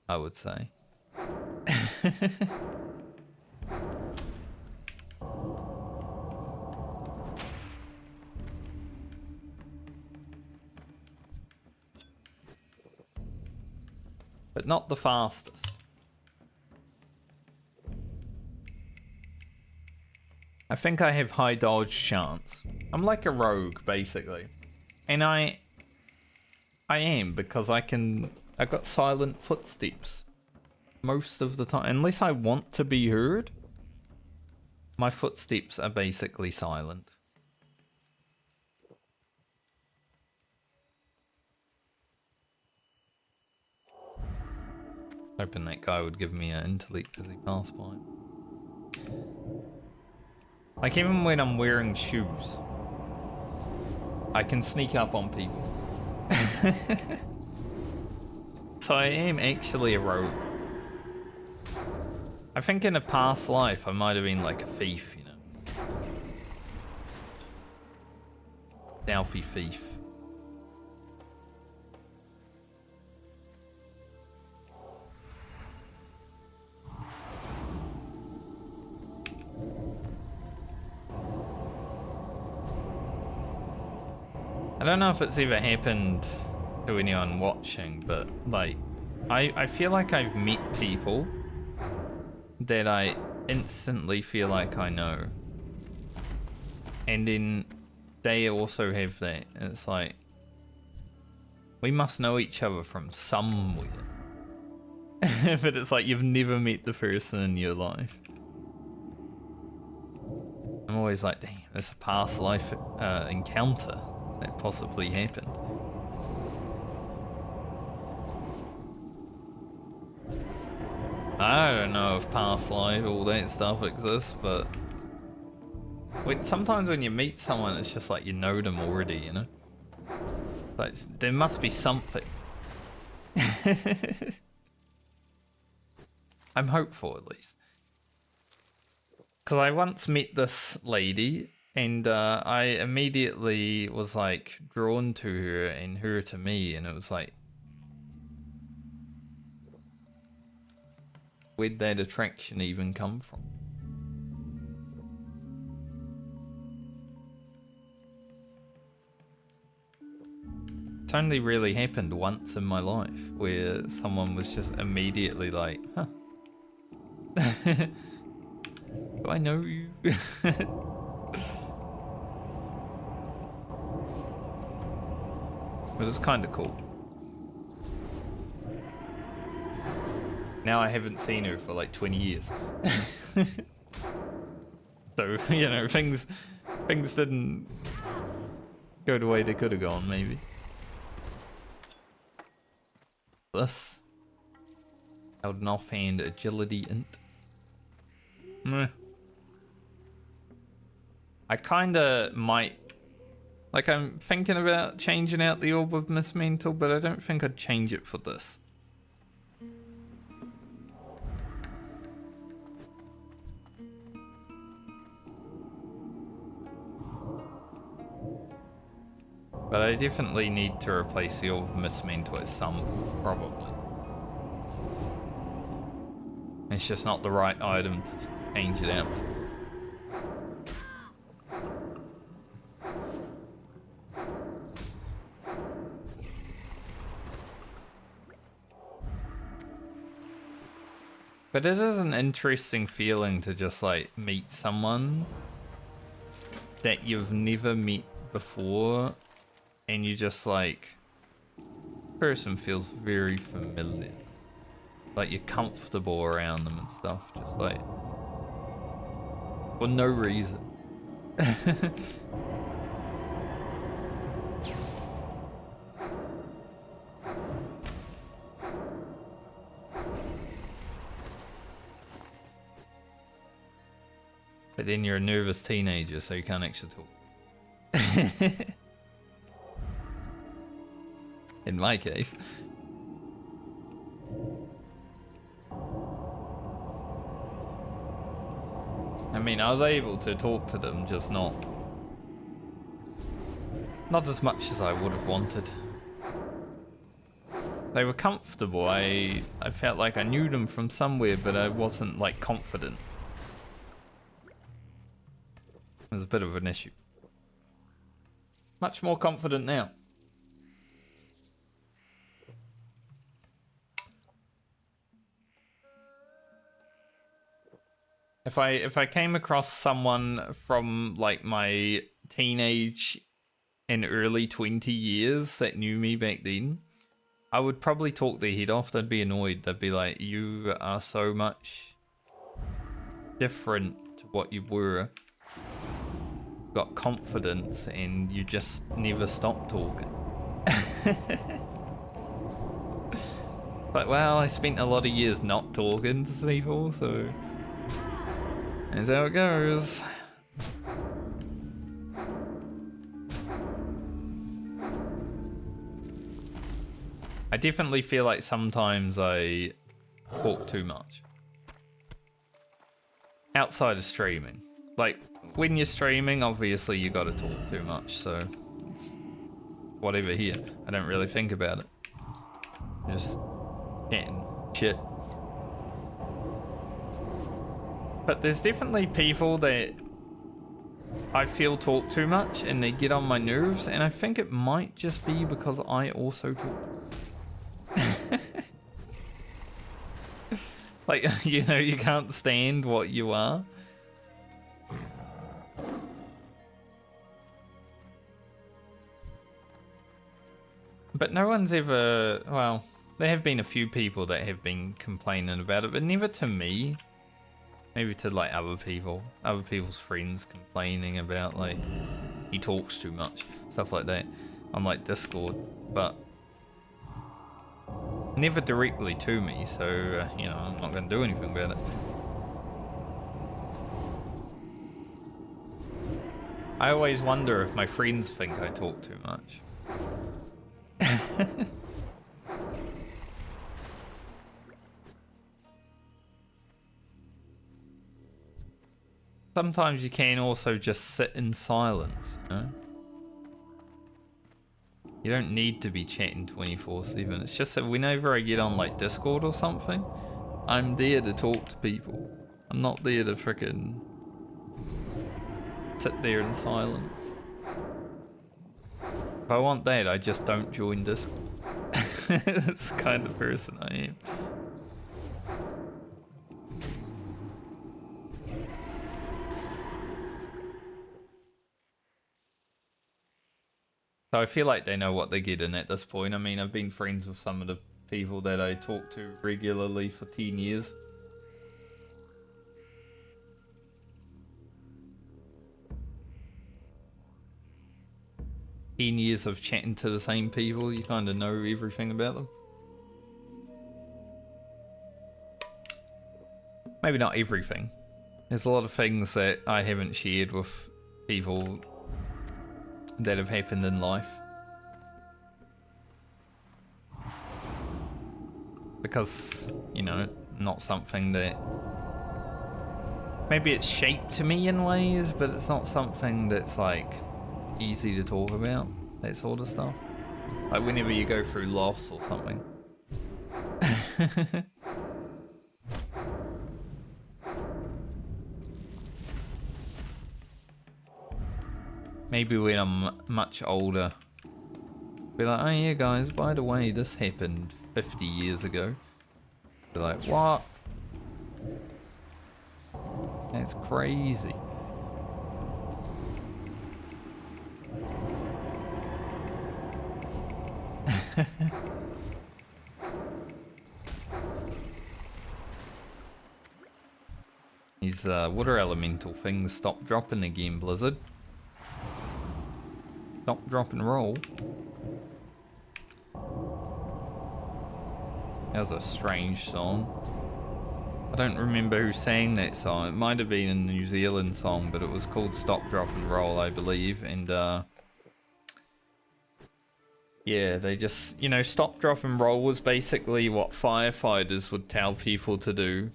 I would say. but not the fastest. I think I have high dodge chance. I'm like a rogue, basically. And I am, because I got silent footsteps most of the time. Unless I want to be heard, my footsteps are basically silent. Hoping that guy would give me an intellect as he passed by. Like, even when I'm wearing shoes, I can sneak up on people. So I am actually a rogue. I think in a past life I might have been like a thief, you know. Stealthy thief. I don't know if it's ever happened to anyone watching, but like, I feel like I've met people that I instantly feel like I know. And then they also have that. And it's like, we must know each other from somewhere. But it's like you've never met the person in your life. I'm always like, damn, it's a past life encounter that possibly happened. I don't know if past life, all that stuff exists, but sometimes when you meet someone, it's just like you know them already, you know? Like, there must be something. I'm hopeful, at least. Because I once met this lady, and I immediately was like drawn to her and her to me, and it was like, where'd that attraction even come from? It's only really happened once in my life where someone was just immediately like, huh. Do I know you? But it's kind of cool. Now I haven't seen her for like 20 years. So, you know, things didn't go the way they could have gone, maybe. This. Held an offhand agility int. Meh. I kinda might... Like, I'm thinking about changing out the Orb of Mismental, but I don't think I'd change it for this. But I definitely need to replace the Orb of Mismental at some point, probably. It's just not the right item to change it out for. But it is an interesting feeling to just like meet someone that you've never met before, and you just like, person feels very familiar. Like you're comfortable around them and stuff, just like, for no reason. But then you're a nervous teenager, so you can't actually talk. In my case. I mean, I was able to talk to them, just not as much as I would have wanted. They were comfortable. I felt like I knew them from somewhere, but I wasn't like confident. There's a bit of an issue. Much more confident now. If I came across someone from like my teenage and early 20 years that knew me back then, I would probably talk their head off. They'd be annoyed. They'd be like, you are so much different to what you were. Got confidence and you just never stop talking. But well, I spent a lot of years not talking to people, so that's how it goes. I definitely feel like sometimes I talk too much. Outside of streaming. Like, when you're streaming, obviously you gotta talk too much, so it's whatever here. I don't really think about it. I'm just chatting shit. But there's definitely people that I feel talk too much and they get on my nerves, and I think it might just be because I also talk. Like, you know, you can't stand what you are. But no one's ever, well, there have been a few people that have been complaining about it, but never to me. Maybe to like other people, other people's friends complaining about like, he talks too much, stuff like that on like Discord, but never directly to me, so you know, I'm not going to do anything about it. I always wonder if my friends think I talk too much. Sometimes you can also just sit in silence, you know? You don't need to be chatting 24/7. It's just that whenever I get on like Discord or something, I'm there to talk to people. I'm not there to frickin' sit there in silence. If I want that, I just don't join Discord. That's the kind of person I am. So I feel like they know what they're getting at this point. I mean, I've been friends with some of the people that I talk to regularly for 10 years. Years of chatting to the same people, you kind of know everything about them. Maybe not everything. There's a lot of things that I haven't shared with people that have happened in life. Because, you know, not something that... Maybe it's shaped to me in ways, but it's not something that's like easy to talk about, that sort of stuff. Like whenever you go through loss or something. Maybe when I'm much older, be like, oh yeah guys, by the way, this happened 50 years ago. Be like, what? That's crazy. These water elemental things stop dropping again, Blizzard. Stop, drop, and roll. That was a strange song. I don't remember who sang that song. It might have been a New Zealand song, but it was called Stop, Drop, and Roll, I believe. And yeah, they just, you know, stop, drop, and roll was basically what firefighters would tell people to do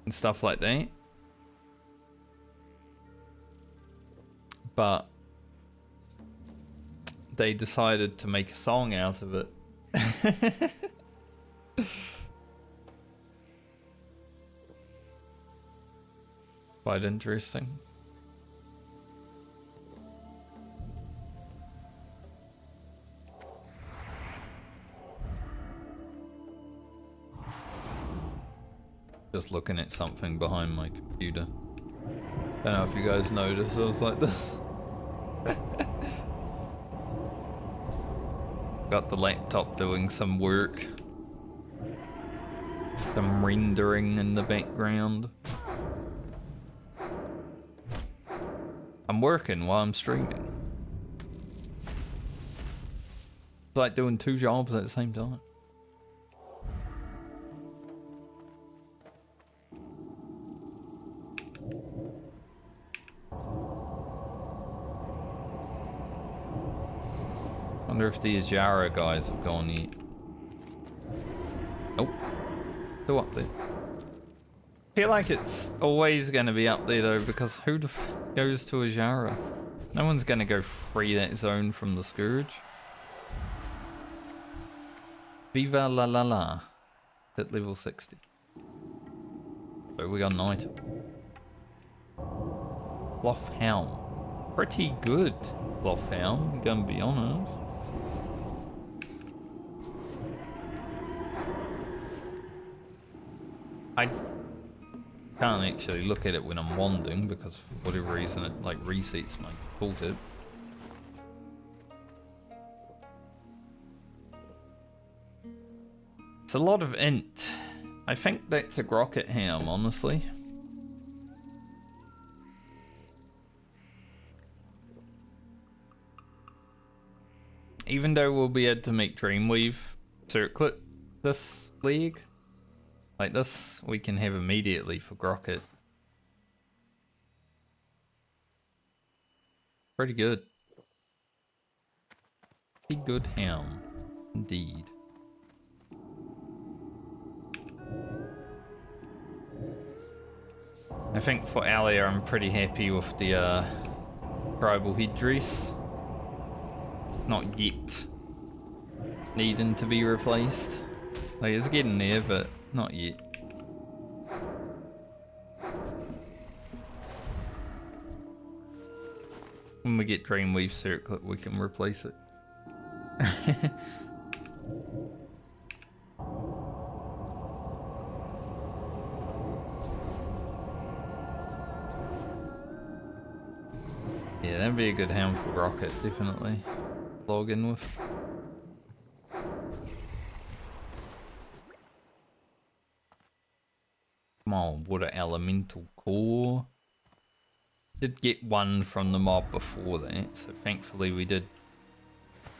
and stuff like that. But they decided to make a song out of it. Quite interesting. Just looking at something behind my computer. Don't know if you guys noticed, I was like this. Got the laptop doing some work. Some rendering in the background. I'm working while I'm streaming. It's like doing 2 jobs at the same time. Wonder if the Ajara guys have gone yet. Nope. Still up there. Feel like it's always going to be up there though, because who the f goes to Ajara? No one's going to go free that zone from the Scourge. Viva la la la. At level 60. So we got an item. Cloth Helm. Pretty good Cloth Helm, I'm gonna be honest. I can't actually look at it when I'm wandering because for whatever reason it like resets my tooltip. It's a lot of int. I think that's a Grocket Helm, honestly. Even though we'll be able to make Dreamweave circlet this league, like this, we can have immediately for Grocket. Pretty good. Pretty good helm, indeed. I think for Alia, I'm pretty happy with the tribal headdress. Not yet needing to be replaced. Like it's getting there, but not yet. When we get Dreamweave circlet, we can replace it. Yeah, that'd be a good helm for Rocket, definitely. Log in with. Come on, water elemental core. Did get one from the mob before that, so thankfully we did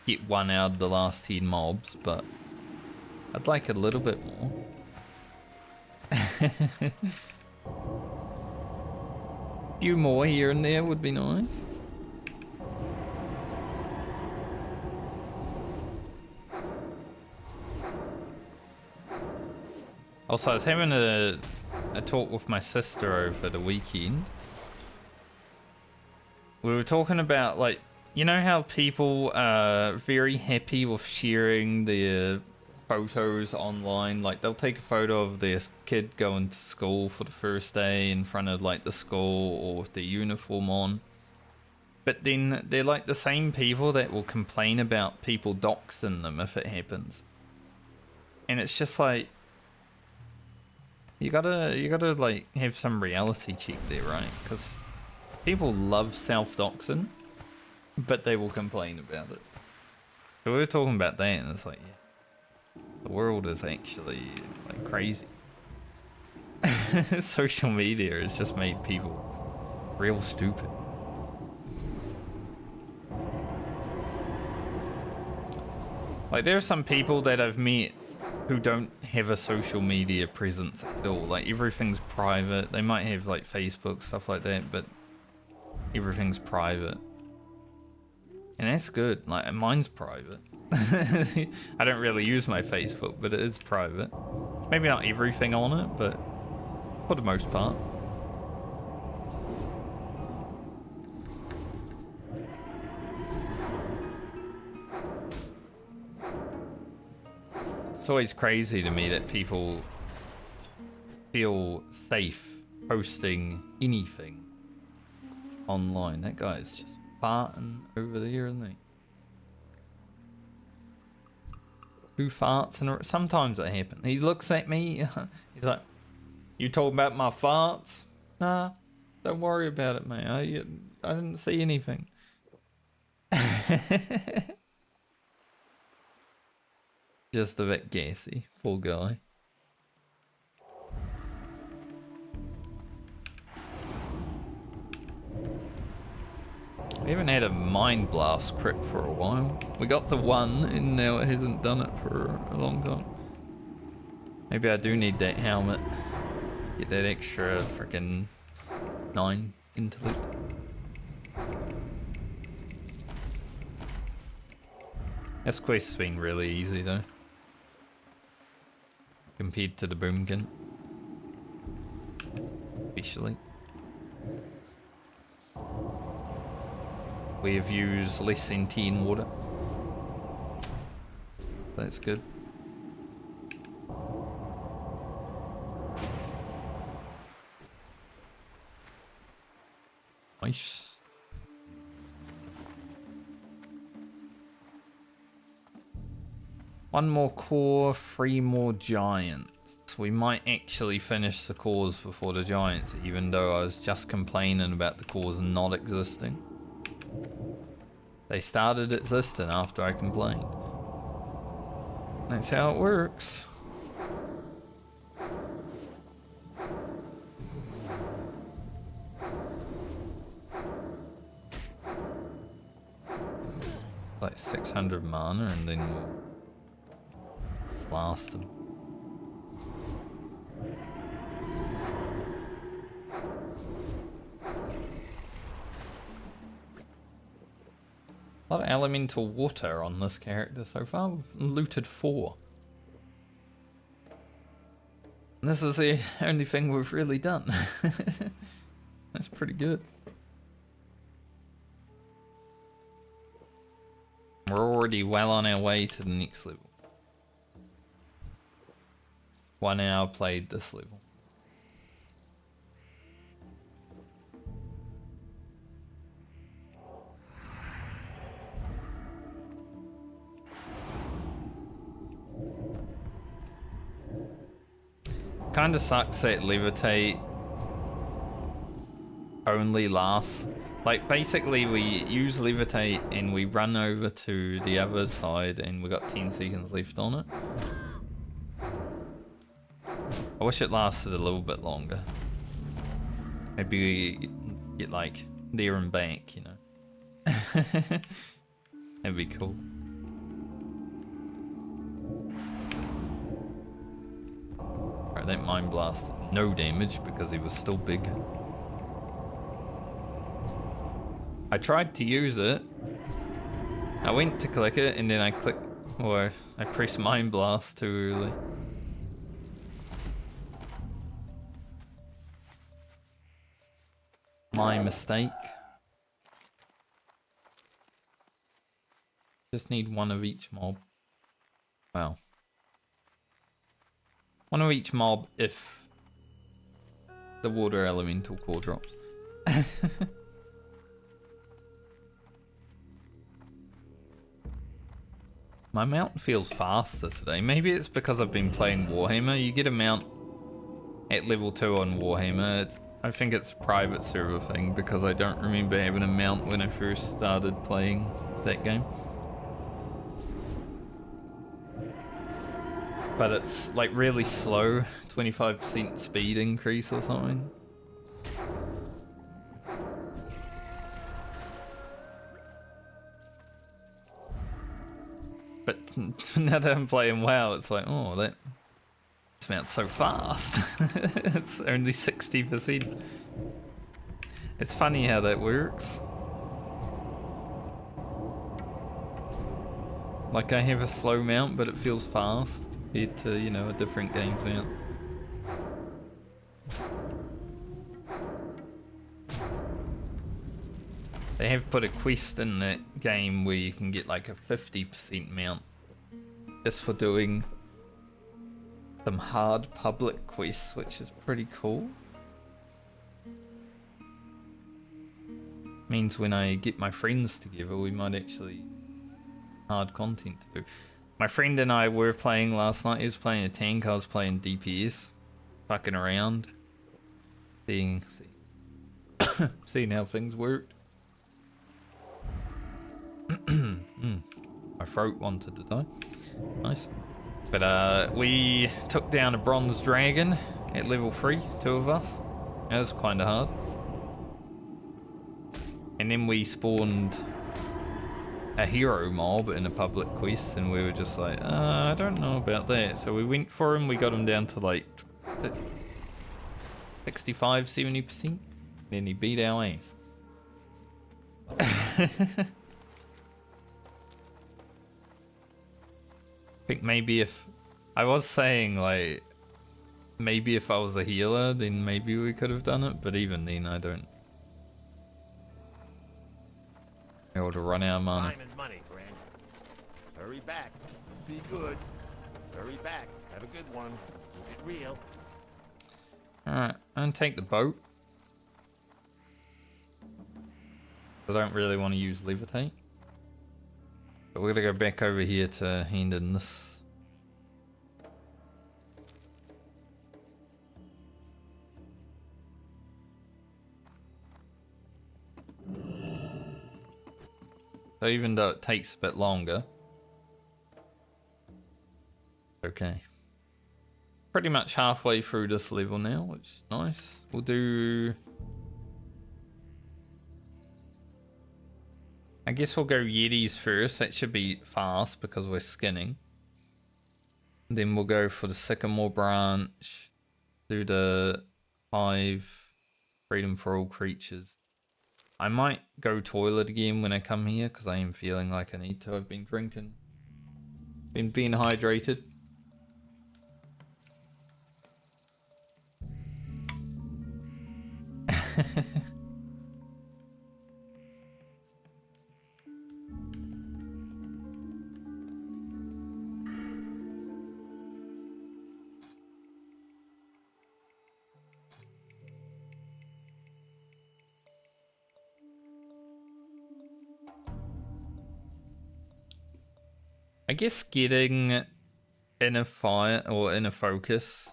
get one out of the last 10 mobs, but I'd like a little bit more. Few more here and there would be nice. Also, I was having a talk with my sister over the weekend. We were talking about, like, you know how people are very happy with sharing their photos online? Like, they'll take a photo of their kid going to school for the first day in front of, like, the school or with their uniform on. But then they're, like, the same people that will complain about people doxing them if it happens. And it's just like, you gotta like have some reality check there, right? Because people love self-doxing, but they will complain about it. So we were talking about that, and it's like, yeah, the world is actually like crazy. Social media has just made people real stupid. Like there are some people that I've met who don't have a social media presence at all. Like everything's private. They might have like Facebook, stuff like that, but everything's private. And that's good. Like mine's private. I don't really use my Facebook, but it is private. Maybe not everything on it, but for the most part. It's always crazy to me that people feel safe posting anything online. That guy's just farting over there, isn't he? Who farts? And sometimes it happens. He looks at me. He's like, "You talking about my farts?" Nah, Don't worry about it, mate. I didn't see anything. Just a bit gassy, poor guy. We haven't had a Mind Blast crit for a while. We got the one, and now it hasn't done it for a long time. Maybe I do need that helmet. Get that extra freaking 9 intellect. This quest's been really easy though, compared to the Boomkin. Especially. We have used less sentient water. That's good. Nice. One more core, 3 more giants. We might actually finish the cores before the giants, even though I was just complaining about the cores not existing. They started existing after I complained. That's how it works. Like 600 mana and then we'll blast them. A lot of elemental water on this character so far. We've looted 4. And this is the only thing we've really done. That's pretty good. We're already well on our way to the next level. 1 hour played this level. Kinda sucks that levitate only lasts. Like basically we use levitate and we run over to the other side and we got 10 seconds left on it. I wish it lasted a little bit longer. Maybe we get like there and back, you know. That'd be cool. Right, that Mind Blast did no damage because he was still big. I tried to use it. I went to click it and then I clicked, or I pressed Mind Blast too early. My mistake. Just need one of each mob. Wow. One of each mob if the water elemental core drops. My mount feels faster today. Maybe it's because I've been playing Warhammer. You get a mount at level 2 on Warhammer. I think it's a private server thing because I don't remember having a mount when I first started playing that game. But it's like really slow, 25% speed increase or something. But now that I'm playing WoW, it's like, oh, this mount's so fast. It's only 60%. It's funny how that works. Like I have a slow mount, but it feels fast compared to, you know, a different game's mount. They have put a quest in that game where you can get like a 50% mount just for doing some hard public quests, which is pretty cool. Means when I get my friends together, we might actually hard content to do. My friend and I were playing last night. He was playing a tank, I was playing DPS, fucking around, seeing Seeing how things worked. My throat wanted to die. Nice. But we took down a bronze dragon at level 3, 2 of us. That was kind of hard. And then we spawned a hero mob in a public quest, and we were just like, I don't know about that. So we went for him, we got him down to like 65, 70%. Then he beat our ass. I think maybe if I was saying like maybe if I was a healer then maybe we could have done it, but even then I don't able to run out of mana. Time is money, friend. Hurry back. Be good. Hurry back. Have a good one. Keep it real. Alright, I'm gonna take the boat. I don't really want to use levitate. But we're gonna go back over here to hand in this. So even though it takes a bit longer. Okay. Pretty much halfway through this level now, which is nice. We'll do... I guess we'll go Yetis first. That should be fast because we're skinning. Then we'll go for the Sycamore branch. Do the 5 freedom for all creatures. I might go toilet again when I come here because I am feeling like I need to. I've been drinking. Been being hydrated. I guess getting in a fight or in a focus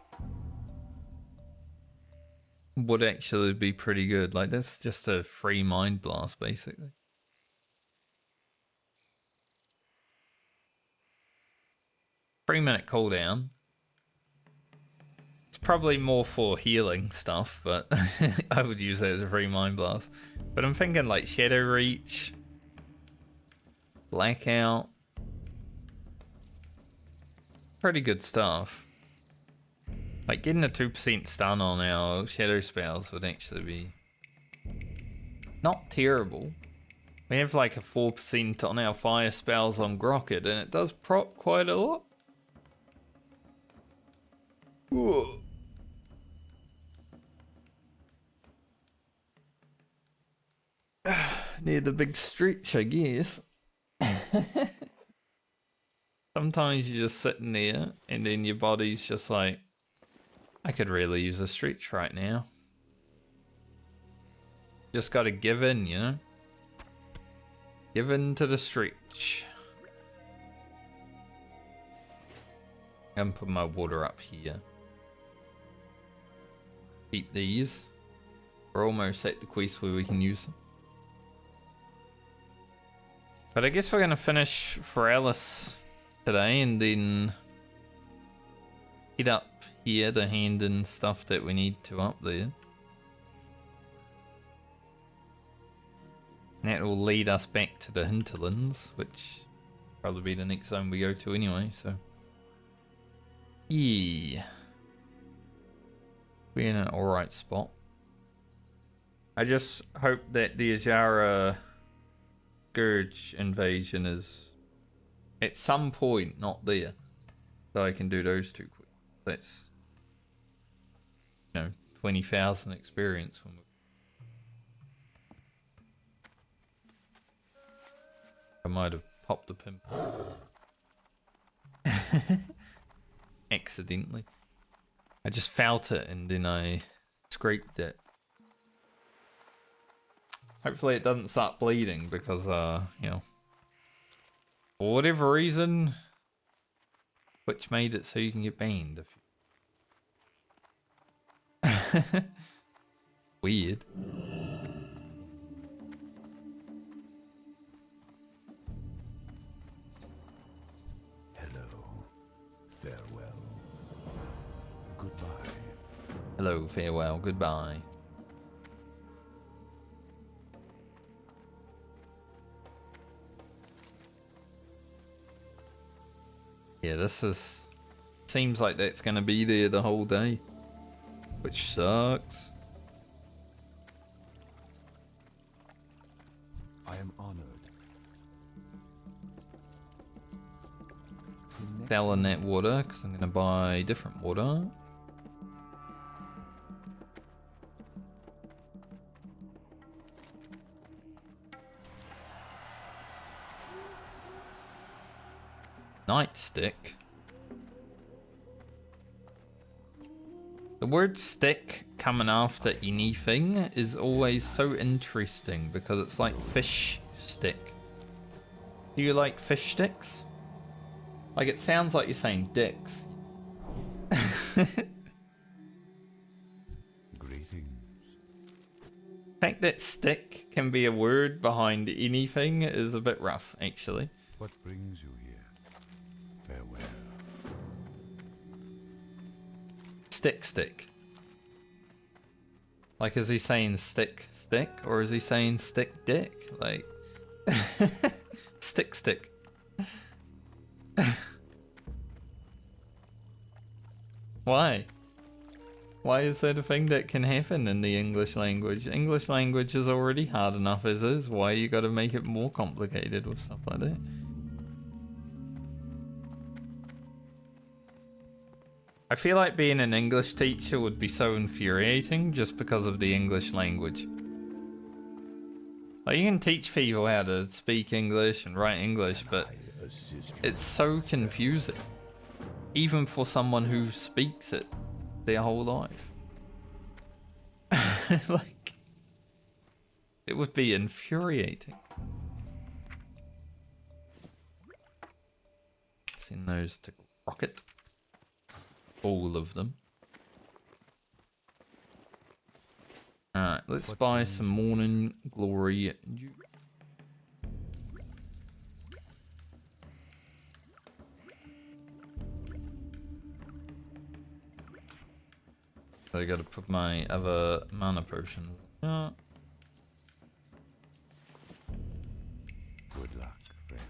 would actually be pretty good. Like, that's just a free mind blast, basically. Three-minute cooldown. It's probably more for healing stuff, but I would use that as a free mind blast. But I'm thinking like Shadow Reach, Blackout. Pretty good stuff. Like getting a 2% stun on our shadow spells would actually be not terrible. We have like a 4% on our fire spells on Grocket, and it does prop quite a lot. Whoa. Near the big stretch, I guess. Sometimes you're just sitting there and then your body's just like, I could really use a stretch right now. Just gotta give in, you know? Give in to the stretch. I'm put my water up here. Keep these. We're almost at the quest where we can use them. But I guess we're gonna finish Foralis today and then head up here to hand in stuff that we need to up there. And that will lead us back to the hinterlands, which will probably be the next zone we go to anyway, so. Yeah. We're in an alright spot. I just hope that the Ajara Scourge invasion is at some point not there. So I can do those two quick. That's, you know, 20,000 experience. When I might have popped a pimple. Accidentally. I just felt it and then I scraped it. Hopefully it doesn't start bleeding because, you know, for whatever reason, which made it so you can get banned. Weird. Hello, farewell, goodbye. Yeah, this is... Seems like that's gonna be there the whole day. Which sucks. I am honored. Selling that water, because I'm gonna buy different water. Nightstick. The word stick coming after anything is always so interesting because it's like fish stick. Do you like fish sticks? Like it sounds like you're saying dicks. Greetings. The fact that stick can be a word behind anything is a bit rough, actually. What brings you here? Farewell. Stick. Like, is he saying stick, or is he saying stick dick? Like, stick. Why? Why is that a thing that can happen in the English language? English language is already hard enough as is. Why you gotta make it more complicated with stuff like that? I feel like being an English teacher would be so infuriating just because of the English language. Like, you can teach people how to speak English and write English, but it's so confusing. Even for someone who speaks it their whole life. Like, it would be infuriating. Send those to Rocket. All of them. Alright, let's buy some Morning Glory. So I gotta put my other mana potions. Good luck, friend.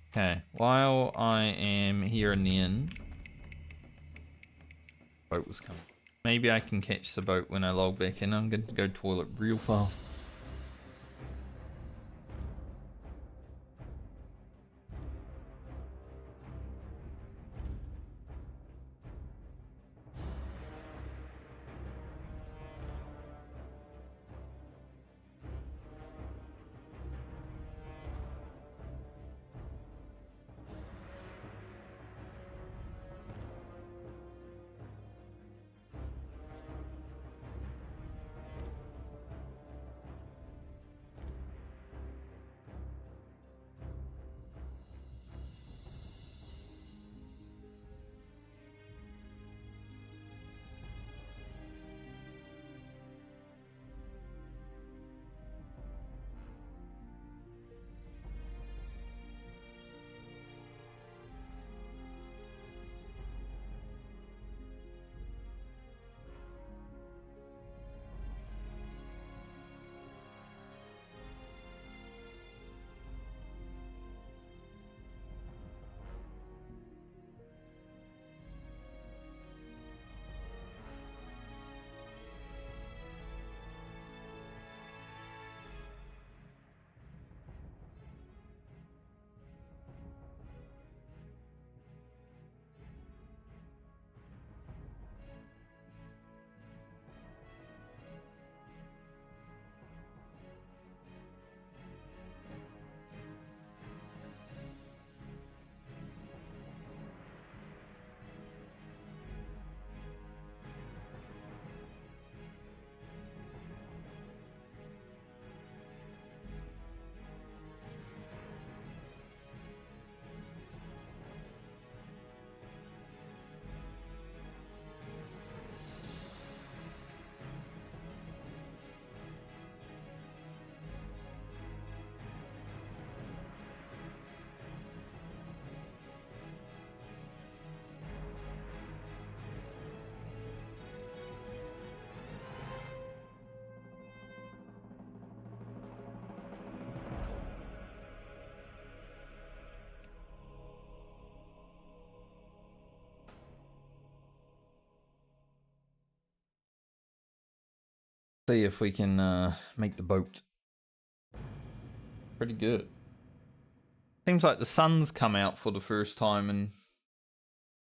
Okay, while I am here in the inn, boat was coming. Maybe I can catch the boat when I log back in. I'm going to go toilet real fast. See if we can make the boat. Pretty good. Seems like the sun's come out for the first time in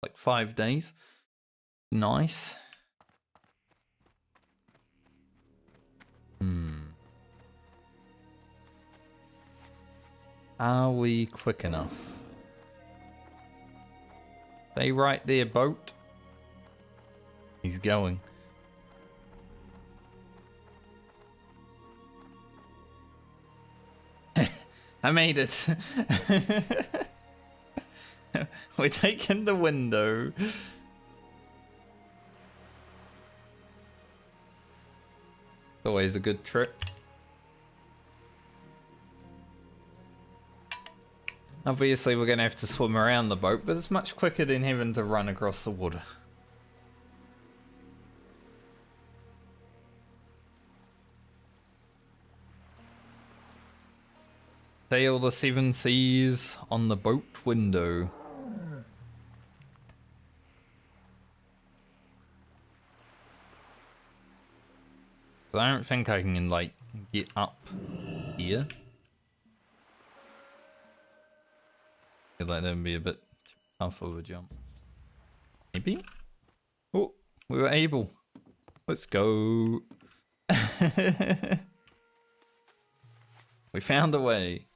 like 5 days. Nice. Are we quick enough? Stay right there, boat. He's going. I made it. We're taking the window. Always a good trick. Obviously we're going to have to swim around the boat, but it's much quicker than having to run across the water. Sail the 7 seas on the boat window. So I don't think I can, like, get up here. I feel like that would be a bit too tough of a jump. Maybe? Oh, we were able. Let's go. We found a way.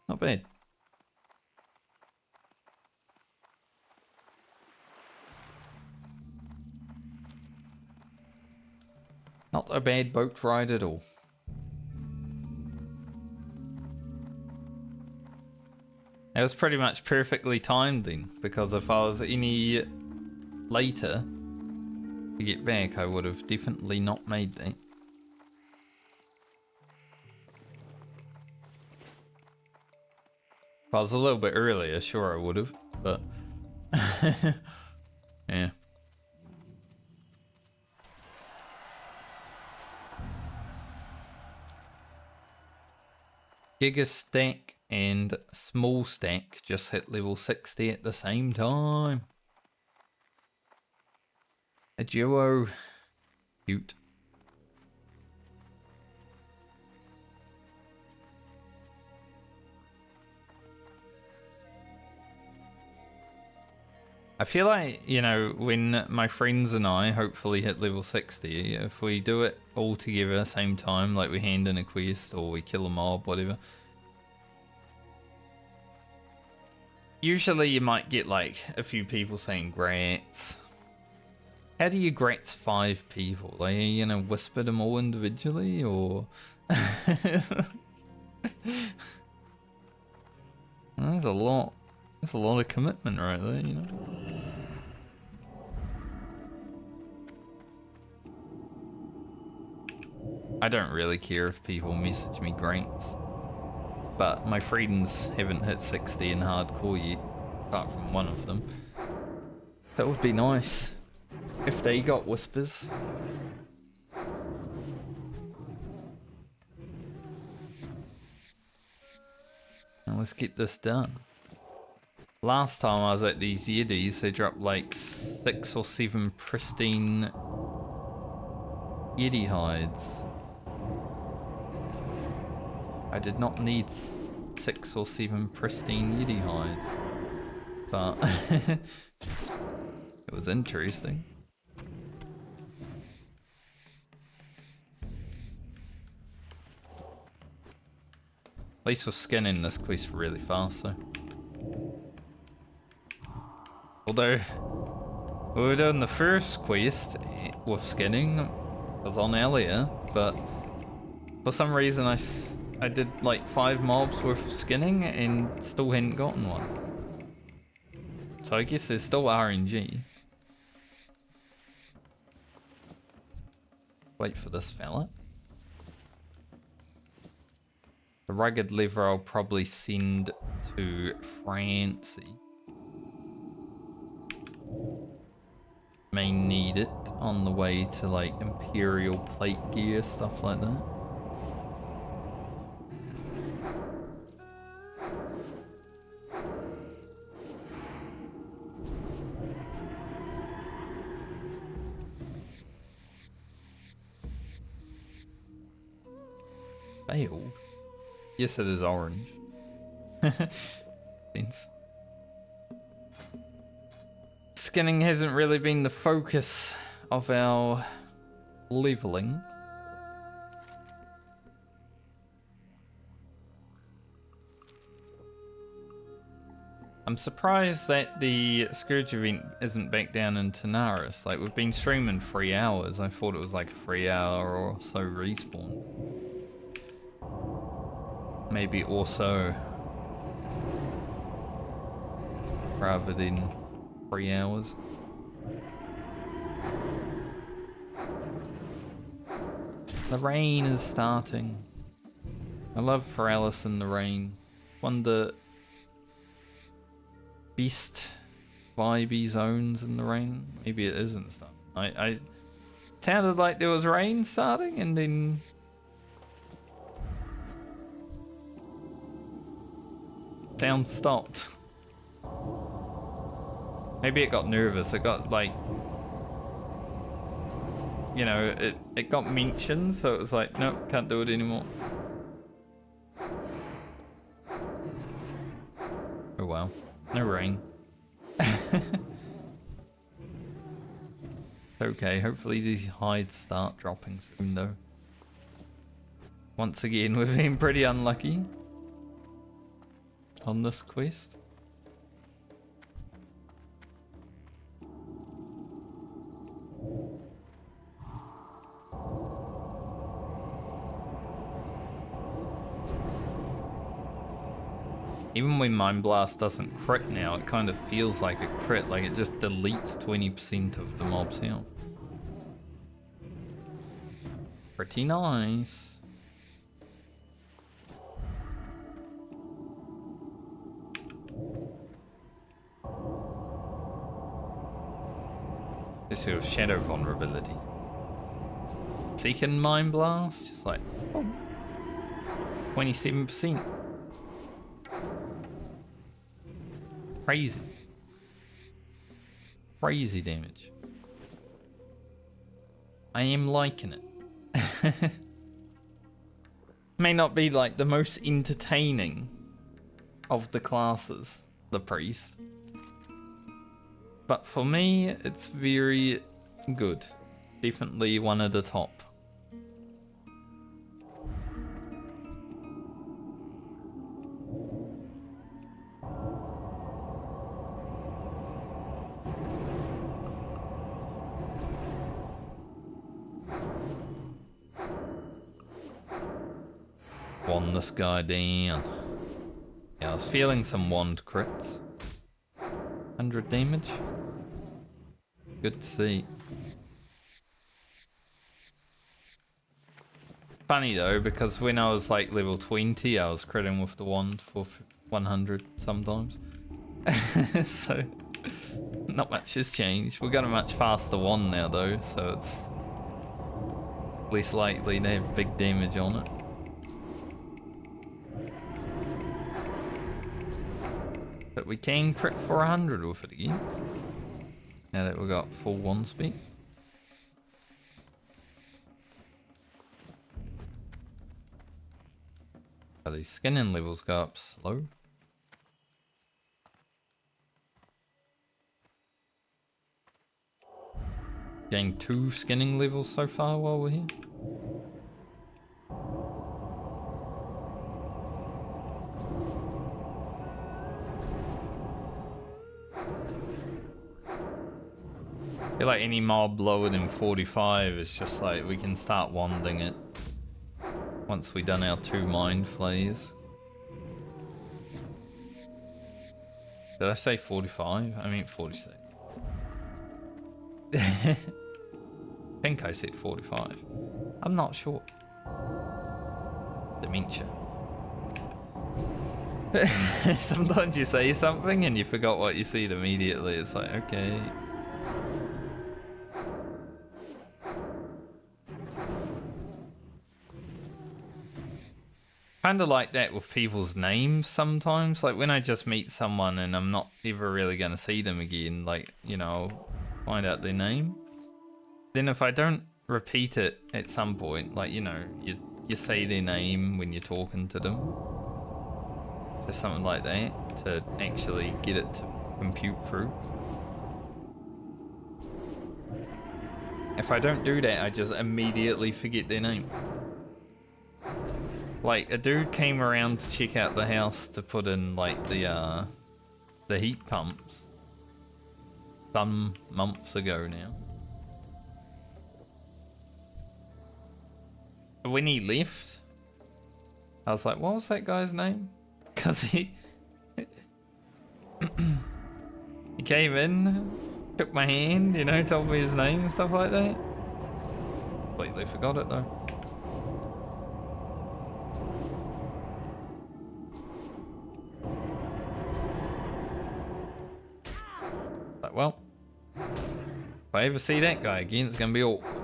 Not bad. Not a bad boat ride at all. It was pretty much perfectly timed then, because if I was any later to get back, I would have definitely not made that. If I was a little bit earlier, sure I would have, but yeah. Giga Stack and Small Stack just hit level 60 at the same time. A duo. Cute. I feel like, you know, when my friends and I hopefully hit level 60, if we do it all together same time, like we hand in a quest or we kill a mob, whatever. Usually you might get like a few people saying grats. How do you grats 5 people? Like, are you gonna whisper them all individually or? That's a lot. That's a lot of commitment right there, you know? I don't really care if people message me grants. But my friends haven't hit 60 in hardcore yet, apart from one of them. That would be nice if they got whispers. Now let's get this done. Last time I was at these Yetis, they dropped like 6 or 7 pristine Yeti hides. I did not need 6 or 7 pristine Yeti hides, but it was interesting. At least we're skinning this quest really fast though. Although, we were doing the first quest with skinning, it was on earlier, but for some reason I did like 5 mobs worth of skinning and still hadn't gotten one. So I guess there's still RNG. Wait for this fella. The rugged lever I'll probably send to Francie. May need it on the way to like Imperial plate gear, stuff like that. Failed? Yes, it is orange. Sense. Skinning hasn't really been the focus of our leveling. I'm surprised that the Scourge event isn't back down in Tanaris. Like, we've been streaming 3 hours. I thought it was like a 3 hour or so respawn. Maybe also rather than 3 hours. The rain is starting. I love for Alice in the rain. Wonder best vibey zones in the rain. Maybe it isn't starting. I sounded like there was rain starting and then sound stopped. Maybe it got nervous. It got like, you know, it got mentioned, so it was like, nope, can't do it anymore. Oh well, no rain. Okay, hopefully these hides start dropping soon though. Once again, we've been pretty unlucky on this quest. Even when Mind Blast doesn't crit now, it kind of feels like a crit, like it just deletes 20% of the mob's health. Pretty nice. This sort of shadow vulnerability. Second Mind Blast, just like, oh, 27%. Crazy. Crazy damage. I am liking it. May not be like the most entertaining of the classes, the priest. But for me, it's very good. Definitely one of the top. Wand this guy down. Yeah, I was feeling some wand crits. 100 damage. Good to see. Funny though, because when I was like level 20, I was critting with the wand for 100 sometimes. So, not much has changed. We've got a much faster wand now though, so it's less likely to have big damage on it. But we can crit for 100 with it again. Now that we've got full wand speed. Oh, these skinning levels go up slow. Gained 2 skinning levels so far while we're here. I feel like any mob lower than 45 is just like we can start wanding it once we done our 2 mind flays. Did I say 45? I mean 46. I think I said 45. I'm not sure. Dementia. Sometimes you say something and you forgot what you said immediately. It's like, okay. Kind of like that with people's names sometimes. Like when I just meet someone and I'm not ever really going to see them again, like, you know, find out their name. Then if I don't repeat it at some point, like, you know, you you say their name when you're talking to them. Or something like that to actually get it to compute through. If I don't do that, I just immediately forget their name. Like, a dude came around to check out the house to put in, like, the heat pumps. Some months ago now. When he left, I was like, what was that guy's name? Because he came in, took my hand, you know, told me his name and stuff like that. Completely forgot it though. Like, well, if I ever see that guy again, it's gonna be awkward.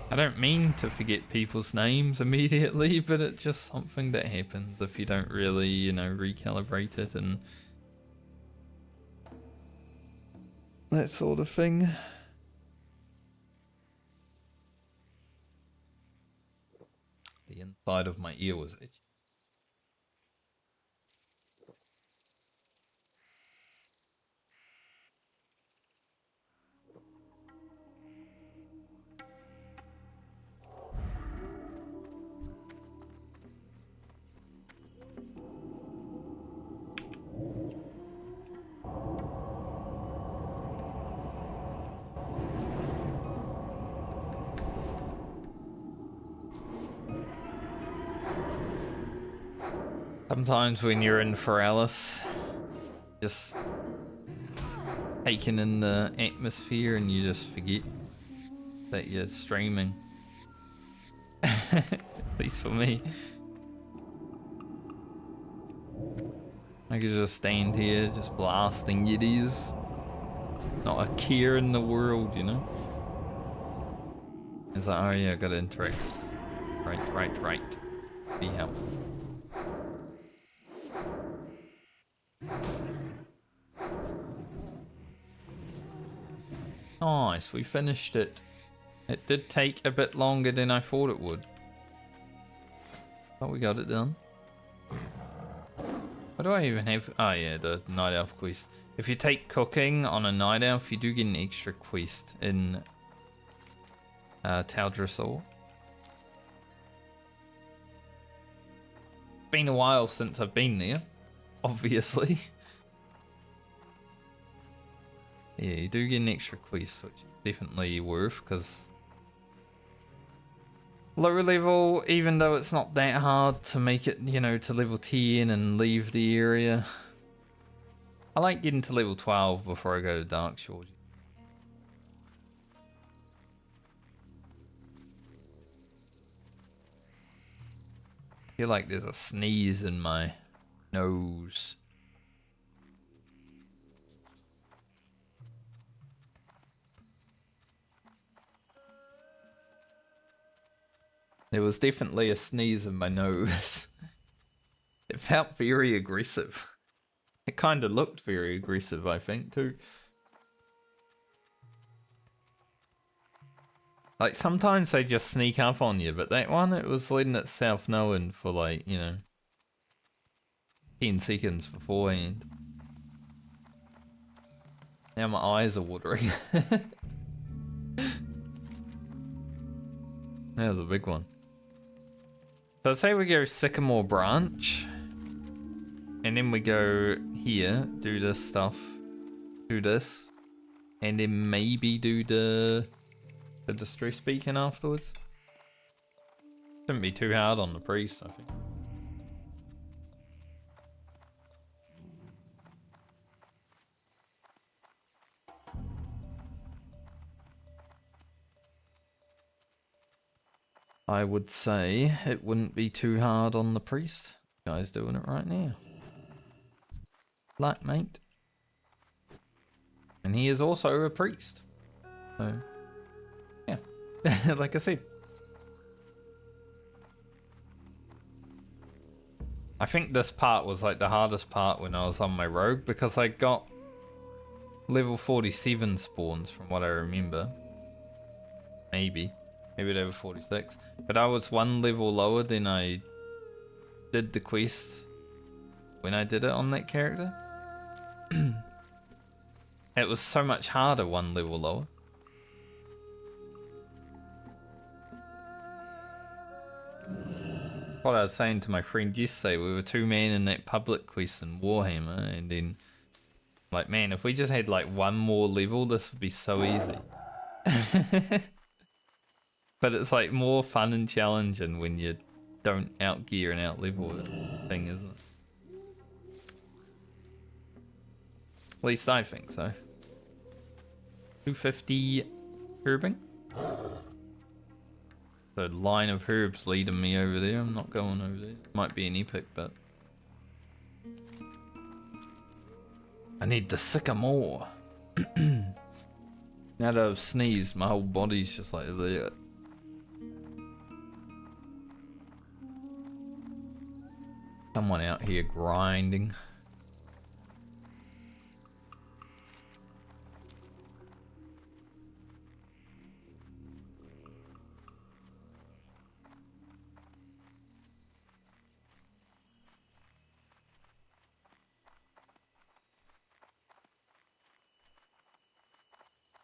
I don't mean to forget people's names immediately, but it's just something that happens if you don't really, you know, recalibrate it and that sort of thing. The inside of my ear was itchy. Sometimes when you're in Feralis, just taking in the atmosphere and you just forget that you're streaming. At least for me. I could just stand here just blasting yiddies. Not a care in the world, you know? It's like, oh yeah, I gotta interact. Right. Be helpful. Nice, we finished it. It did take a bit longer than I thought it would. But we got it done. What do I even have? Oh yeah, the Night Elf quest. If you take cooking on a Night Elf, you do get an extra quest in Taldrassil. Been a while since I've been there, obviously. Yeah, you do get an extra quest, which is definitely worth, because lower level, even though it's not that hard to make it, you know, to level 10 and leave the area. I like getting to level 12 before I go to Darkshore. I feel like there's a sneeze in my nose. There was definitely a sneeze in my nose. It felt very aggressive. It kind of looked very aggressive, I think, too. Like, sometimes they just sneak up on you, but that one, it was letting itself known for, like, you know, 10 seconds beforehand. Now my eyes are watering. That was a big one. So I'd say we go Sycamore Branch. And then we go here, do this stuff. Do this. And then maybe do the distress beacon afterwards. Shouldn't be too hard on the priest, I think. I would say it wouldn't be too hard on the priest. Guy's doing it right now. Like, mate. And he is also a priest. So, yeah. Like I said. I think this part was like the hardest part when I was on my rogue, because I got level 47 spawns from what I remember. Maybe level 46. But I was one level lower than I did the quest when I did it on that character. It was so much harder one level lower. What I was saying to my friend yesterday, we were two men in that public quest in Warhammer, and then like, man, if we just had like one more level, this would be so easy. But it's like more fun and challenging when you don't outgear and outlevel the thing, isn't it? At least I think so. 250 herbing. The line of herbs leading me over there. I'm not going over there. Might be an epic, but I need the sycamore. Now that I've sneezed, my whole body's just like that. Someone out here grinding.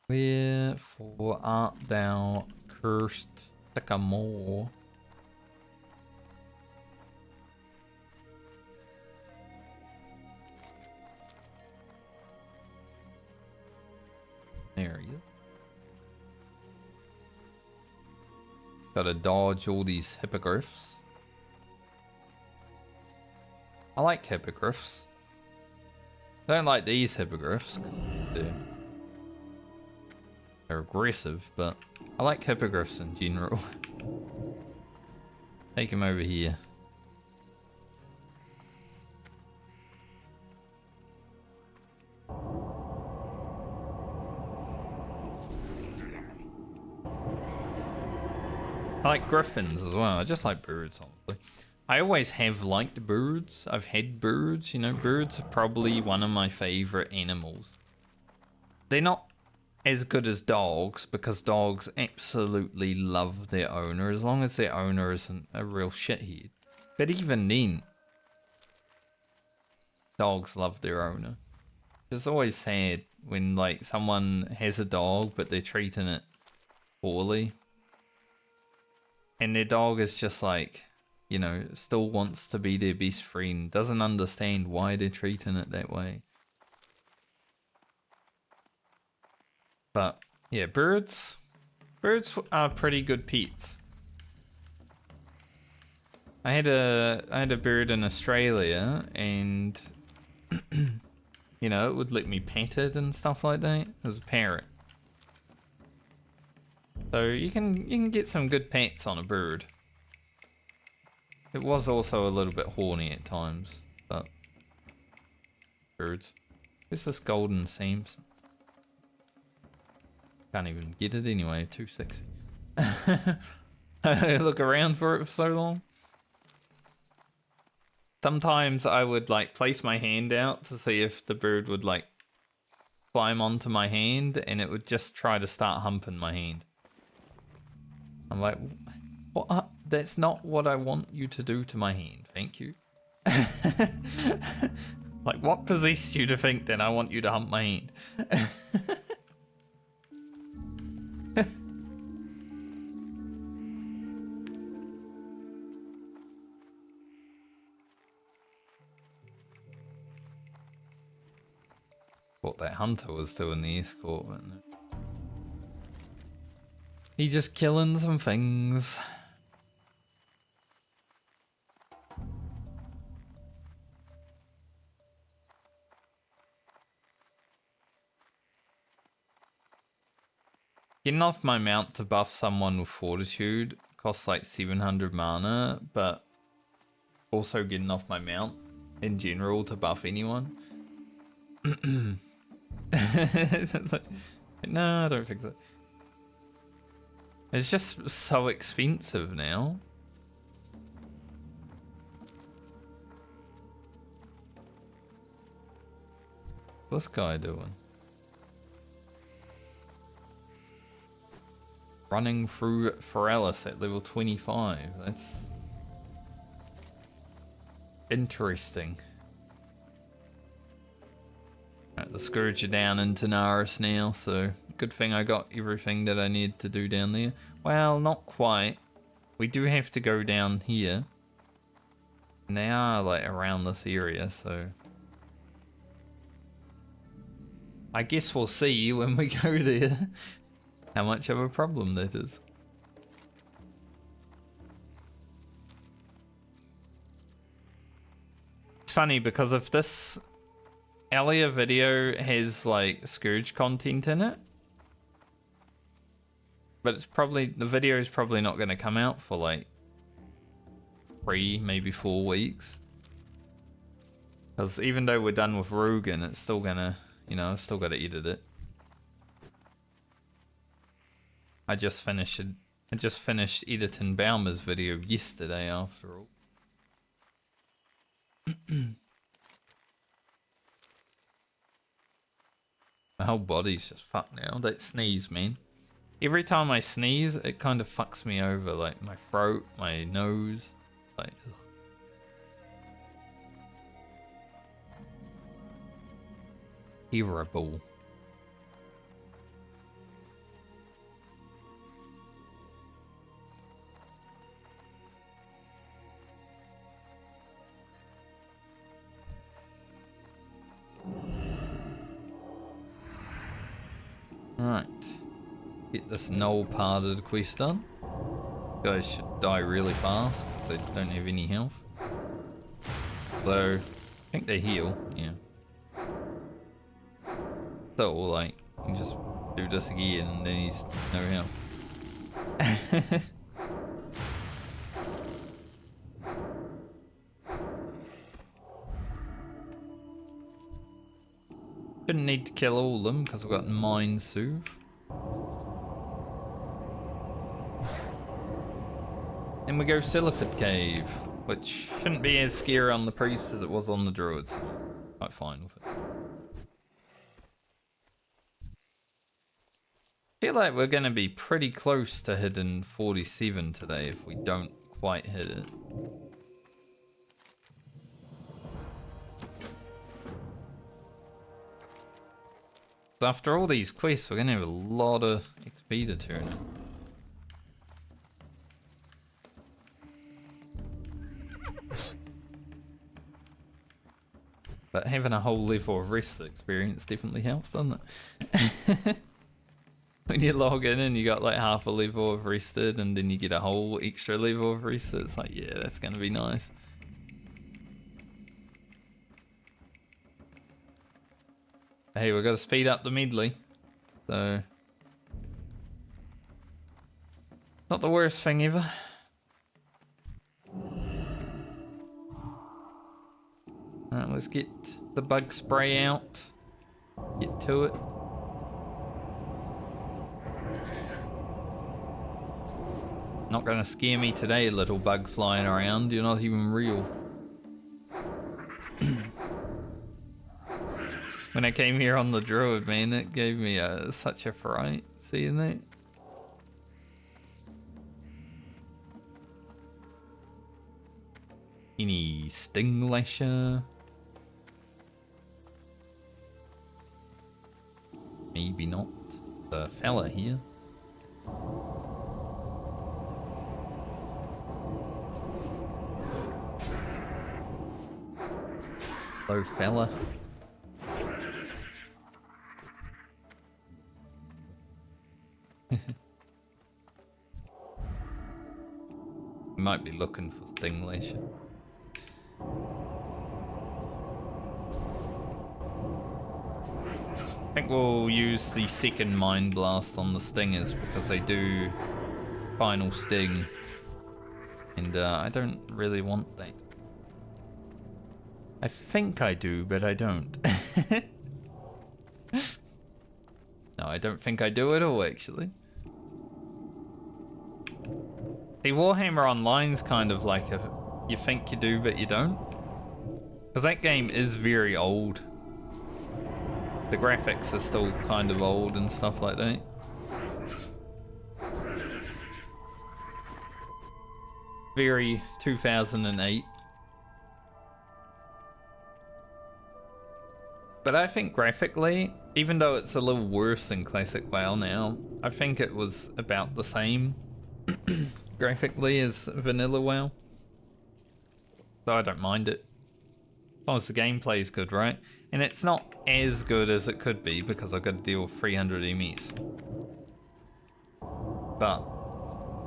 Wherefore art thou cursed sycamore? There he is. Gotta dodge all these hippogriffs. I like hippogriffs. I don't like these hippogriffs because they're aggressive, but I like hippogriffs in general. Take him over here. I like griffins as well. I just like birds, honestly. I always have liked birds. I've had birds, you know. Birds are probably one of my favorite animals. They're not as good as dogs because dogs absolutely love their owner as long as their owner isn't a real shithead. But even then, dogs love their owner. It's always sad when like someone has a dog but they're treating it poorly. And their dog is just like, you know, still wants to be their best friend, doesn't understand why they're treating it that way. But yeah, birds are pretty good pets. I had a bird in Australia, and you know, it would let me pet it and stuff like that. It was a parrot. So you can get some good pets on a bird. It was also a little bit horny at times, but birds. Where's this golden Samson? Can't even get it anyway, too sexy. I look around for it for so long. Sometimes I would like place my hand out to see if the bird would like climb onto my hand, and it would just try to start humping my hand. I'm like, what? That's not what I want you to do to my hand. Thank you. Like, what possessed you to think that I want you to hump my hand? What that hunter was doing the escort, wasn't it? He just killing some things. Getting off my mount to buff someone with fortitude costs like 700 mana, but also getting off my mount in general to buff anyone. No, I don't think so. It's just so expensive now. What's this guy doing? Running through Foralis at level 25. That's interesting. Right, the Scourge are down in Tanaris now, so good thing I got everything that I need to do down there. Well, not quite. We do have to go down here. And they are like around this area, so I guess we'll see when we go there how much of a problem that is. It's funny because if this Alia video has like Scourge content in it, but it's probably, the video is probably not going to come out for like 3, maybe 4 weeks. Because even though we're done with Rugen, it's still gonna, you know, I've still got to edit it. I just finished editing Baumer's video yesterday after all. My whole body's just fucked now. That sneeze, man. Every time I sneeze, it kind of fucks me over. Like my throat, my nose. Like, ugh. Terrible. Right. Get this null part of the quest done. Guys should die really fast because they don't have any health. Though, I think they heal, yeah. So, like, you can just do this again and then he's no health. Didn't need to kill all of them because we've got Mind Soothe. Then we go Silifid Cave, which shouldn't be as scary on the priest as it was on the druids. Quite fine with it. Feel like we're going to be pretty close to hitting 47 today if we don't quite hit it. After all these quests, we're going to have a lot of XP to turn in. But having a whole level of rest experience definitely helps, doesn't it? When you log in and you got like half a level of rested and then you get a whole extra level of rested, it's like, yeah, that's going to be nice. Hey, we've got to speed up the Medley. So, not the worst thing ever. Alright, let's get the bug spray out. Get to it. Not gonna scare me today, little bug flying around. You're not even real. When I came here on the druid, man, it gave me such a fright seeing that. Any sting lasher? Maybe not. The fella here. Hello, fella. Might be looking for sting lasher. I think we'll use the second mind blast on the stingers because they do final sting, and I don't really want that. I think I do, but I don't. No, I don't think I do at all, actually. See, Warhammer Online's kind of like a you think you do, but you don't. Because that game is very old. The graphics are still kind of old and stuff like that. Very 2008. But I think graphically, even though it's a little worse than classic WoW now, I think it was about the same graphically as vanilla WoW. So I don't mind it. As long as the gameplay is good, right? And it's not as good as it could be because I've got to deal with 300 enemies. But,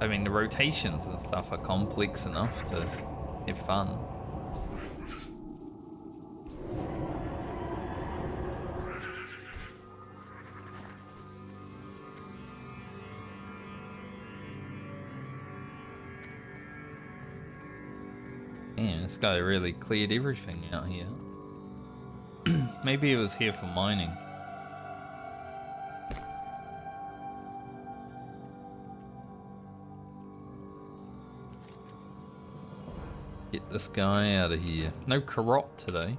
I mean, the rotations and stuff are complex enough to have fun. Man, this guy really cleared everything out here. Maybe he was here for mining. Get this guy out of here. No carrot today.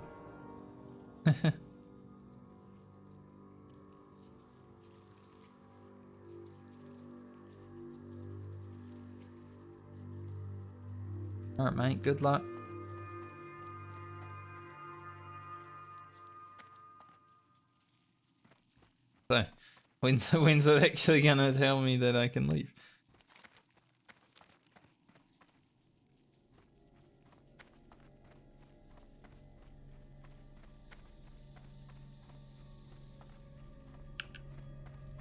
Alright, mate, good luck. So, when's it actually gonna tell me that I can leave?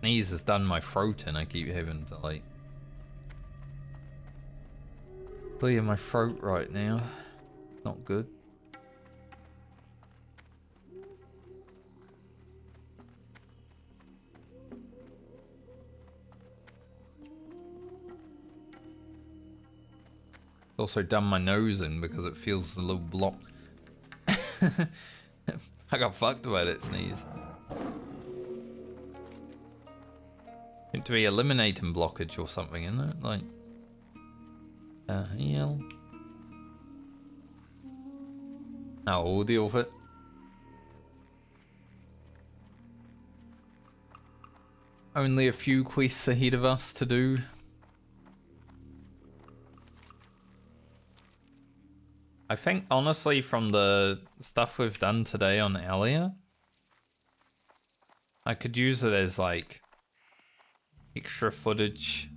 Sneeze has done my throat and I keep having to like clear my throat right now. Not good. Also done my nose in because it feels a little blocked. I got fucked by that sneeze. Meant to be eliminating blockage or something, isn't it? Like, hell. Oh, we'll deal with it. Only a few quests ahead of us to do. I think, honestly, from the stuff we've done today on Alia, I could use it as, like, extra footage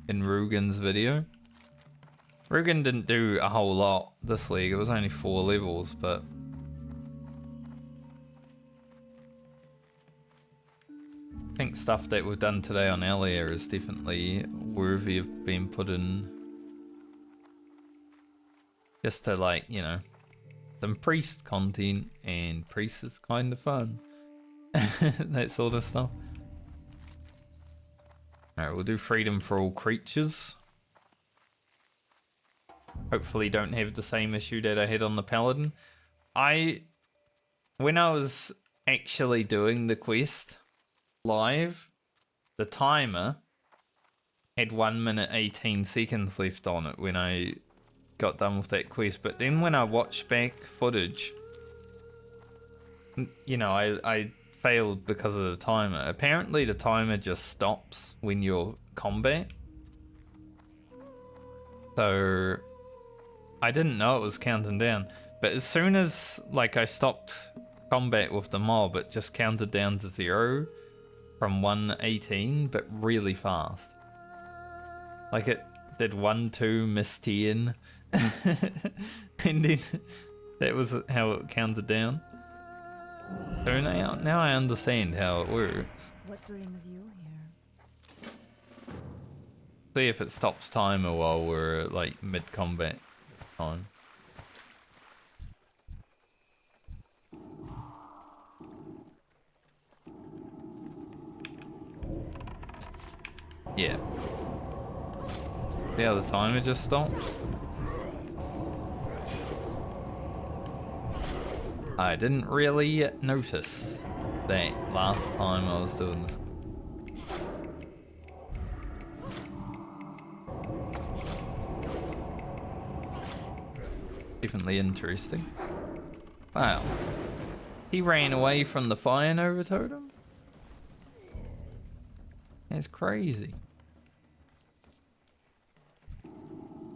in Rugen's video. Rugen didn't do a whole lot this league, it was only 4 levels, but I think stuff that we've done today on Alia is definitely worthy of being put in. Just to, like, you know, some priest content, and priest is kind of fun. That sort of stuff. Alright, we'll do freedom for all creatures. Hopefully don't have the same issue that I had on the paladin. When I was actually doing the quest live, the timer had 1 minute 18 seconds left on it when I got done with that quest, but then when I watched back footage, you know, I failed because of the timer. Apparently the timer just stops when you're combat. So I didn't know it was counting down, but as soon as like I stopped combat with the mob, it just counted down to 0 from 118, but really fast. Like it did 1, 2, miss 10. And then that was how it counted down. So now I understand how it works. What brings you here? See if it stops timer while we're like mid-combat time. Yeah. See how the timer just stops? I didn't really notice that last time I was doing this. Definitely interesting. Wow. He ran away from the Fire Nova totem? That's crazy.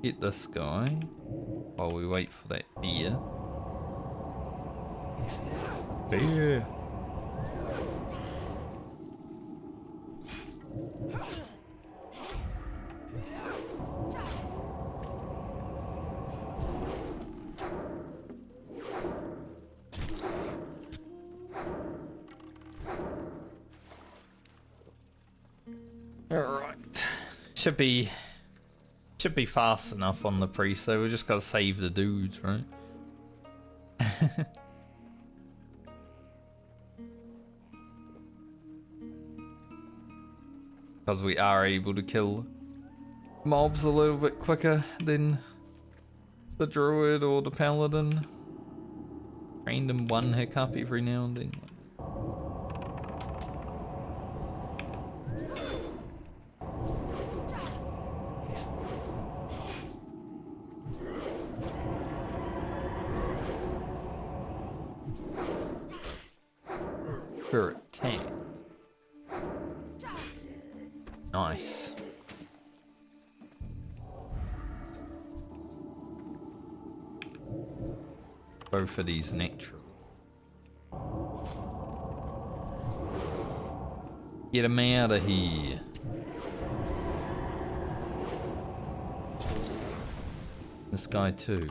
Get this guy while we wait for that beer. Beer. Alright. Should be fast enough on the priest, so we just gotta save the dudes, right? Because we are able to kill mobs a little bit quicker than the druid or the paladin. Random one hiccup every now and then. Spirit tank. Nice. Both of these natural. Get him out of here. This guy too.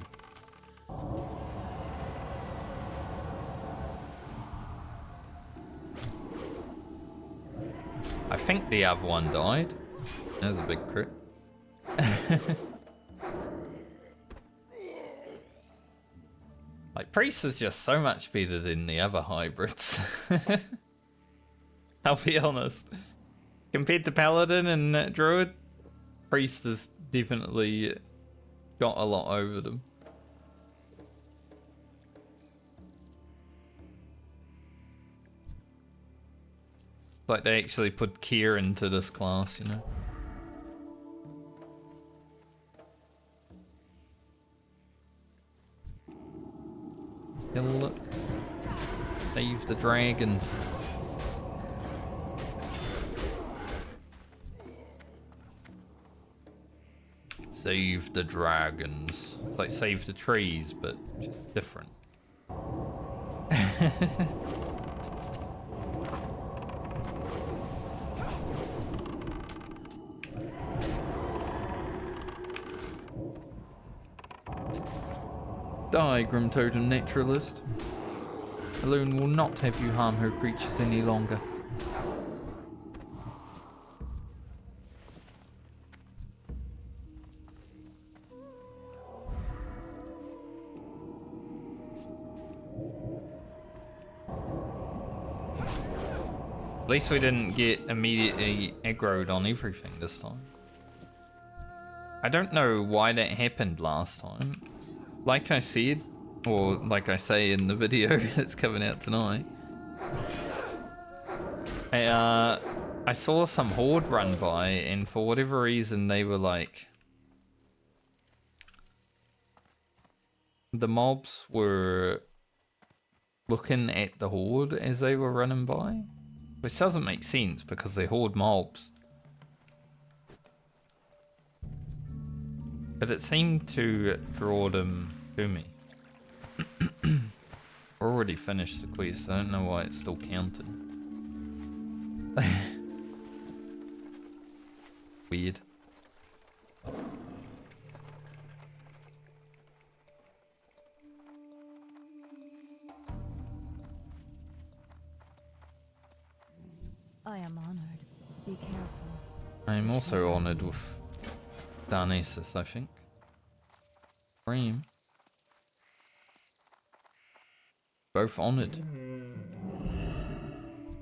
I think the other one died. That was a big crit. Like, Priest is just so much better than the other hybrids. I'll be honest. Compared to Paladin and Druid, Priest has definitely got a lot over them. Like they actually put care into this class, you know. Kill it. Save the dragons. Save the dragons. Like save the trees, but just different. Die, Grim Totem Naturalist. Alone will not have you harm her creatures any longer. At least we didn't get immediately aggroed on everything this time. I don't know why that happened last time. Like I said, or like I say in the video that's coming out tonight, I saw some horde run by, and for whatever reason they were like, the mobs were looking at the horde as they were running by, which doesn't make sense because they're horde mobs. But it seemed to draw them to me. Already finished the quest, I don't know why it's still counted. Weird. I am honored. Be careful. I am also honoured with Darnassus, I think. Cream. Both honoured.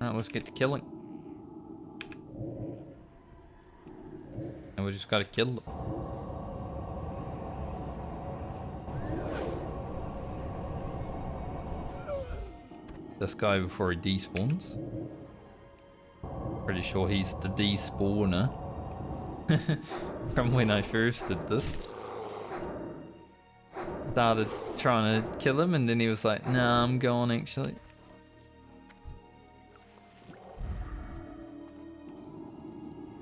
Alright, let's get to killing. And we just gotta kill them. This guy before he despawns. Pretty sure he's the despawner. From when I first did this. Started trying to kill him and then he was like, nah, I'm going actually.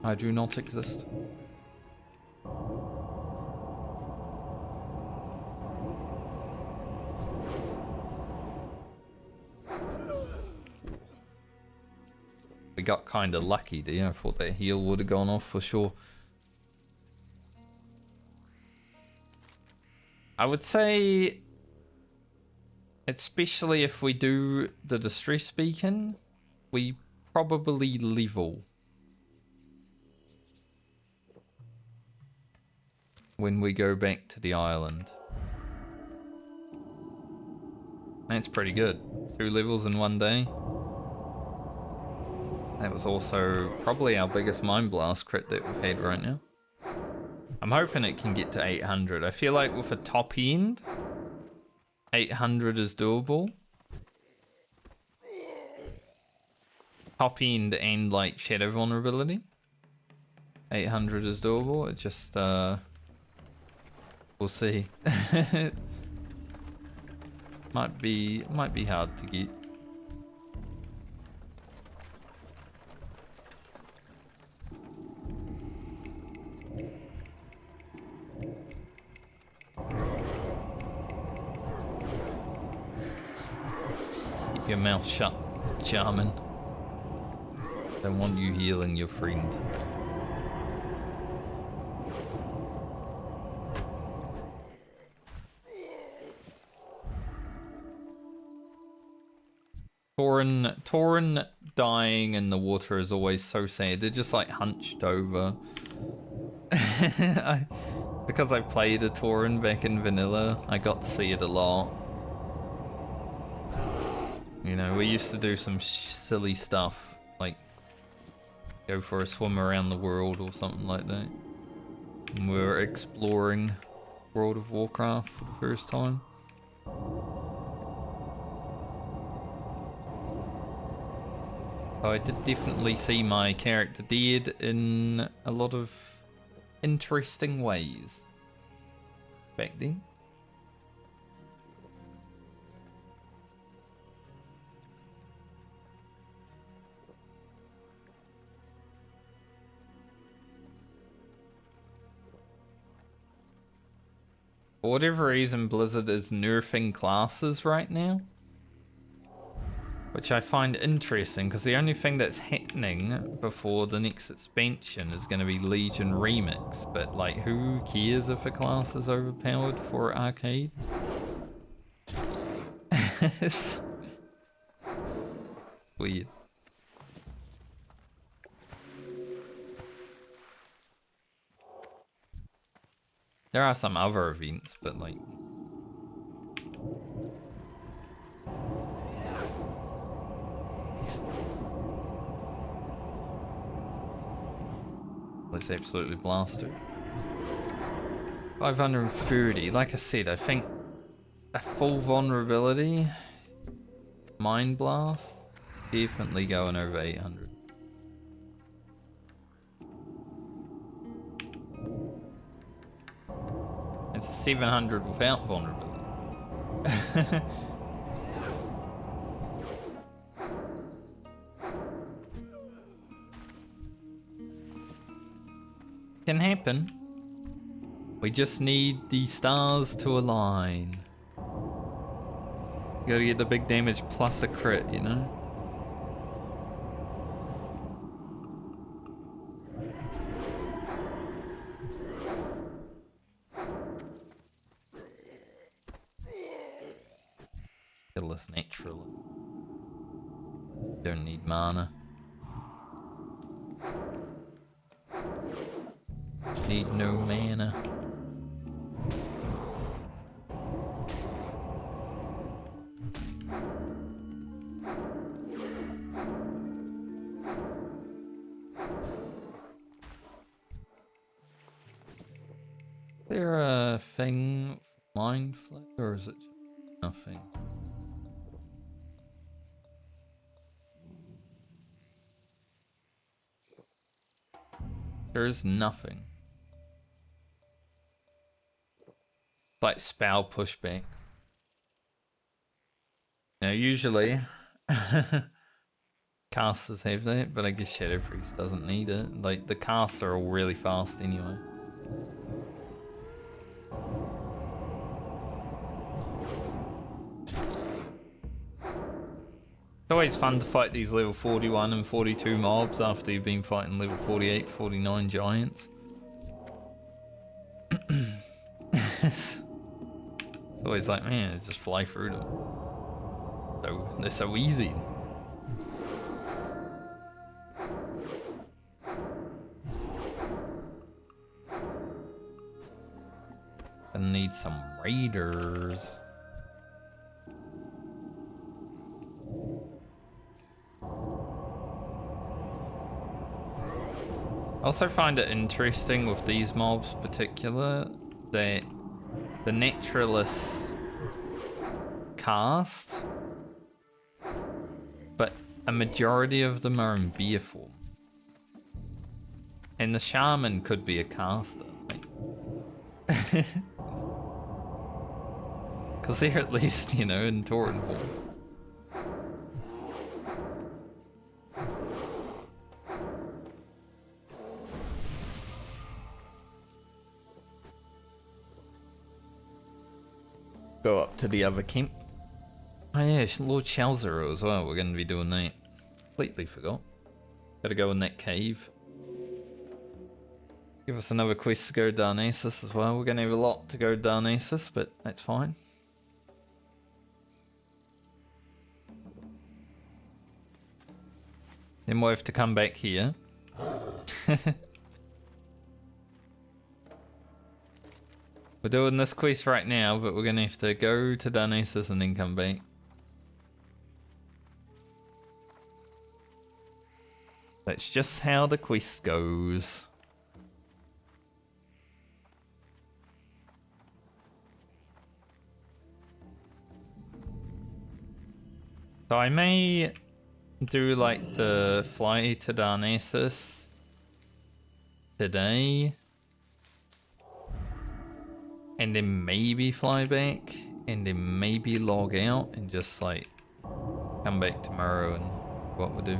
I do not exist. We got kind of lucky there. I thought that heal would have gone off for sure. I would say, especially if we do the distress beacon, we probably level when we go back to the island. That's pretty good. 2 levels in one day. That was also probably our biggest Mind Blast crit that we've had right now. I'm hoping it can get to 800. I feel like with a top end, 800 is doable. Top end and like shadow vulnerability. 800 is doable. It just we'll see. might be hard to get. Keep your mouth shut, Charmin. Don't want you healing your friend. Tauren dying in the water is always so sad. They're just like hunched over. Because I played a Tauren back in vanilla, I got to see it a lot. You know, we used to do some silly stuff, like go for a swim around the world or something like that. And we were exploring World of Warcraft for the first time. I did definitely see my character dead in a lot of interesting ways back then. For whatever reason, Blizzard is nerfing classes right now, which I find interesting because the only thing that's happening before the next expansion is going to be Legion Remix, but like who cares if a class is overpowered for arcade? It's weird. There are some other events, but like let's absolutely blast it. 530, like I said, I think a full vulnerability Mind Blast definitely going over 800. It's 700 without vulnerability. Can happen. We just need the stars to align. You gotta get the big damage plus a crit, you know? Kill this naturally. Don't need mana. Need no mana. Is there a thing mind flick or is it just nothing? There is nothing. Like spell pushback. Now usually casters have that, but I guess Shadow Priest doesn't need it. Like the casts are all really fast anyway. So always fun to fight these level 41 and 42 mobs after you've been fighting level 48, 49 giants. It's always like, man, just fly through them. So they're so easy. I need some raiders. I also find it interesting with these mobs in particular that the naturalists cast, but a majority of them are in beer form. And the shaman could be a caster. Because they're at least, you know, in Tauren form. Go up to the other camp. Oh yeah, Lord Shalzero as well, we're going to be doing that. Completely forgot. Gotta go in that cave. Give us another quest to go Darnassus as well. We're going to have a lot to go Darnassus, but that's fine. Then we'll have to come back here. We're doing this quest right now, but we're going to have to go to Darnassus and then come back. That's just how the quest goes. So I may do like the fly to Darnassus today. And then maybe fly back, and then maybe log out, and just like come back tomorrow and what we'll do.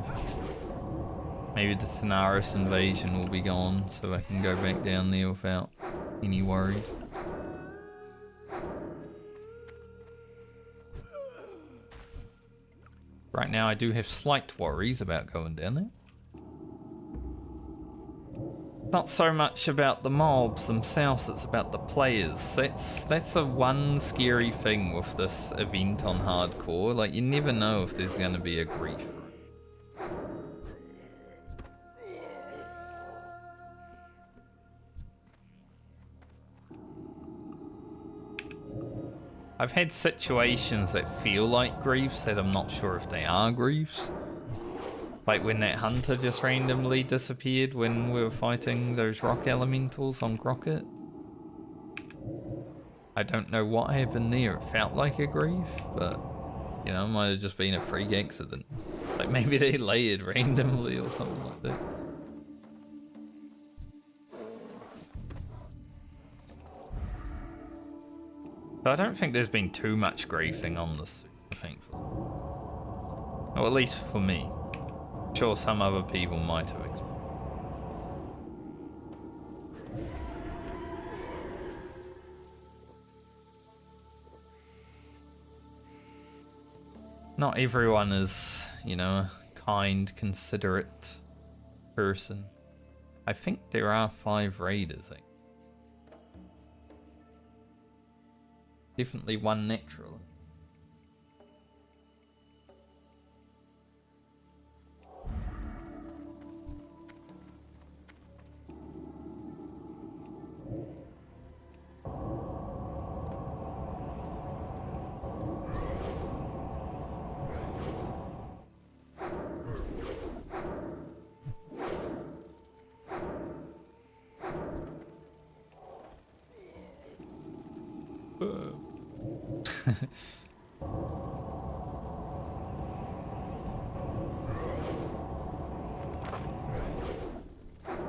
Maybe the Tanaris invasion will be gone, so I can go back down there without any worries. Right now I do have slight worries about going down there. Not so much about the mobs themselves, it's about the players. That's the one scary thing with this event on hardcore. Like, you never know if there's going to be a grief. I've had situations that feel like griefs that I'm not sure if they are griefs. Like when that hunter just randomly disappeared when we were fighting those rock elementals on Crockett. I don't know what happened there. It felt like a grief, but you know, it might have just been a freak accident. Like maybe they layered randomly or something like that. So I don't think there's been too much griefing on this, thankfully. Or at least for me. I'm sure some other people might have experienced. Not everyone is, you know, a kind, considerate person. I think there are 5 raiders. Definitely one natural.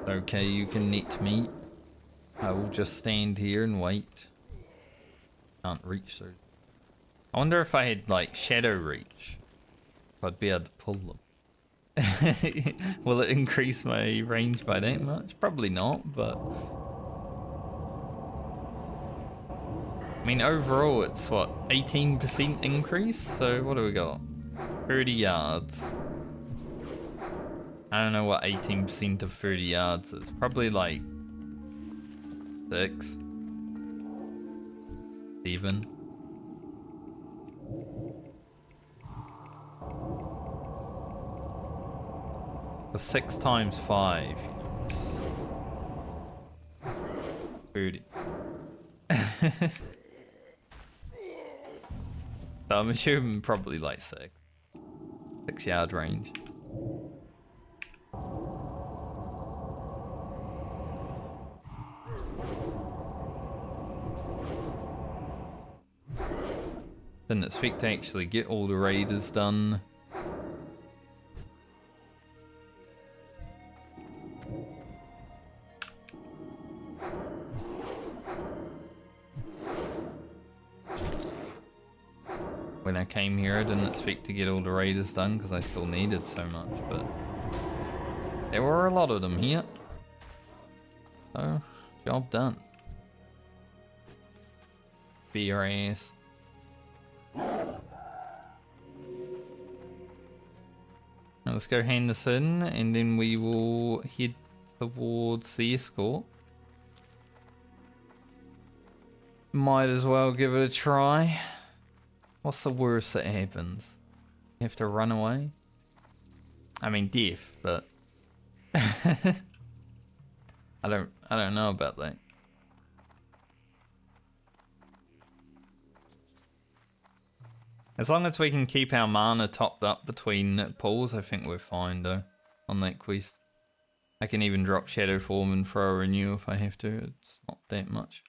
Okay, you can net me. I will just stand here and wait. Can't reach those. I wonder if I had like shadow reach, if I'd be able to pull them. Will it increase my range by that much? Probably not, but I mean overall it's what, 18% increase? So what do we got? 30 yards. I don't know what 18% of 30 yards is. Probably like 6, 7. The 6 times 5. You know, it's 30. So I'm assuming probably like 6 yard range. Didn't expect to actually get all the raiders done. When I came here, I didn't expect to get all the raiders done because I still needed so much, but there were a lot of them here. So, job done. Be your ass. Now let's go hand this in, and then we will head towards the escort. Might as well give it a try. What's the worst that happens? You have to run away? I mean, death, but I don't know about that. As long as we can keep our mana topped up between pulls, I think we're fine though on that quest. I can even drop Shadow Form and throw a renew if I have to. It's not that much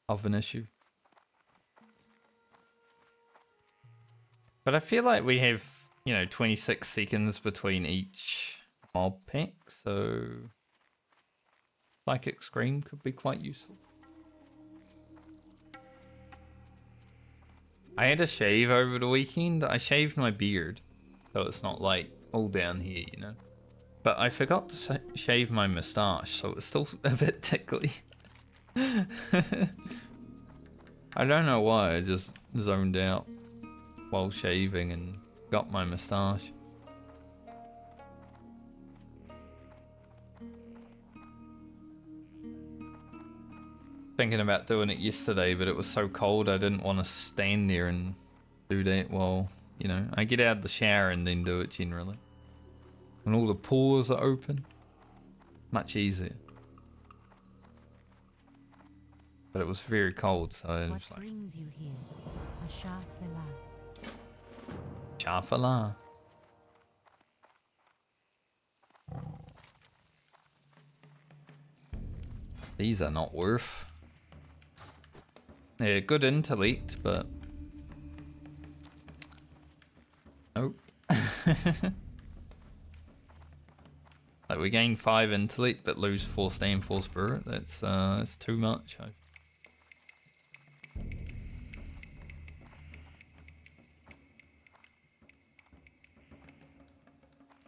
of an issue. But I feel like we have, you know, 26 seconds between each mob pack, so Psychic Scream could be quite useful. I had a shave over the weekend. I shaved my beard, so it's not like all down here, you know. But I forgot to shave my moustache, so it's still a bit tickly. I don't know why, I just zoned out while shaving and got my moustache. Thinking about doing it yesterday, but it was so cold I didn't want to stand there and do that while, you know, I get out of the shower and then do it generally. When all the pores are open, much easier. But it was very cold, so I was like, brings you here? Shafala. These are not worth. Yeah, good intellect, but nope. Like we gain 5 intellect but lose 4 stand, 4 spirit. That's too much.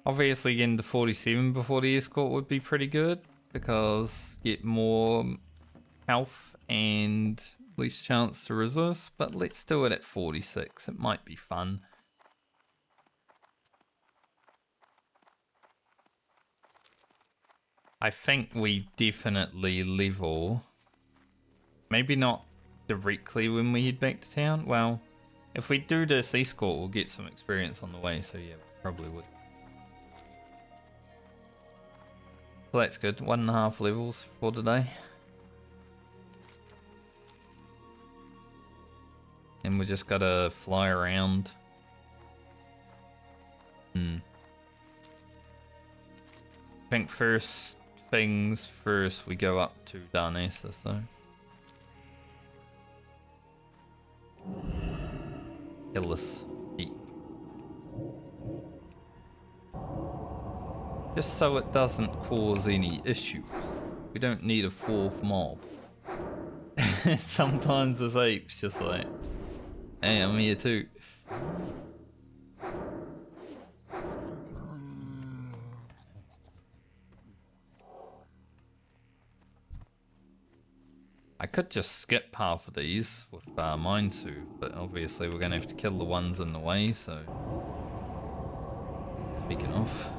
Obviously getting to 47 before the escort would be pretty good because get more health and least chance to resist, but let's do it at 46. It might be fun. I think we definitely level. Maybe not directly when we head back to town. Well, if we do this escort, we'll get some experience on the way, so yeah, probably would. So that's good. 1.5 levels for today. And we just gotta fly around. I think first things first, we go up to Darnassus though. Hillis Deep. Just so it doesn't cause any issues. We don't need a 4th mob. Sometimes this ape's just like, hey, I'm here too. I could just skip half of these with Mind Soothe, but obviously we're gonna have to kill the ones in the way, so... Speaking of...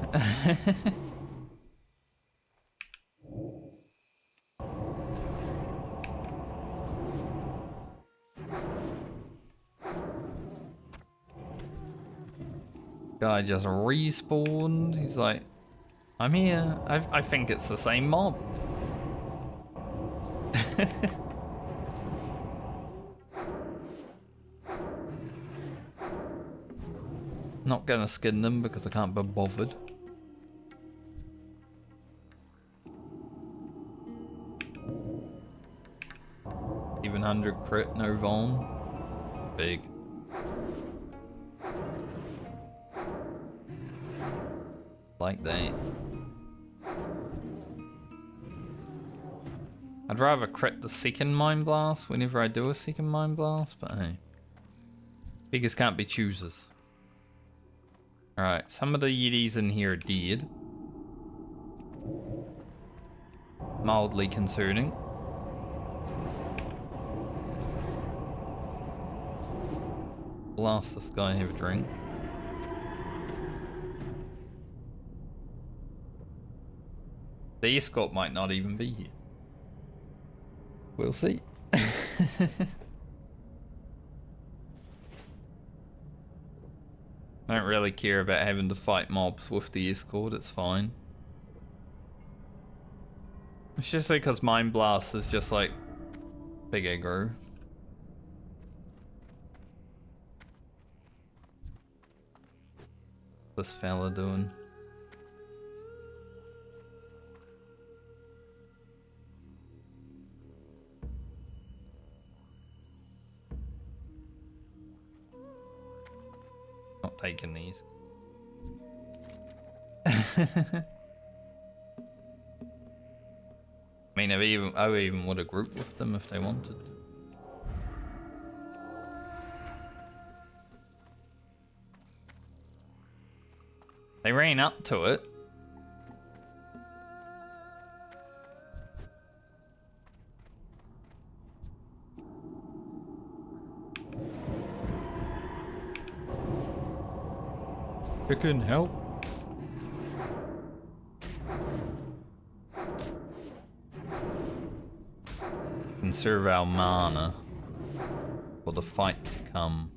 Guy just respawned. He's like, I'm here. I think it's the same mob. Not gonna skin them because I can't be bothered. Even 100 crit, no vuln. Big. Like that. I'd rather crit the second Mind Blast whenever I do a second Mind Blast, but hey. Beggars can't be choosers. Alright, some of the Yetis in here are dead. Mildly concerning. Blast this guy, have a drink. The escort might not even be here. We'll see. I don't really care about having to fight mobs with the escort, it's fine. It's just because Mind Blast is just like big aggro. What's this fella doing? Not taking these. I mean, I even would have grouped with them if they wanted. They ran up to it. It couldn't help. Conserve our mana for the fight to come.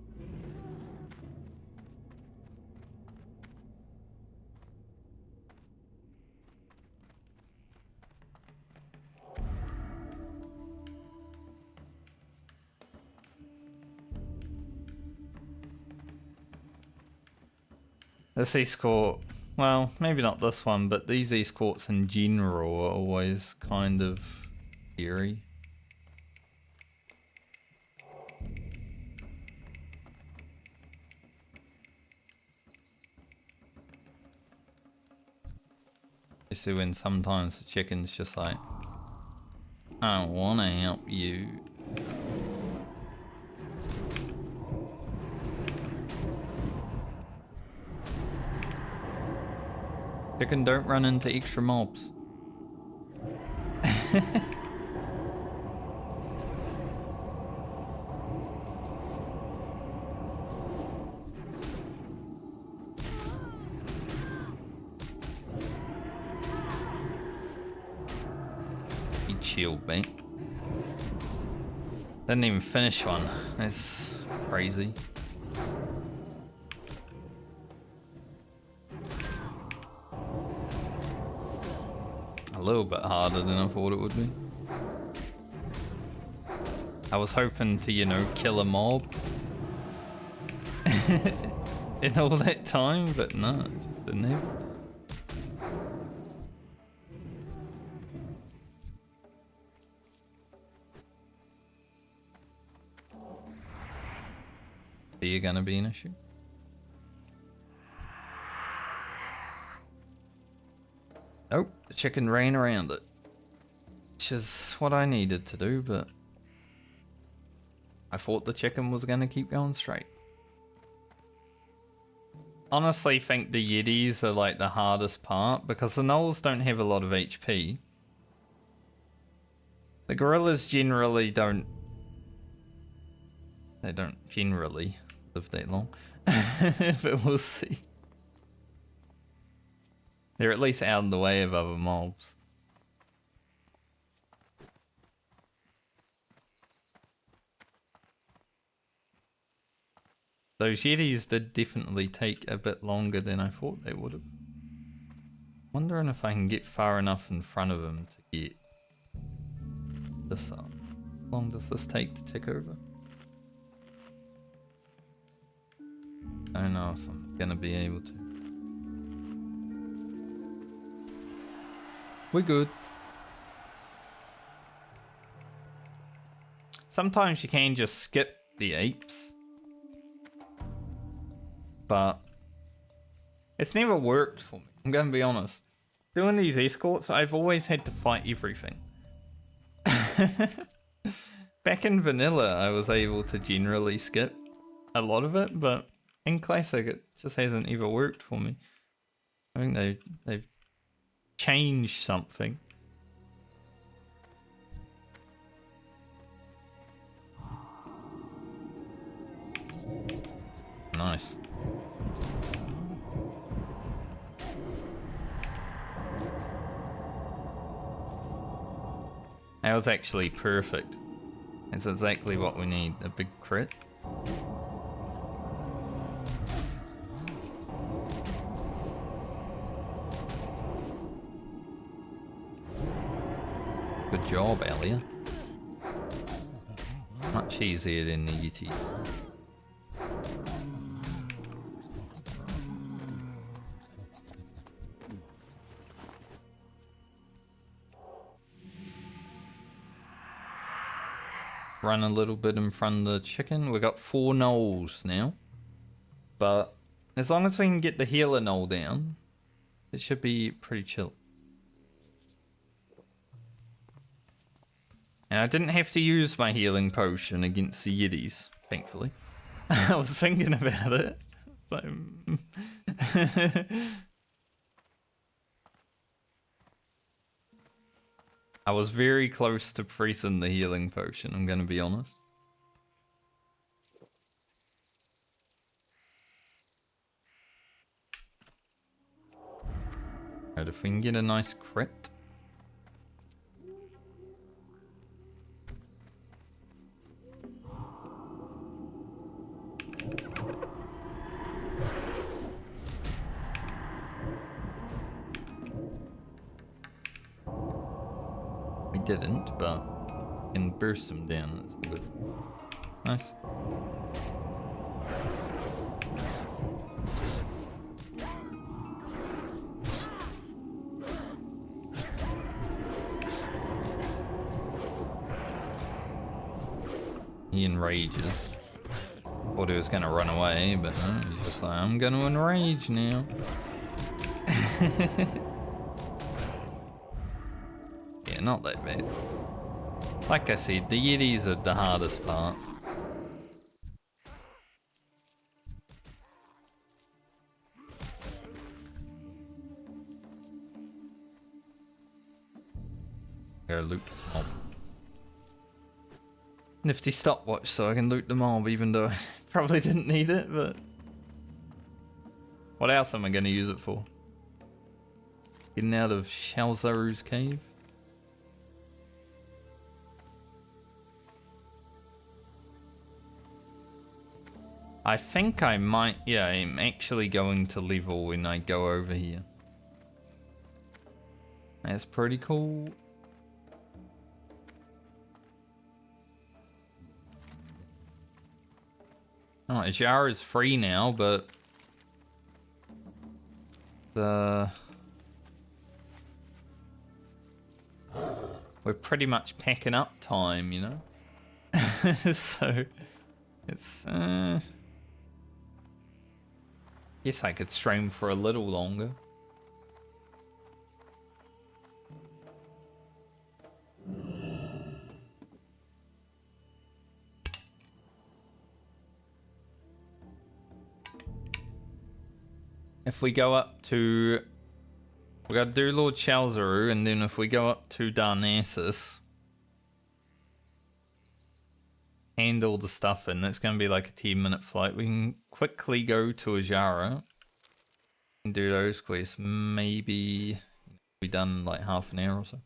This escort, well, maybe not this one, but these escorts in general are always kind of scary. Especially when sometimes the chicken's just like, I don't want to help you. Chicken, don't run into extra mobs. He chilled me. Didn't even finish one. That's crazy. A little bit harder than I thought it would be. I was hoping to, you know, kill a mob in all that time, but no, it just didn't happen. Are you gonna be an issue? Nope, the chicken ran around it. Which is what I needed to do, but I thought the chicken was gonna keep going straight. Honestly, think the Yetis are like the hardest part because the gnolls don't have a lot of HP. The gorillas generally don't. They don't generally live that long. But we'll see. They're at least out of the way of other mobs. Those Yetis did definitely take a bit longer than I thought they would have. Wondering if I can get far enough in front of them to get this up. How long does this take to tick over? I don't know if I'm gonna be able to. We're good. Sometimes you can just skip the apes. But it's never worked for me. I'm gonna be honest. Doing these escorts, I've always had to fight everything. Back in vanilla, I was able to generally skip a lot of it, but in classic, it just hasn't ever worked for me. I think they've changed something. Nice. That was actually perfect. It's exactly what we need, a big crit. Good job, Alia. Much easier than the Yetis. Run a little bit in front of the chicken. We got 4 gnolls now. But as long as we can get the healer gnoll down, it should be pretty chill. And I didn't have to use my healing potion against the Yetis, thankfully. I was thinking about it. But, I was very close to pressing the healing potion, I'm gonna be honest. Right, if we can get a nice crit. We didn't, but can burst them down. That's good. Nice. He enrages. Thought he was gonna run away, but no, he's just like, I'm gonna enrage now. Yeah, not that bad. Like I said, the Yetis are the hardest part. Gotta loot this mob. Nifty stopwatch so I can loot the mob, even though I probably didn't need it, but... What else am I gonna use it for? Getting out of Shalzaru's cave? I think I might, yeah, I'm actually going to level when I go over here. That's pretty cool. Oh, Ajara is free now, but we're pretty much packing up time, you know? So it's guess I could stream for a little longer. If we go up to... We gotta do Lord Shalzaru, and then if we go up to Darnassus, hand all the stuff in. It's going to be like a 10-minute flight. We can quickly go to Ajara and do those quests. Maybe be done in like half an hour or so.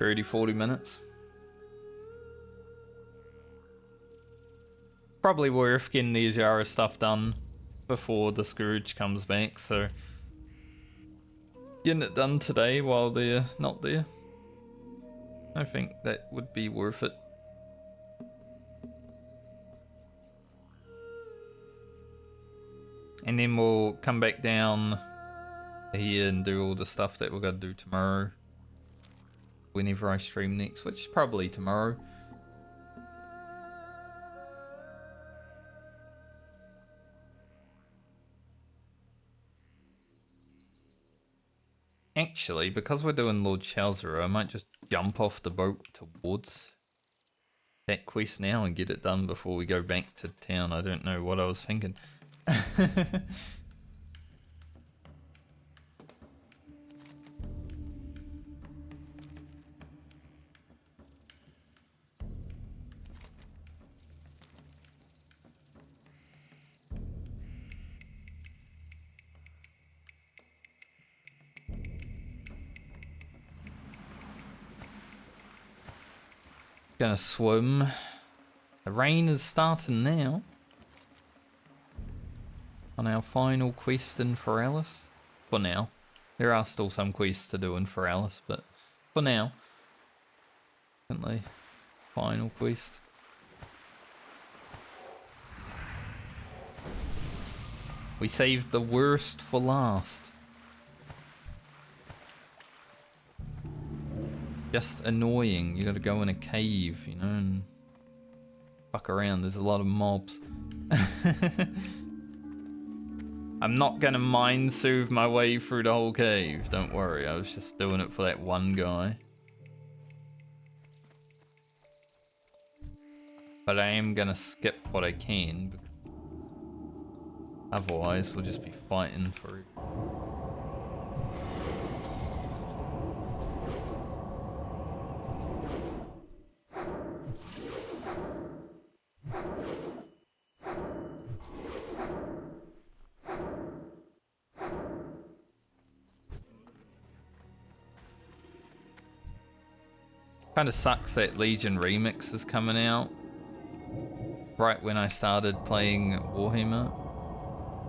30-40 minutes. Probably worth getting the Ajara stuff done before the Scourge comes back, so getting it done today while they're not there, I think that would be worth it. And then we'll come back down here and do all the stuff that we're going to do tomorrow. Whenever I stream next, which is probably tomorrow. Actually, because we're doing Lord Shalzera, I might just jump off the boat towards that quest now and get it done before we go back to town. I don't know what I was thinking. Gonna swim. The rain is starting now. On our final quest in Foralis. For now. There are still some quests to do in Foralis, but for now. Definitely final quest. We saved the worst for last. Just annoying. You gotta go in a cave, you know, and fuck around. There's a lot of mobs. I'm not gonna mind soothe my way through the whole cave. Don't worry. I was just doing it for that one guy. But I am gonna skip what I can. Otherwise, we'll just be fighting through. Kind of sucks that Legion Remix is coming out right when I started playing Warhammer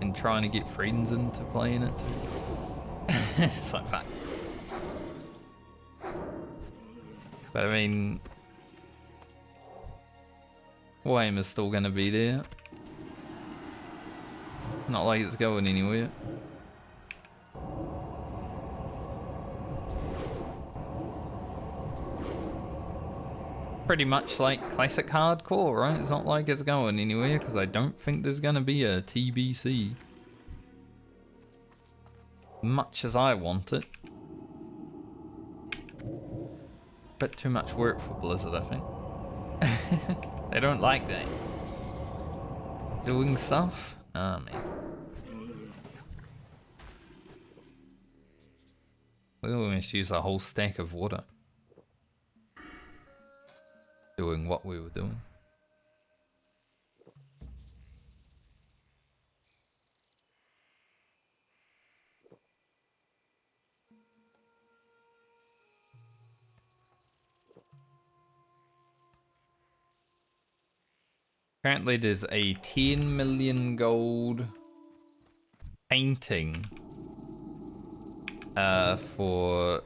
and trying to get friends into playing it too. It's like that. But I mean, Warhammer's still going to be there. Not like it's going anywhere. Pretty much like classic hardcore, right? It's not like it's going anywhere because I don't think there's gonna be a TBC. Much as I want it. Bit too much work for Blizzard, I think. They don't like that. Doing stuff? Ah, man. We almost used a whole stack of water. Doing what we were doing. Apparently there's a 10 million gold painting for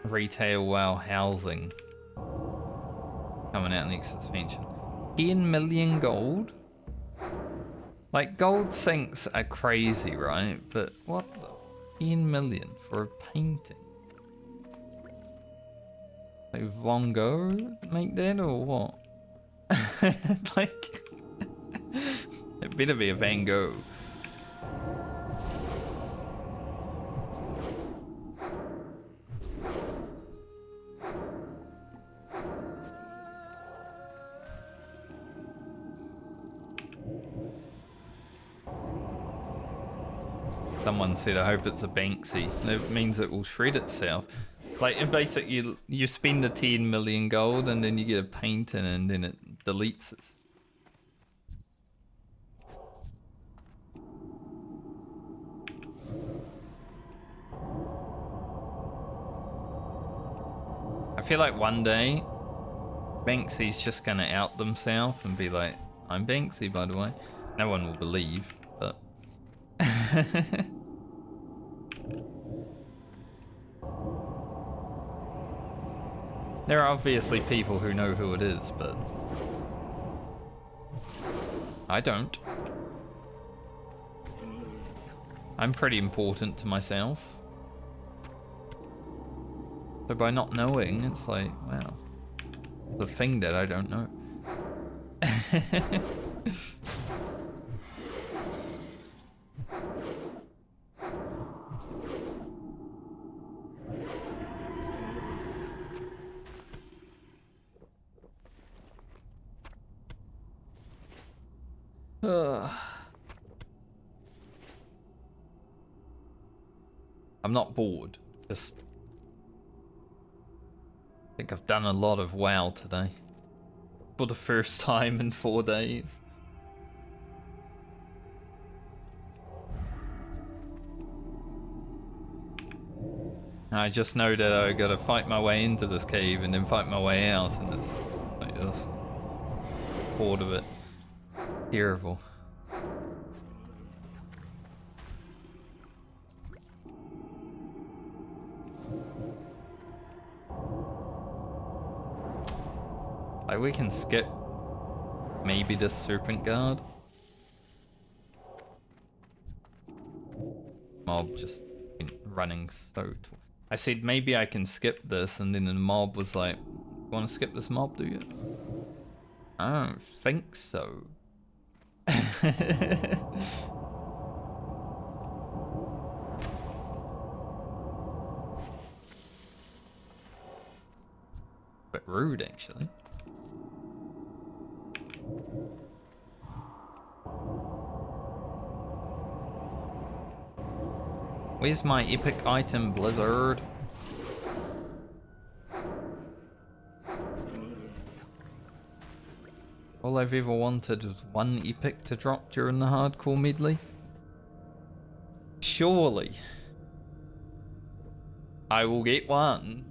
retail WoW housing coming out next expansion. 10 million gold? Like, gold sinks are crazy, right? But what the 10 million for a painting? Like Van Gogh make that or what? Like, it better be a Van Gogh. Someone said, I hope it's a Banksy. That means it will shred itself. Like, in basic, you spend the 10 million gold and then you get a painting and then it deletes it. I feel like one day Banksy's just gonna out themselves and be like, I'm Banksy, by the way. No one will believe, but... There are obviously people who know who it is, but... I don't. I'm pretty important to myself. So by not knowing, it's like, wow. The thing that I don't know. I'm not bored, just... I think I've done a lot of WoW today. For the first time in 4 days. I just know that I gotta fight my way into this cave and then fight my way out, and it's like just bored of it. Terrible. Like, we can skip maybe this serpent guard. Mob just been running so tall. I said maybe I can skip this, and then the mob was like, you want to skip this mob, do you? I don't think so. Bit rude, actually. Where's my epic item, Blizzard? All I've ever wanted was one epic to drop during the hardcore medley. Surely I will get one.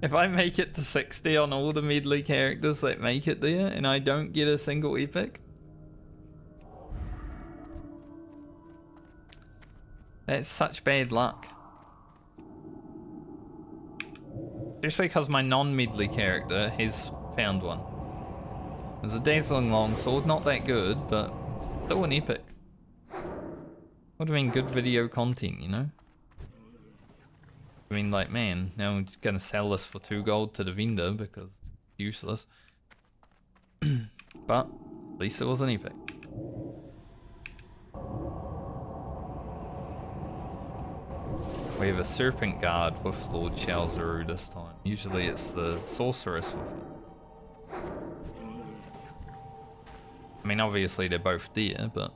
If I make it to 60 on all the medley characters that make it there and I don't get a single epic, that's such bad luck. Especially because my non-medley character has found one. It was a dazzling longsword, not that good, but still an epic. Would have been good video content, you know? I mean, like, man, now I'm just gonna sell this for 2 gold to the vendor because it's useless. But at least it was an epic. We have a serpent guard with Lord Shalzaru this time. Usually it's the sorceress with him. I mean, obviously they're both there, but...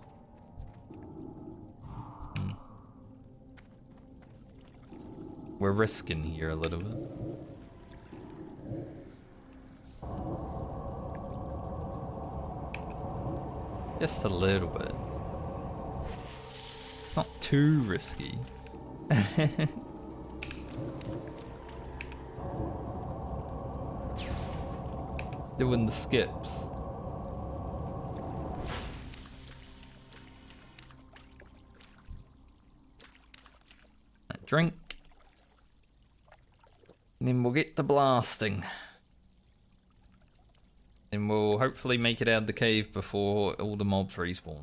We're risking here a little bit. Just a little bit. Not too risky. Doing the skips. Drink. And then we'll get to blasting. And we'll hopefully make it out of the cave before all the mobs respawn.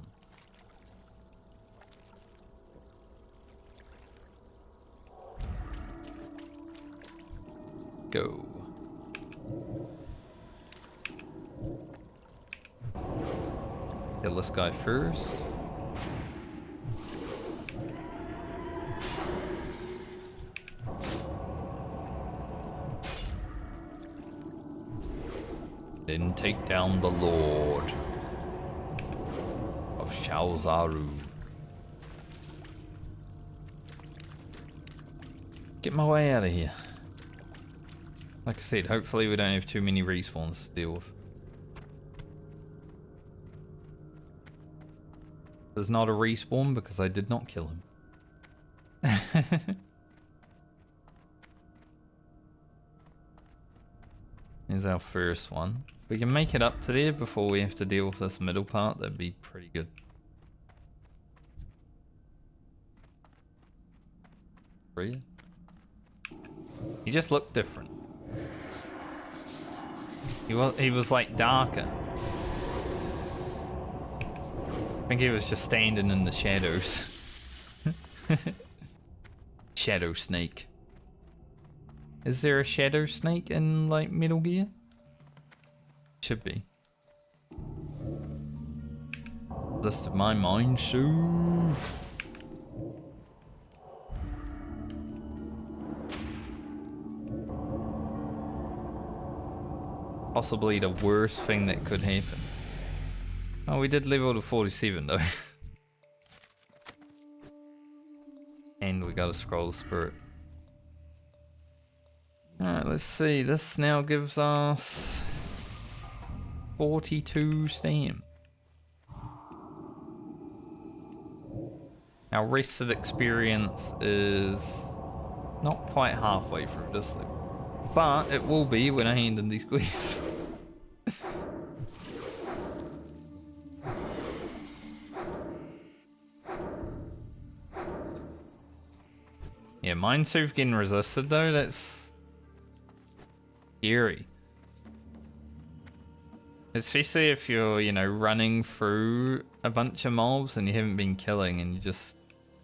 Go. Kill this guy first. Then take down the Lord of Shalzaru. Get my way out of here. Like I said, hopefully we don't have too many respawns to deal with. There's not a respawn because I did not kill him. Here's our first one. If we can make it up to there before we have to deal with this middle part, that'd be pretty good. Rhea? He just looked different. He was like darker. I think he was just standing in the shadows. Shadow Snake. Is there a Shadow Snake in like Metal Gear? Should be. Just my mind soothe. Possibly the worst thing that could happen. Oh, we did level to 47 though. And we got a Scroll of Spirit. Alright, let's see. This now gives us 42 stamina. Our rested experience is not quite halfway through this level. But it will be when I hand in these quests. Yeah, Minesooth getting resisted though, that's scary. Especially if you're, you know, running through a bunch of mobs and you haven't been killing and you just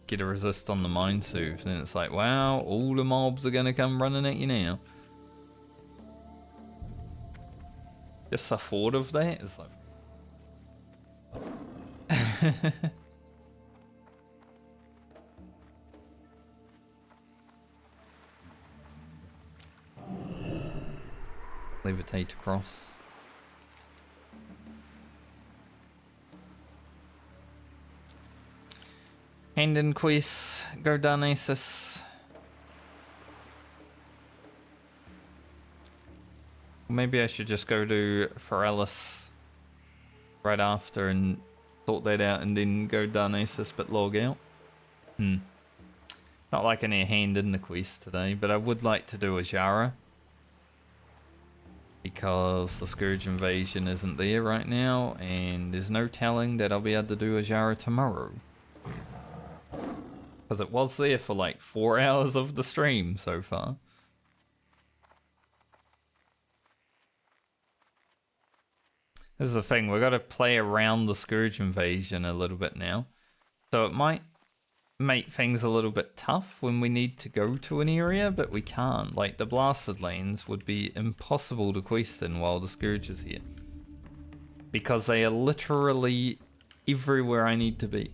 get a resist on the Minesooth, and it's like, wow, all the mobs are gonna come running at you now. Just a thought of that is like... Levitate across. Hand in quests, go Darnassus. Maybe I should just go to Foralis right after and sort that out and then go Darnassus but log out. Not like any hand in the quest today, but I would like to do a Jara. Because the Scourge Invasion isn't there right now, and there's no telling that I'll be able to do a Jara tomorrow. Because it was there for like 4 hours of the stream so far. This is the thing, we've got to play around the Scourge Invasion a little bit now. So it might make things a little bit tough when we need to go to an area, but we can't. Like the Blasted Lands would be impossible to quest in while the Scourge is here. Because they are literally everywhere I need to be.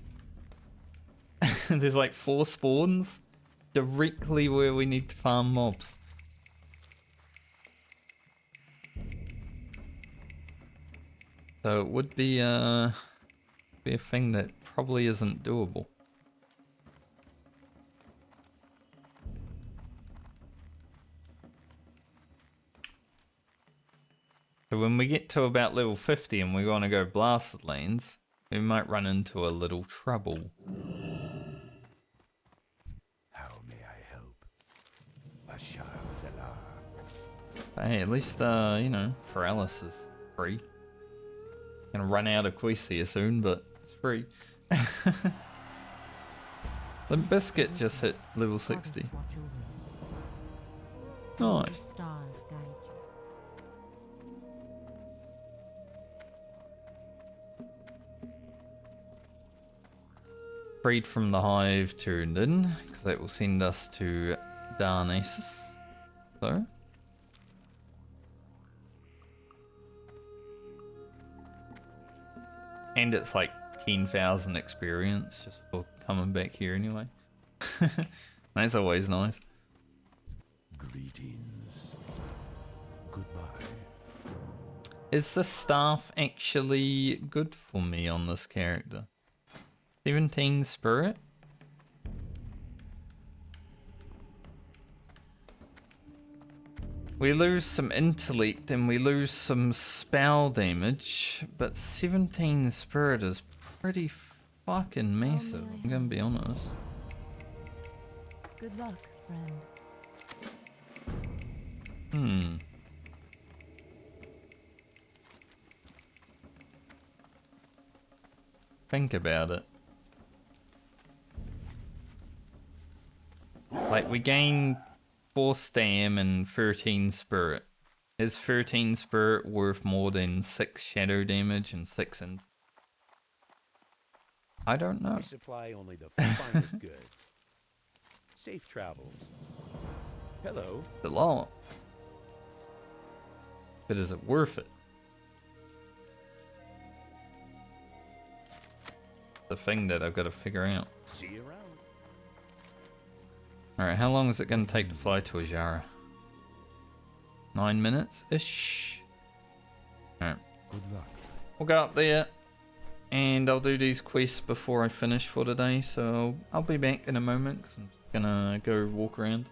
There's like 4 spawns directly where we need to farm mobs. So it would be a thing that probably isn't doable. So when we get to about level 50 and we want to go Blasted Lands, we might run into a little trouble. How may I help? Bashar-Zala. But hey, at least, you know, Foralis is free. Gonna run out of quests here soon, but it's free. Limp Biscuit just hit level 60. Nice. Stars guide you. Freed from the Hive turned in, because that will send us to Darnassus. So. And it's like 10,000 experience just for coming back here anyway. That's always nice. Greetings. Goodbye. Is the staff actually good for me on this character? 17 spirit? We lose some intellect and we lose some spell damage, but 17 spirit is pretty fucking massive, I'm gonna be honest. Good luck, friend. Think about it. Like, we gain 4 stam and 13 spirit. Is 13 spirit worth more than 6 shadow damage and 6 in? I don't know. We supply only the finest goods. Safe travels. Hello. It's a lot. But is it worth it? The thing that I've got to figure out. See you around. Alright, how long is it going to take to fly to Ajara? 9 minutes-ish? Alright. Good luck. We'll go up there, and I'll do these quests before I finish for today, so I'll be back in a moment, because I'm just going to go walk around.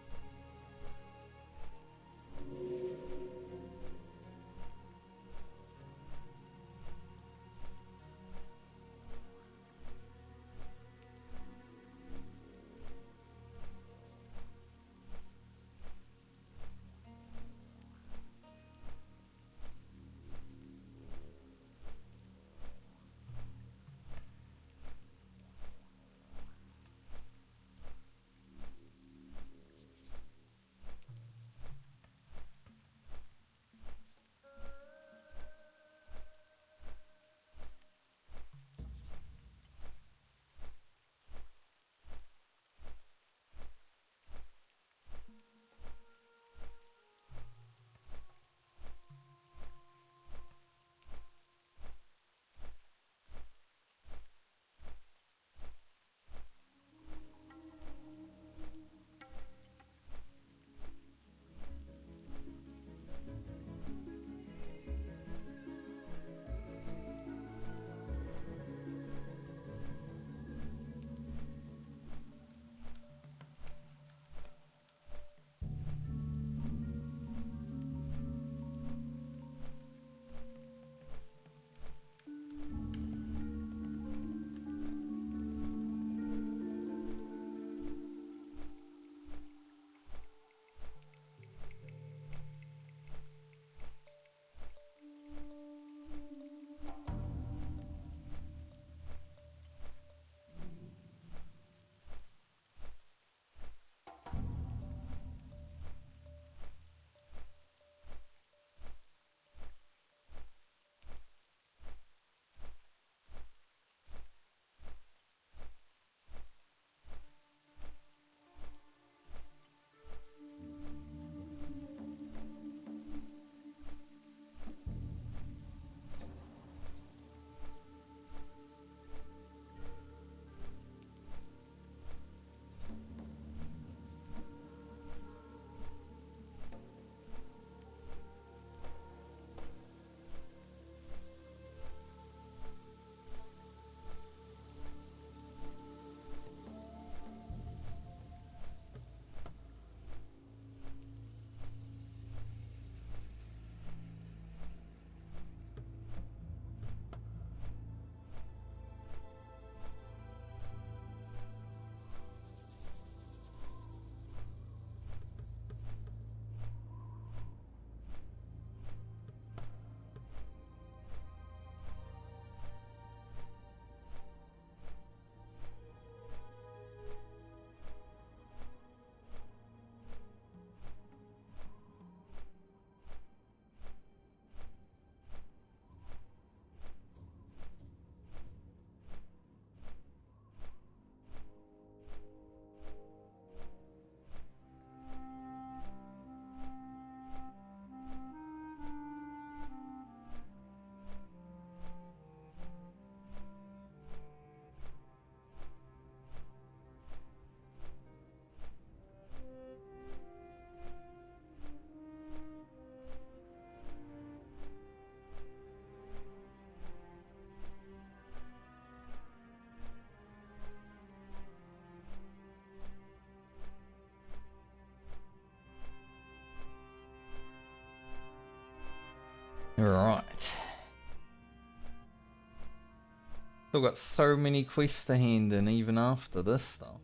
Still got so many quests to hand in even after this stuff.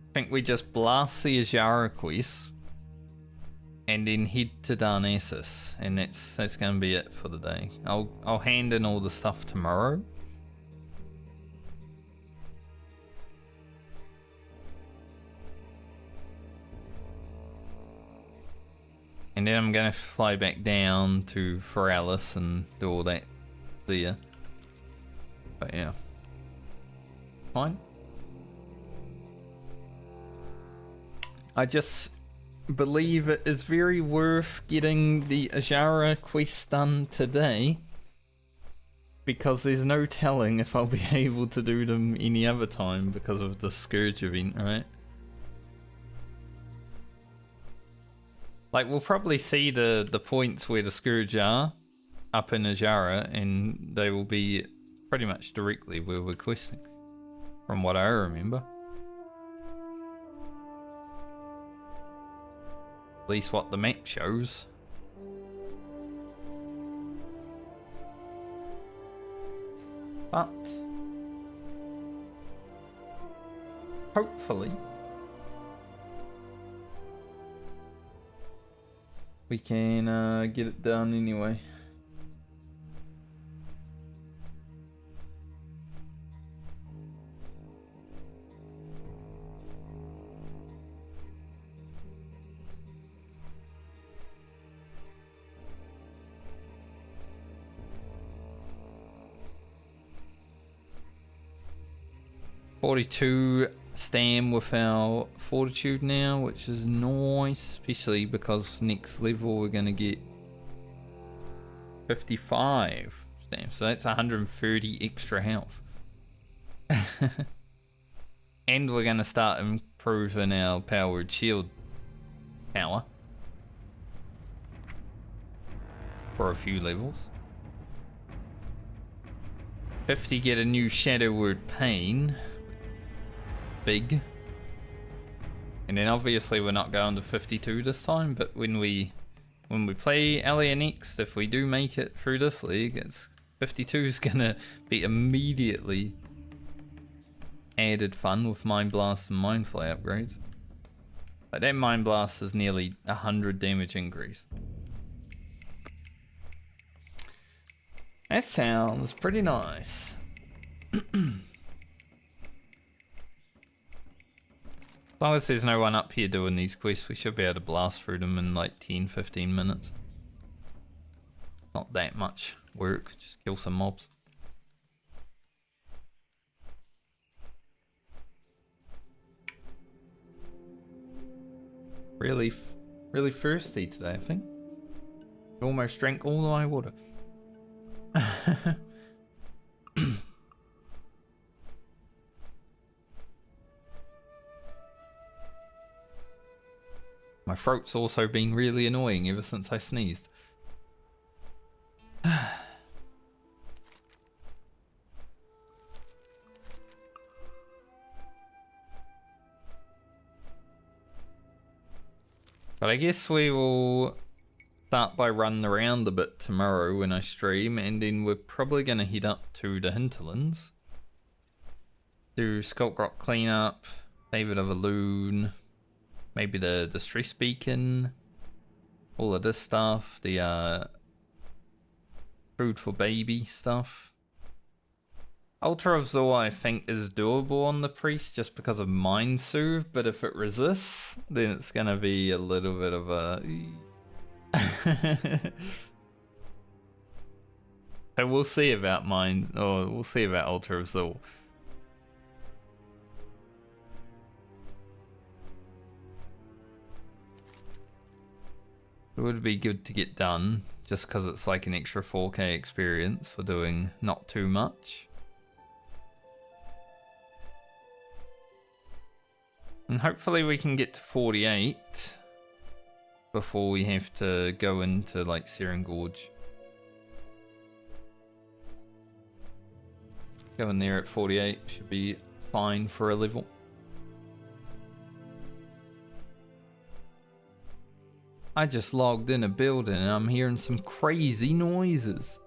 I think we just blast the Azara quest and then head to Darnassus, and that's gonna be it for the day. I'll hand in all the stuff tomorrow. And then I'm gonna fly back down to Foralis and do all that there. But yeah. Fine. I just believe it is very worth getting the Azara quest done today, because there's no telling if I'll be able to do them any other time because of the Scourge event, right? Like, we'll probably see the points where the Scourge are up in Azara, and they will be pretty much directly where we're questing, from what I remember. At least what the map shows. But hopefully we can get it done anyway. .42 stam with our fortitude now, which is nice, especially because next level we're gonna get 55 stam, so that's 130 extra health. And we're gonna start improving our powered shield power for a few levels. 50 get a new Shadow Word Pain. Big. And then obviously we're not going to 52 this time, but when we play Alien X, if we do make it through this league, it's 52 is gonna be immediately added fun with Mind Blast and Mind Flay upgrades. Like, that Mind Blast is nearly 100 damage increase. That sounds pretty nice. As long as there's no one up here doing these quests, we should be able to blast through them in like 10-15 minutes. Not that much work, just kill some mobs. Really thirsty today, I think. Almost drank all my water. My throat's also been really annoying ever since I sneezed. But I guess we will start by running around a bit tomorrow when I stream, and then we're probably going to head up to the hinterlands. Do Skulk Rock cleanup, David of a Loon, maybe the distress beacon, all of this stuff, the food for baby stuff. Ultra of Zor I think is doable on the priest just because of Mind Soothe, but if it resists, then it's gonna be a little bit of a... So we'll see about we'll see about Ultra of Zor. It would be good to get done, just because it's like an extra 4K experience for doing not too much. And hopefully we can get to 48 before we have to go into like Searing Gorge. Going there at 48 should be fine for a level. I just logged in a building and I'm hearing some crazy noises.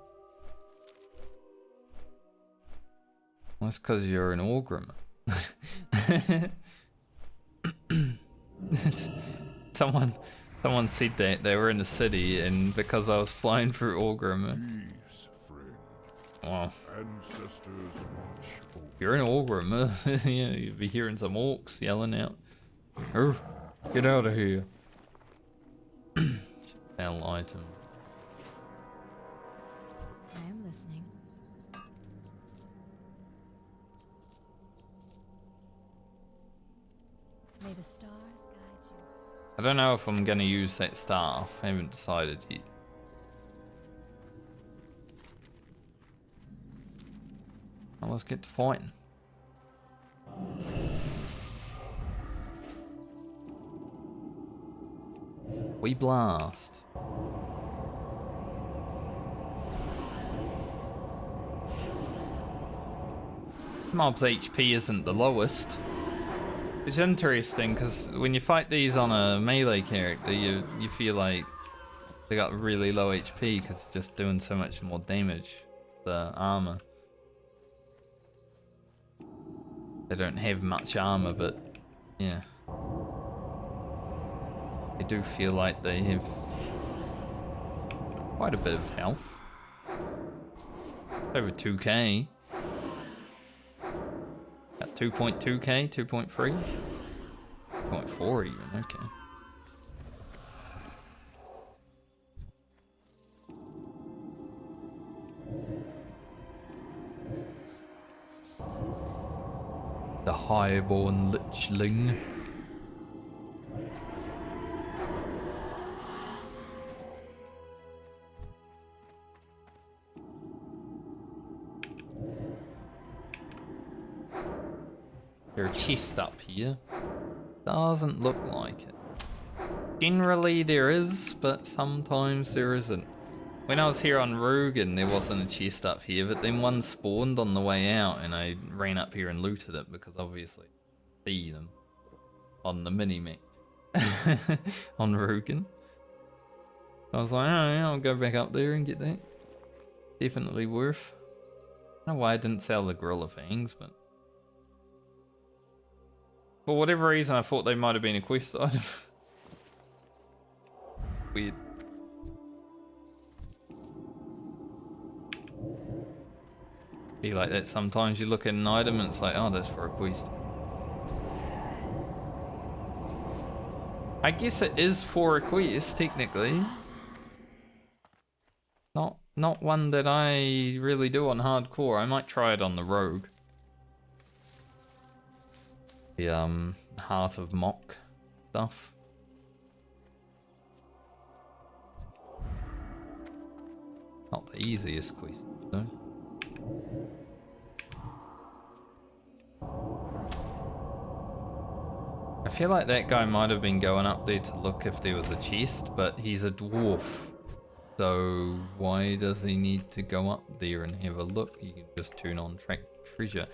That's because you're an Orgrim. Someone said that they were in the city, and because I was flying through Orgrim. Peace, friend. Well, Ancestors watch over. you're an Orgrim. Yeah, you'd be hearing some orcs yelling out. "Urgh, get out of here." Sound item. I am listening. May the stars guide you. I don't know if I'm gonna use that staff. I haven't decided yet. Well, let's get to fighting. We blast. Mob's HP isn't the lowest. It's interesting because when you fight these on a melee character, you feel like they got really low HP because it's just doing so much more damage. The armor. They don't have much armor, but yeah. I do feel like they have quite a bit of health. Over 2k. At 2.2k, 2.3? 2.4 even, okay. The highborn lichling. There's a chest up here. Doesn't look like it. Generally there is, but sometimes there isn't. When I was here on Rugen, there wasn't a chest up here, but then one spawned on the way out, and I ran up here and looted it because obviously I see them on the mini-map on Rugen. I was like, oh yeah, I'll go back up there and get that. Definitely worth. I don't know why I didn't sell the gorilla fangs, but for whatever reason I thought they might have been a quest item. Weird. Be like that sometimes. You look at an item and it's like, oh, that's for a quest. I guess it is for a quest, technically. Not one that I really do on hardcore. I might try it on the rogue. The Heart of Mock stuff. Not the easiest quest, though. I feel like that guy might have been going up there to look if there was a chest, but he's a dwarf. So why does he need to go up there and have a look? You can just turn on track treasure.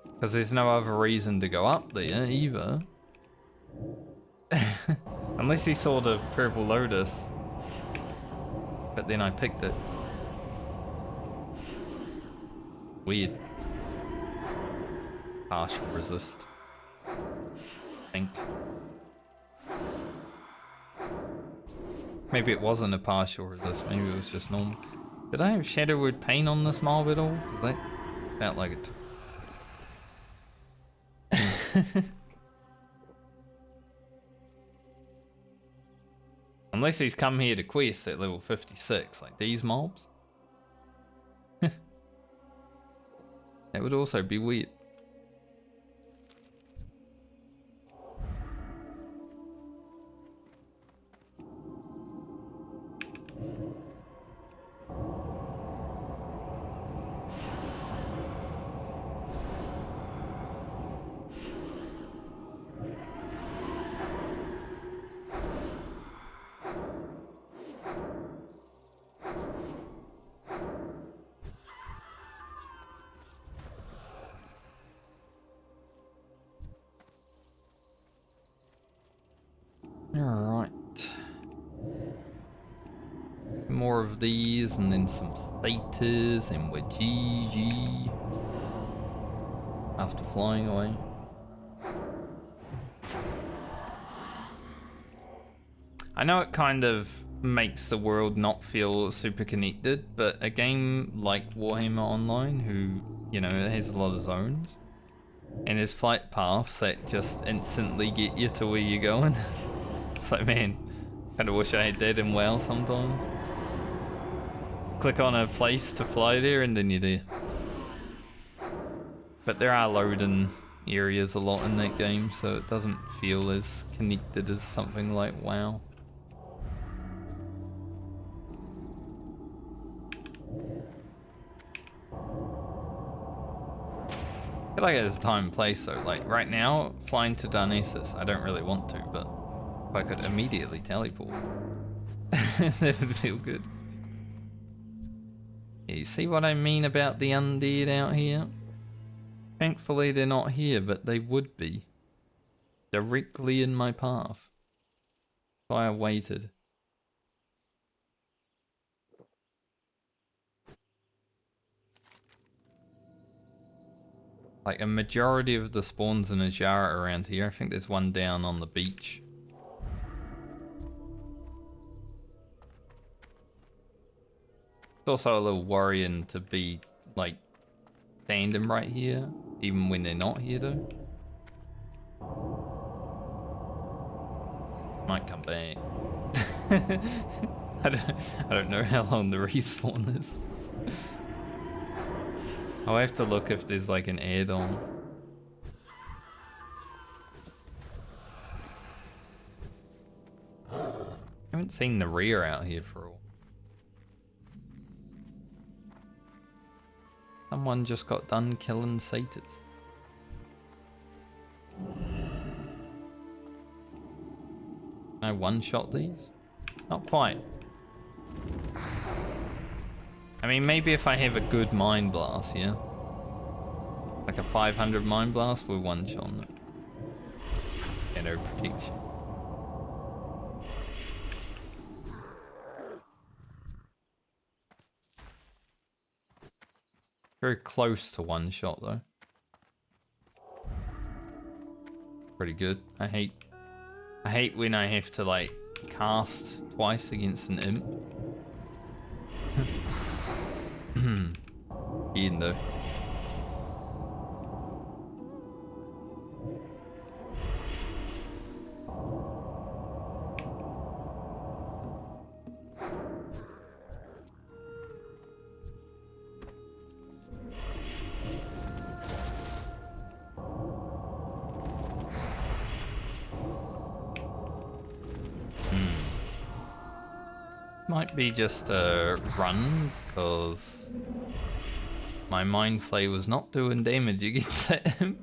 Because there's no other reason to go up there either. Unless he saw the purple lotus. But then I picked it. Weird. Partial resist. I think. Maybe it wasn't a partial resist, maybe it was just normal. Did I have Shadowwood Pain on this mob at all? Because that felt like it. Unless he's come here to quest at level 56, like these mobs. That would also be weird. Alright. More of these and then some status and we're GG. flying away. I know it kind of makes the world not feel super connected, but a game like Warhammer Online, who, you know, has a lot of zones, and there's flight paths that just instantly get you to where you're going. It's like, man, kind of wish I had that in WoW sometimes. Click on a place to fly there and then you're there. But there are loading areas a lot in that game, so it doesn't feel as connected as something like WoW. I feel like there's a time and place though. Like right now, flying to Darnassus, I don't really want to, but if I could immediately teleport, that would feel good. Yeah, you see what I mean about the undead out here? Thankfully they're not here, but they would be. Directly in my path. So I waited. Like a majority of the spawns in Ajara around here. I think there's one down on the beach. It's also a little worrying to be like standing right here, even when they're not here though. Might come back. I don't know how long the respawn is. I'll have to look if there's like an add-on. I haven't seen the rear out here for a while. Someone just got done killing satyrs. Can I one-shot these? Not quite. I mean, maybe if I have a good mind blast, yeah? Like a 500 mind blast with one-shot on it. And no protection. Very close to one shot though. Pretty good. I hate when I have to like cast twice against an imp. Ian though. Might be just a run, because my mind flay was not doing damage against that imp.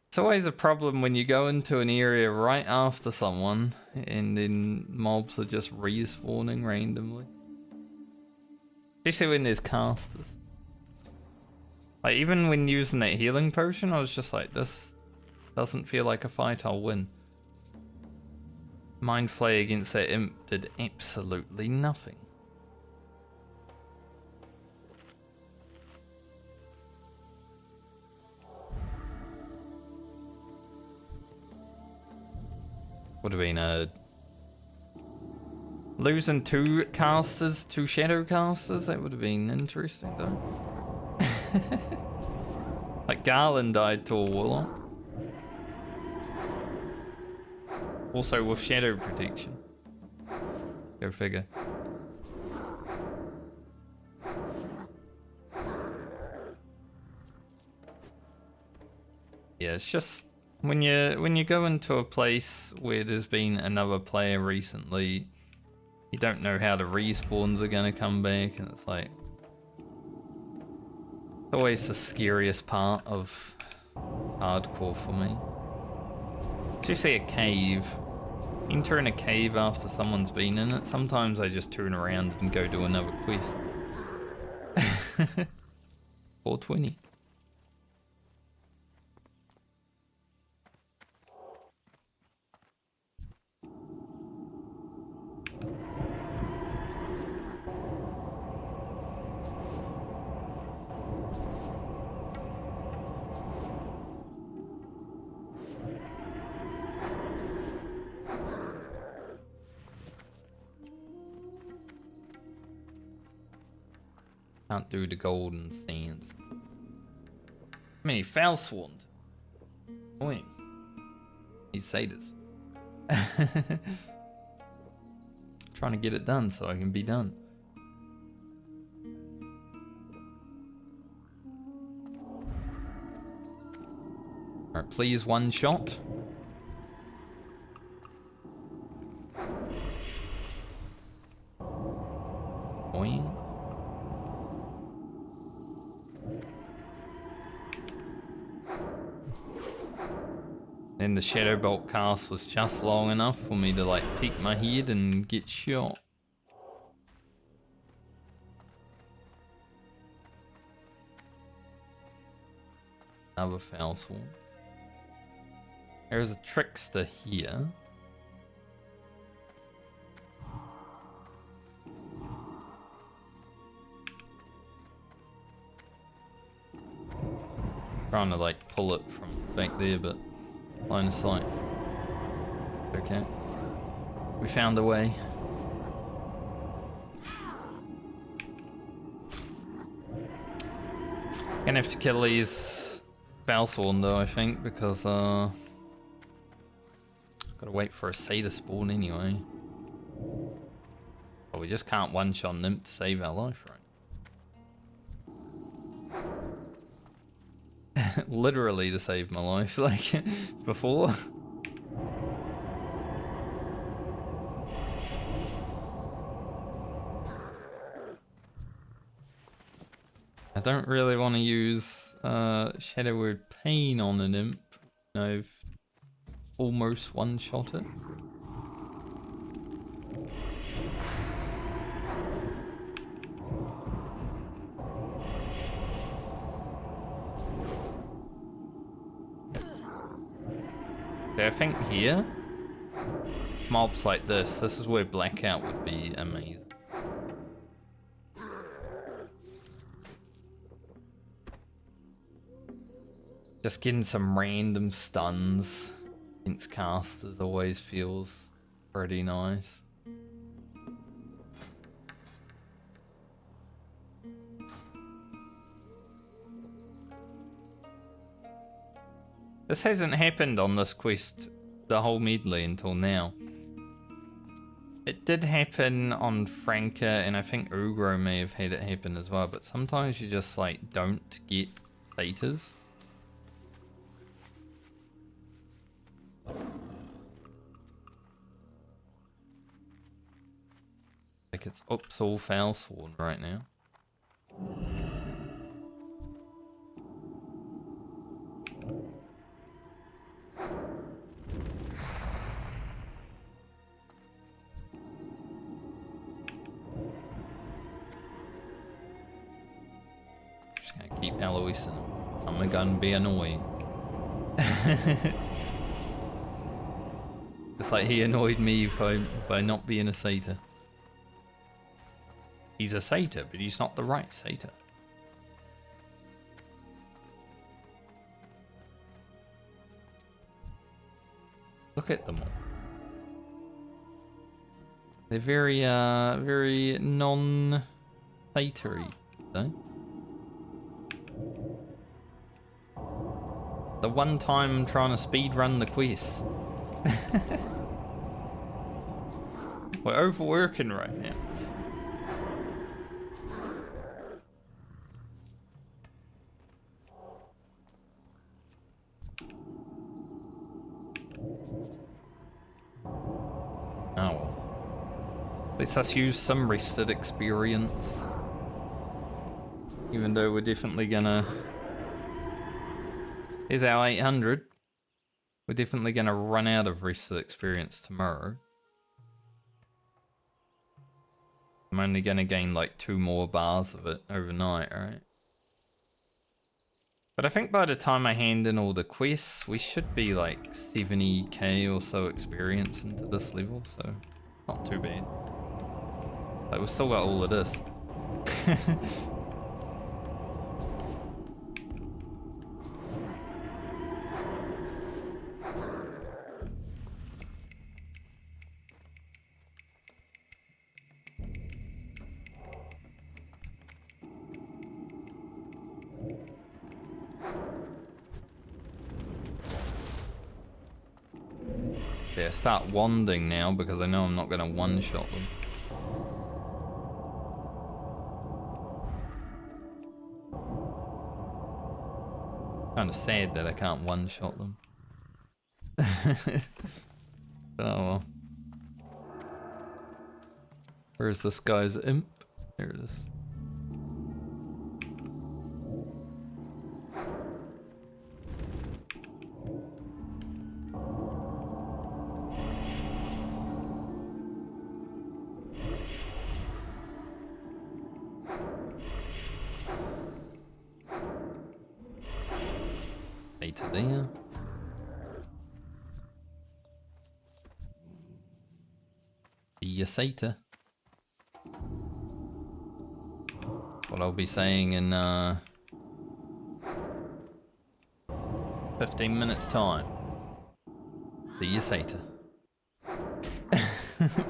It's always a problem when you go into an area right after someone and then mobs are just respawning randomly. Especially when there's casters. Like even when using that healing potion, I was just like, this doesn't feel like a fight I'll win. Mind Flay against that imp did absolutely nothing. Would have been losing two casters, two shadow casters, that would have been interesting though. Like Garland died to a warlock. Also with shadow protection. Go figure. Yeah, it's just when you go into a place where there's been another player recently, you don't know how the respawns are gonna come back, and it's like it's always the scariest part of hardcore for me. Especially a cave. Enter in a cave after someone's been in it. Sometimes I just turn around and go do another quest. 420. Can't do the golden sands. How many foul sworn? Annoying. These satyrs. Trying to get it done so I can be done. Alright, please one shot. Boing. Then the shadow bolt cast was just long enough for me to like peek my head and get shot. Another foul swarm. There's a trickster here. Trying to like pull it from back there, but line of sight. Okay. We found a way. Gonna have to kill these Valsworn though, I think, because gotta wait for a satyr spawn anyway. But we just can't one-shot Nymph to save our life, right? Literally to save my life, like before. I don't really want to use Shadow Word Pain on an imp. I've almost one-shot it. I think here, mobs like this is where Blackout would be amazing. Just getting some random stuns against casters always feels pretty nice. This hasn't happened on this quest, the whole medley, until now. It did happen on Franca, and I think Ugro may have had it happen as well, but sometimes you just like don't get satyrs. Like it's oops all foul sworn right now. Just gonna keep Eloising him. I'm gonna be annoying. It's like he annoyed me by not being a satyr. He's a satyr, but he's not the right satyr. Look at them all. They're very, very non-satyry, though. The one time I'm trying to speed run the quest. We're overworking right now. Oh well. Let's us use some rested experience. Even though we're definitely gonna... Here's our 800. We're definitely gonna run out of rested experience tomorrow. I'm only gonna gain like 2 more bars of it overnight, right? But I think by the time I hand in all the quests, we should be like 70k or so experience into this level, so not too bad. Like we've still got all of this. Okay, I start wanding now because I know I'm not going to one-shot them. Kind of sad that I can't one-shot them. Oh well. Where's this guy's imp? There it is. Later there. See you later. What I'll be saying in 15 minutes time. See you later.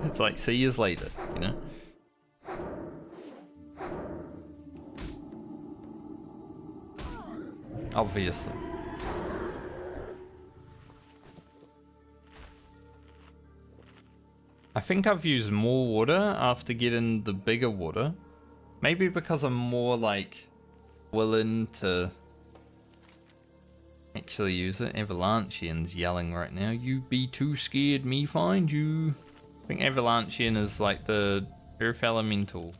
It's like see you later, you know? Obviously. I think I've used more water after getting the bigger water. Maybe because I'm more like willing to actually use it. Avalanchian's yelling right now. You be too scared, me find you. I think Avalanchian is like the Earth Elemental,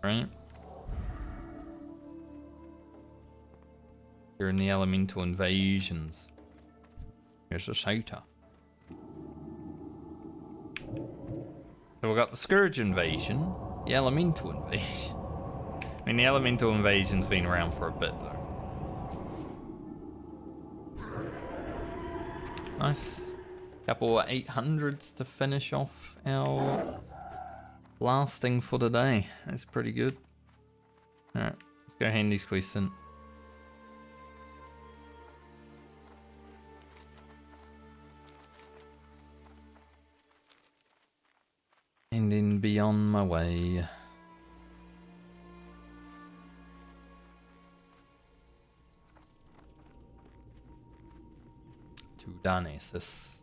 right? You're in the Elemental Invasions. Here's a shouter. So we got the Scourge Invasion, the Elemental Invasion. I mean, the Elemental Invasion's been around for a bit though. Nice. Couple of 800s to finish off our blasting for the day. That's pretty good. Alright, let's go hand these quests in. And then be on my way. To Darnassus.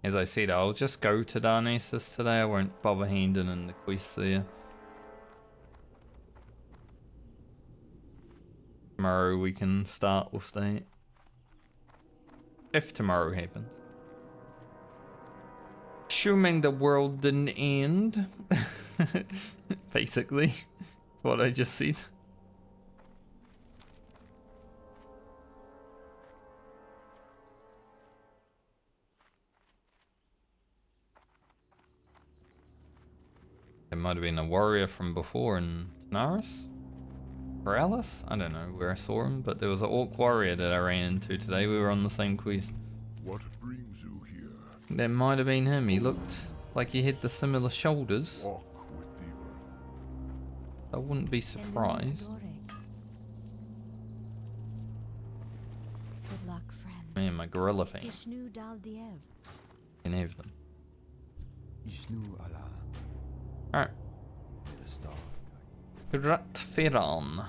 As I said, I'll just go to Darnassus today. I won't bother handing in the quests there. Tomorrow we can start with that. If tomorrow happens. Assuming the world didn't end. Basically. What I just said. There might have been a warrior from before in Tanaris? Or Alice? I don't know where I saw him, but there was an orc warrior that I ran into today. We were on the same quest. What brings you here? That might have been him. He looked like he had the similar shoulders. Walk with the earth. I wouldn't be surprised. Good luck, friend. Man, my gorilla fan. Ishnu Dal Diev. Can have them. Ishnu Allah, Alright. the stars guide. Gratfiran.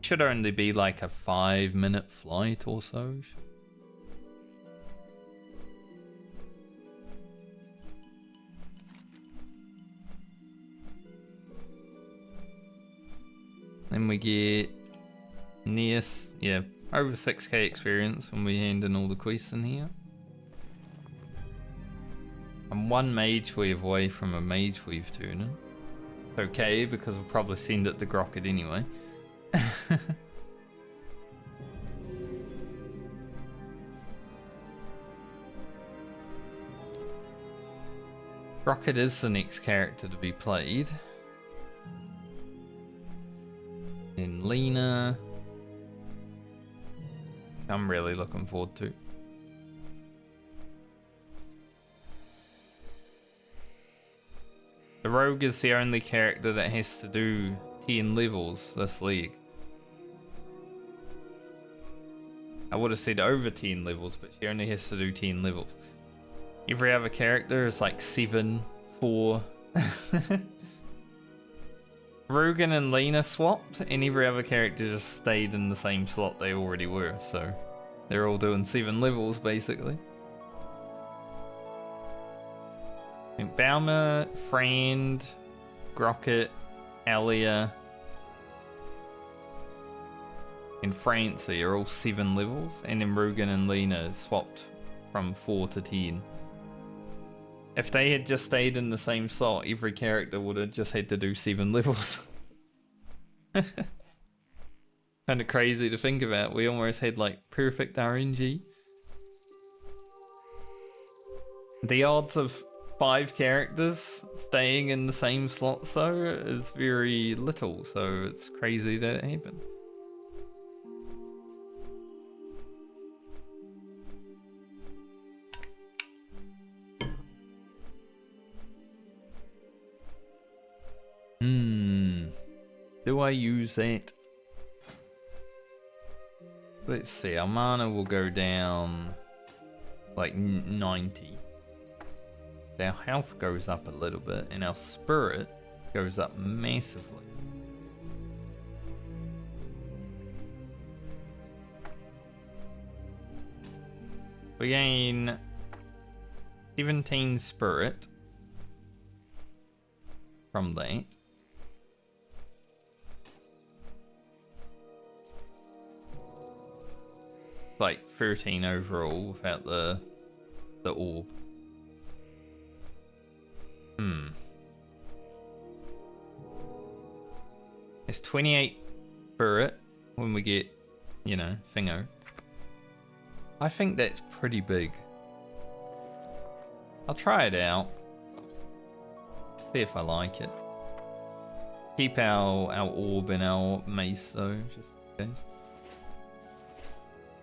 Should only be like a 5-minute flight or so. Then we get Neas, yeah, over 6k experience when we hand in all the quests in here. I'm one mage weave away from a mage weave tuning. It's okay because we'll probably send it to Grocket anyway. Grocket is the next character to be played. Then Lena. I'm really looking forward to. The rogue is the only character that has to do 10 levels this league. I would have said over 10 levels, but she only has to do 10 levels. Every other character is like 7, 4. Rugen and Lena swapped, and every other character just stayed in the same slot they already were, so they're all doing 7 levels basically. think Balmer, Friend, Grocket, Alia, and Francie are all 7 levels, and then Rugen and Lena swapped from 4 to 10. If they had just stayed in the same slot, every character would have just had to do 7 levels. Kind of crazy to think about. We almost had like perfect RNG. The odds of 5 characters staying in the same slots though is very little, so it's crazy that it happened. Do I use that? Let's see, our mana will go down like 90. Our health goes up a little bit, and our spirit goes up massively. We gain 17 spirit from that. Like 13 overall without the orb. It's 28 spirit when we get, you know, Thingo. I think that's pretty big. I'll try it out. See if I like it. Keep our orb and our mace though, just in case.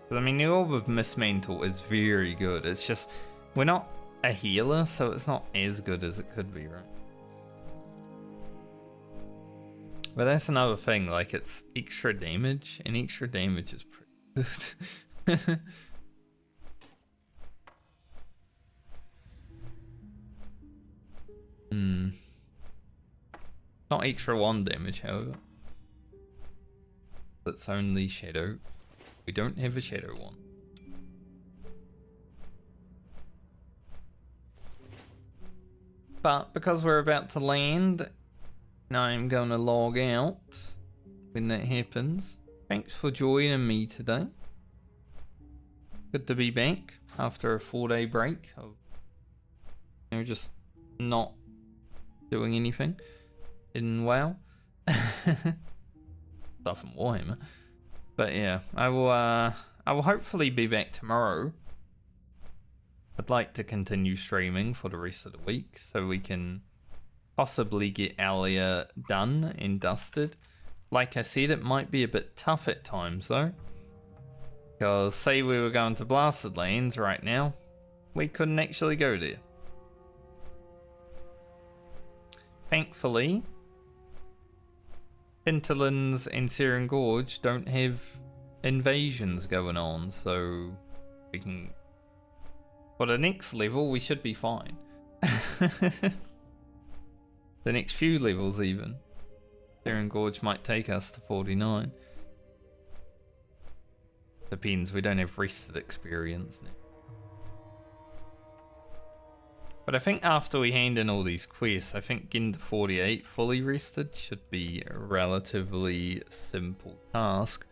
But I mean, the Orb of Mismantle is very good. It's just, we're not a healer, so it's not as good as it could be, right? But that's another thing, like it's extra damage, and extra damage is pretty good. Not extra 1 damage, however. It's only Shadow. We don't have a Shadow one. But because we're about to land, I'm going to log out when that happens. Thanks for joining me today. Good to be back after a 4-day break of, you know, just not doing anything in WoW. Stuff in Warhammer. But yeah, I will hopefully be back tomorrow. I'd like to continue streaming for the rest of the week so we can possibly get Alia done and dusted. Like I said, it might be a bit tough at times though. Because say we were going to Blasted Lands right now, we couldn't actually go there. Thankfully, Hinterlands and Searing Gorge don't have invasions going on, so we can... For the next level, we should be fine. The next few levels even. Searing Gorge might take us to 49. Depends, we don't have rested experience now. But I think after we hand in all these quests, I think getting to 48 fully rested should be a relatively simple task.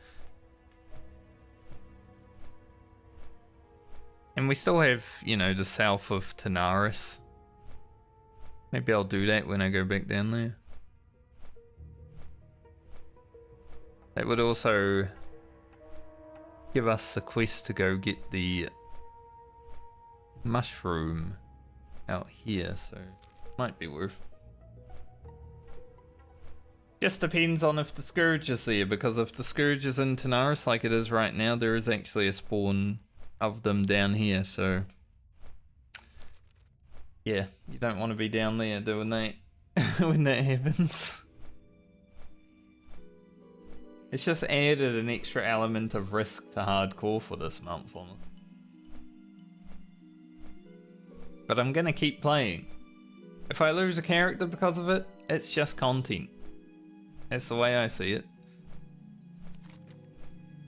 And we still have, you know, the south of Tanaris. Maybe I'll do that when I go back down there. That would also give us a quest to go get the mushroom out here, so might be worth. Just depends on if the Scourge is there, because if the Scourge is in Tanaris like it is right now, there is actually a spawn of them down here, so yeah, you don't want to be down there doing that when that happens. It's just added an extra element of risk to hardcore for this month, honestly. But I'm gonna keep playing. If I lose a character because of it, it's just content. That's the way I see it.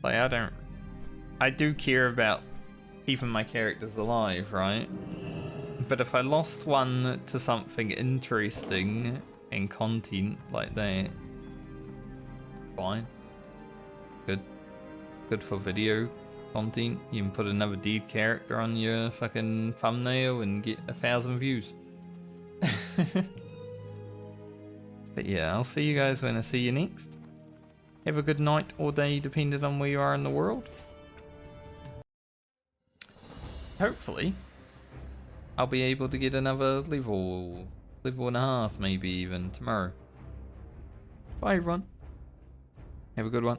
Like, I do care about keeping my characters alive, right? But if I lost one to something interesting and content like that, fine. Good. Good for video content. You can put another dead character on your fucking thumbnail and get 1,000 views. But yeah, I'll see you guys when I see you next. Have a good night or day depending on where you are in the world. Hopefully, I'll be able to get another level and a half maybe even tomorrow. Bye everyone. Have a good one.